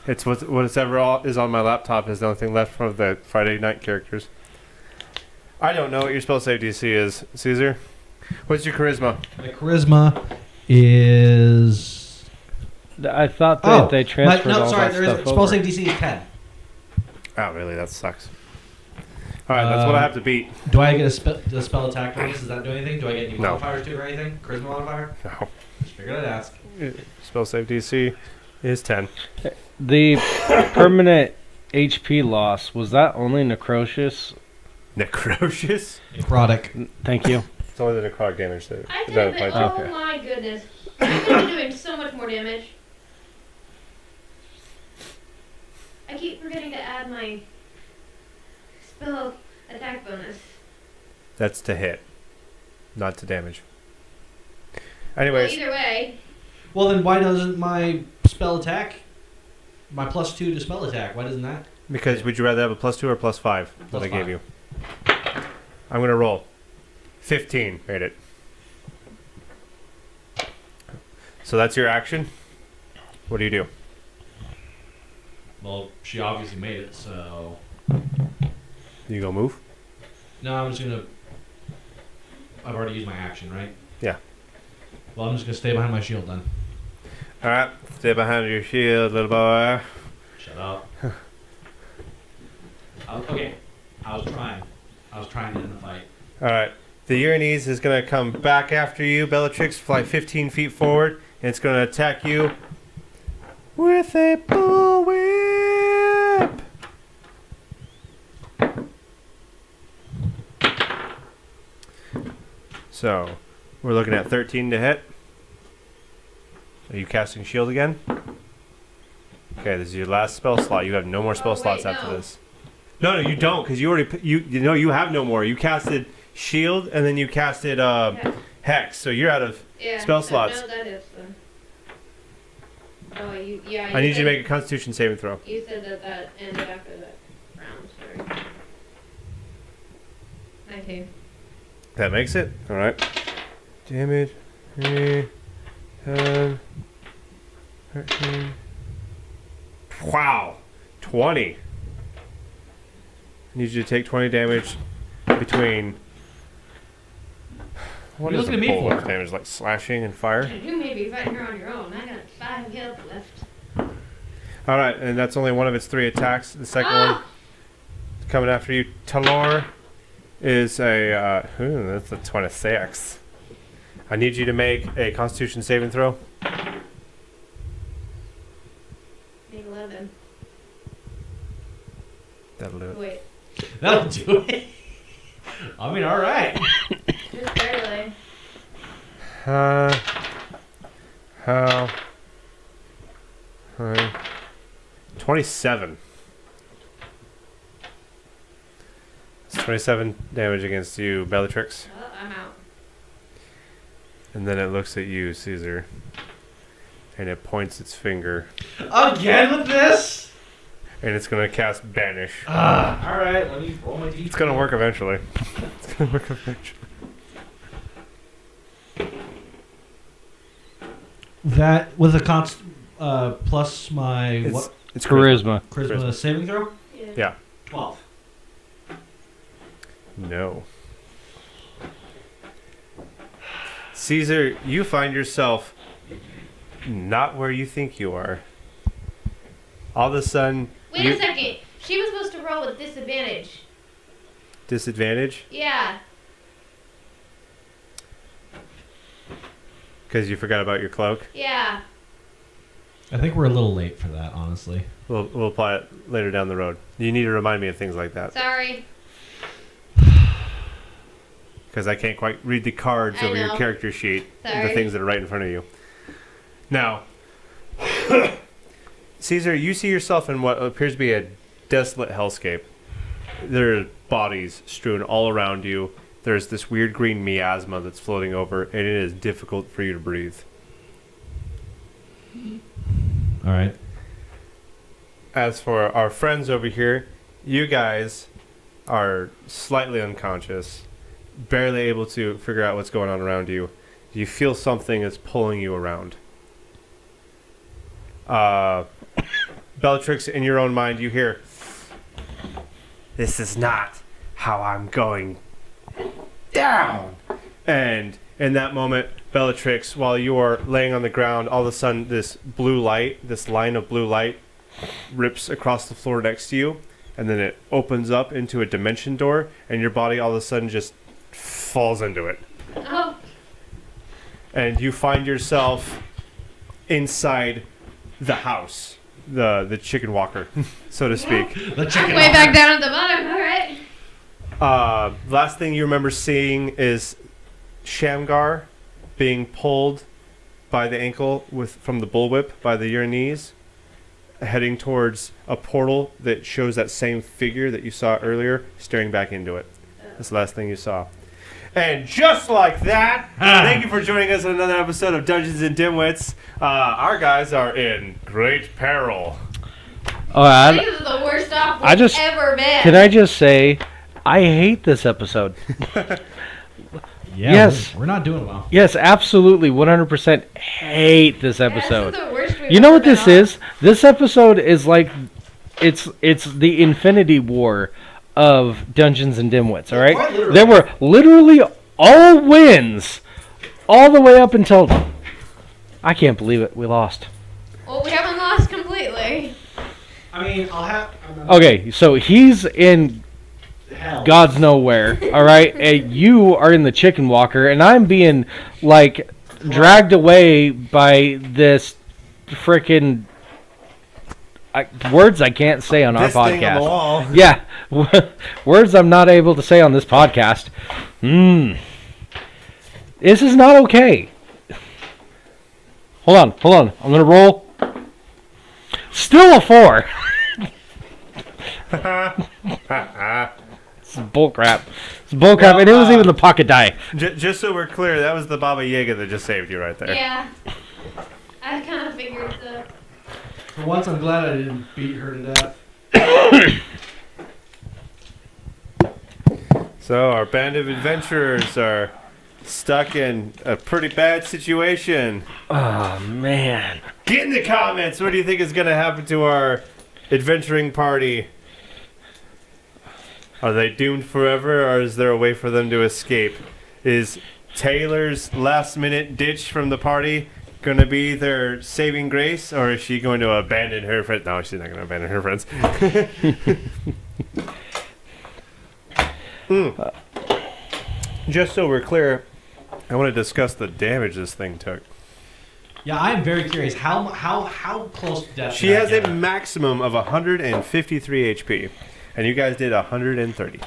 It's whatever is on my laptop is the only thing left from the Friday night characters. I don't know what your spell save DC is, Caesar. What's your charisma? My charisma is. I thought that they transferred all that there is stuff spell over. save DC is 10. Oh, really? That sucks. All right, that's what I have to beat. Do I get a spell attack bonus? Does that do anything? Do I get any No. modifiers to it or anything? Charisma modifier? No. Just figured I'd ask. Spell save DC is 10. The permanent HP loss, was that only necrocious? Necrocious? Necrotic. Thank you. It's only the necrotic damage that I that did applies it. to. Oh Okay. my goodness. I'm gonna be doing so much more damage. I keep forgetting to add my spell attack bonus. That's to hit, not to damage. Well, Anyways, either way, Well, then why doesn't my spell attack, my +2 to spell attack, why doesn't that? because would you rather have a +2 or +5 that Plus I gave 5. you? I'm gonna roll. 15 made it. So that's your action. What do you do? Well, she obviously made it, so. You go move. No, I'm just gonna. I've already used my action, right? Yeah. Well, I'm just gonna stay behind my shield then. All right, stay behind your shield, little boy. Shut up. Okay, I was trying to end the fight. All right, the Uranese is gonna come back after you, Bellatrix. Fly 15 feet forward, and it's gonna attack you with a bullwhip. So, we're looking at 13 to hit. Are you casting shield again? Okay, this is your last spell slot. You have no more spell Oh, slots wait, after no. this. No, you don't, because you already you have no more. You casted shield and then you casted yeah. hex, so you're out of. Yeah. Spell slots. No, that is the. Oh, yeah. I need you to make a Constitution saving throw. You said that ended after that round. Sorry. 19. That makes it. All right. Damage. 3, 10, 13. Wow. 20. I need you to take 20 damage between. What What are you is a looking at me bullet for? damage? Like slashing and fire? You may be fighting her on your own. I got 5 health left. All right, and that's only one of its 3 attacks. The second Ah! one coming after you. Talor is a. That's a 26. I need you to make a Constitution saving throw. Make 11. That'll do it. I mean, all right. Just barely. How? 27. It's 27 damage against you, Bellatrix. Oh, I'm out. And then it looks at you, Caesar. And it points its finger. Again with this? And it's going to cast Banish. All right, let me roll my d. It's going to work eventually. It's going to work eventually. That with a plus my what? It's Charisma. Charisma saving throw? Yeah. 12. No. Caesar, you find yourself not where you think you are. All of a sudden, Wait a second. She was supposed to roll with disadvantage. disadvantage Yeah. because you forgot about your cloak. Yeah. I think we're a little late for that, honestly. We'll apply it later down the road. You need to remind me of things like that Sorry. because I can't quite read the cards I over your know. character sheet. The Sorry. things that are right in front of you. Now, Caesar, you see yourself in what appears to be a desolate hellscape. There are bodies strewn all around you. There's this weird green miasma that's floating over, and it is difficult for you to breathe. All right. As for our friends over here, you guys are slightly unconscious, barely able to figure out what's going on around you. You feel something is pulling you around. Bellatrix, in your own mind, you hear, "This is not how I'm going down." And in that moment, Bellatrix, while you are laying on the ground, all of a sudden this blue light, this line of blue light, rips across the floor next to you, and then it opens up into a dimension door, and your body all of a sudden just falls into it. Oh. And you find yourself inside the house, the chicken walker, so to speak. The chicken. Way back down at the bottom. All right. Last thing you remember seeing is Shamgar being pulled by the ankle from the bullwhip by your knees, heading towards a portal that shows that same figure that you saw earlier, staring back into it. That's the last thing you saw. And just like that, thank you for joining us on another episode of Dungeons and Dimwits. Our guys are in great peril. Oh, This is the worst off I we've just- ever been. can I just say, I hate this episode. Yeah, Yes. We're not doing well. Yes, absolutely, 100% hate this episode. This is the worst we've You know ever what this been on. is? This episode is like, it's the Infinity War of Dungeons and Dimwits. All right, Quite literally. there were literally all wins, all the way up until I can't believe it. We lost. Well, we haven't lost completely. I mean, Okay, so he's in hell. God's nowhere. All right, and you are in the chicken walker, and I'm being like dragged away by this freaking words I can't say on our This thing on the podcast. wall. Yeah, words I'm not able to say on this podcast. This is not okay. Hold on. I'm gonna roll. Still a 4. It's bullcrap. It's bullcrap, and it was even the pocket die. Just so we're clear, that was the Baba Yaga that just saved you right there. Yeah. I kind of figured so. For once, I'm glad I didn't beat her to death. So our band of adventurers are stuck in a pretty bad situation. Oh man. Get in the comments. What do you think is going to happen to our adventuring party? Are they doomed forever, or is there a way for them to escape? Is Taylor's last-minute ditch from the party going to be their saving grace, or is she going to abandon her friends? No, she's not going to abandon her friends. Just so we're clear, I want to discuss the damage this thing took. Yeah, I am very curious. How close to death? She did I has get a her? maximum of 153 HP. And you guys did 130.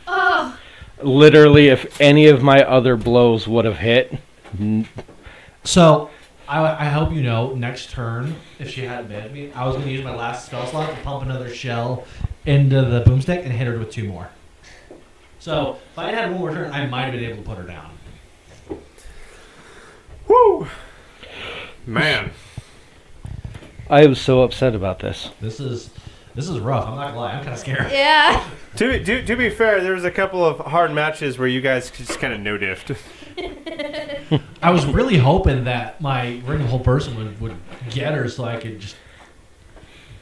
Oh, Literally, if any of my other blows would have hit, So, I hope you know, next turn, if she hadn't been at me, I was going to use my last spell slot to pump another shell into the boomstick and hit her with 2 more. So, if I had one more turn, I might have been able to put her down. Woo! Man. I was so upset about this. This is rough. I'm not gonna lie. I'm kind of scared. yeah. To be fair, there was a couple of hard matches where you guys just kind of no-diffed. I was really hoping that my ring of whole person would get her so I could just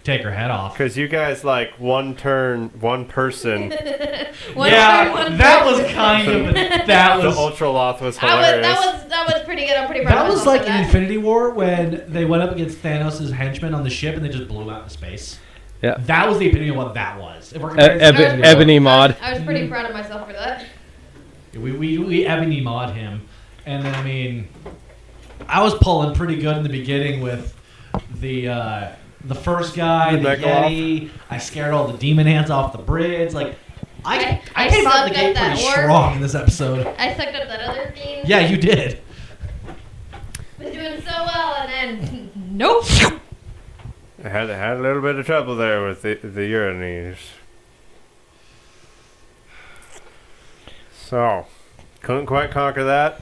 take her head off. Because you guys, like, one turn, one person. One turn, one that person. was kind of that The was Ultra Loth was hilarious. That was pretty good. I'm pretty proud that of was myself like for in that. Infinity War when they went up against Thanos' henchmen on the ship and they just blew him out into space. Yeah. That was the epitome of what that was. If we're comparing to Infinity War, Ebony mod. I was pretty proud of myself for that. we Ebony mod him, and then I mean, I was pulling pretty good in the beginning with the first guy, The the Megaloth. Yeti. I scared all the demon hands off the bridge. Like, I I came out of sucked the gate up that pretty orc. strong in this episode. I sucked up that other fiend. Yeah, you did. Was doing so well, and then nope. I had a little bit of trouble there with the Uranus. So, couldn't quite conquer that.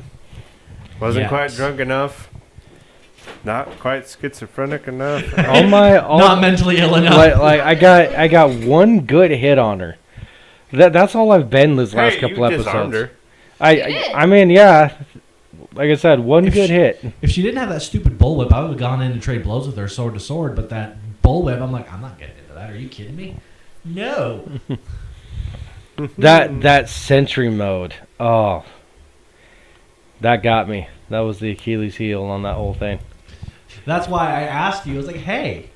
Wasn't Yes. quite drunk enough. Not quite schizophrenic enough. Not mentally ill enough. like I got one good hit on her. That's all I've been this last couple you disarmed episodes. her. You did. I mean, yeah. Like I said, one If good she- hit. If she didn't have that stupid bullwhip, I would have gone in and trade blows with her sword to sword. But that bullwhip, I'm like, I'm not getting into that. Are you kidding me? No. That sentry mode. Oh. That got me. That was the Achilles heel on that whole thing. That's why I asked you. I was like, hey,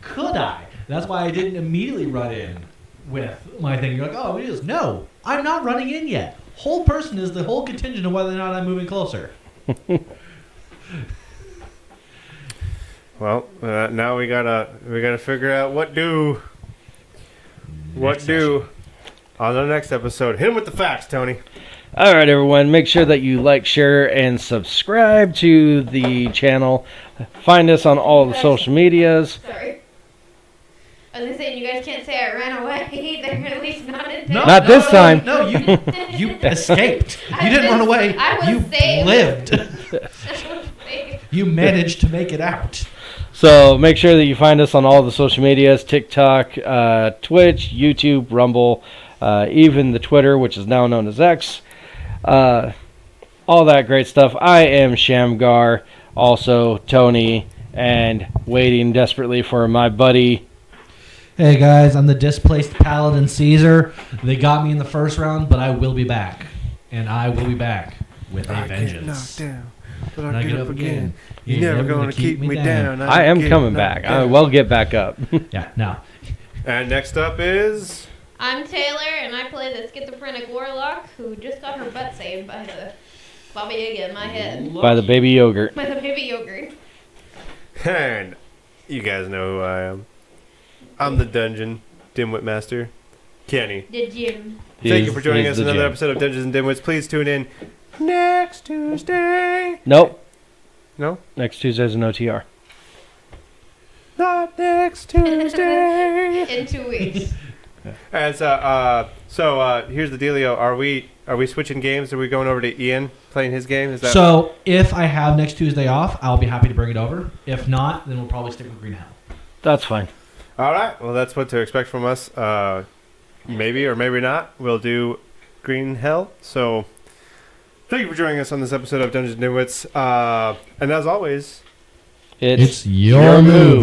could I? That's why I didn't immediately run in with my thing. You're like, oh, it is. No, I'm not running in yet. Whole person is the whole contingent of whether or not I'm moving closer. Well, now we gotta figure out what do on the next episode. Hit him with the facts, Tony. All right, everyone. Make sure that you like, share, and subscribe to the channel. Find us on all the social medias. Sorry. I was gonna say, you guys can't say I ran away either, at least not in No, Not this time. No, you escaped. I You didn't was- run away. I was You saved. lived. You managed to make it out. So make sure that you find us on all the social medias: TikTok, Twitch, YouTube, Rumble, even the Twitter, which is now known as X. All that great stuff. I am Shamgar, also Tony, and waiting desperately for my buddy. Hey guys, I'm the displaced paladin Caesar. They got me in the first round, but I will be back, and I will be back with a vengeance. down, but And I get up again. You're never gonna keep me down. I am coming back. I will get back up. Yeah, no. And next up is I'm Taylor, and I play the schizophrenic warlock who just got her butt saved by the Baba Yaga in my head. By the baby yogurt. By the baby yogurt. and you guys know who I am. I'm the dungeon dimwit master, Kenny. The gym. Thank you for joining us He's in the another gym. episode of Dungeons and Dimwits. Please tune in next Tuesday. Nope. No, Next Tuesday's an OTR. not next Tuesday. In 2 weeks. And so here's the dealio. Are we switching games? Are we going over to Ian playing his game? Is that So if I have next Tuesday off, I'll be happy to bring it over. If not, then we'll probably stick with Green Hell. That's fine. all right? Well, that's what to expect from us. Maybe or maybe not. We'll do Green Hell. So thank you for joining us on this episode of Dungeons and Dimwits. And as always, It's your move.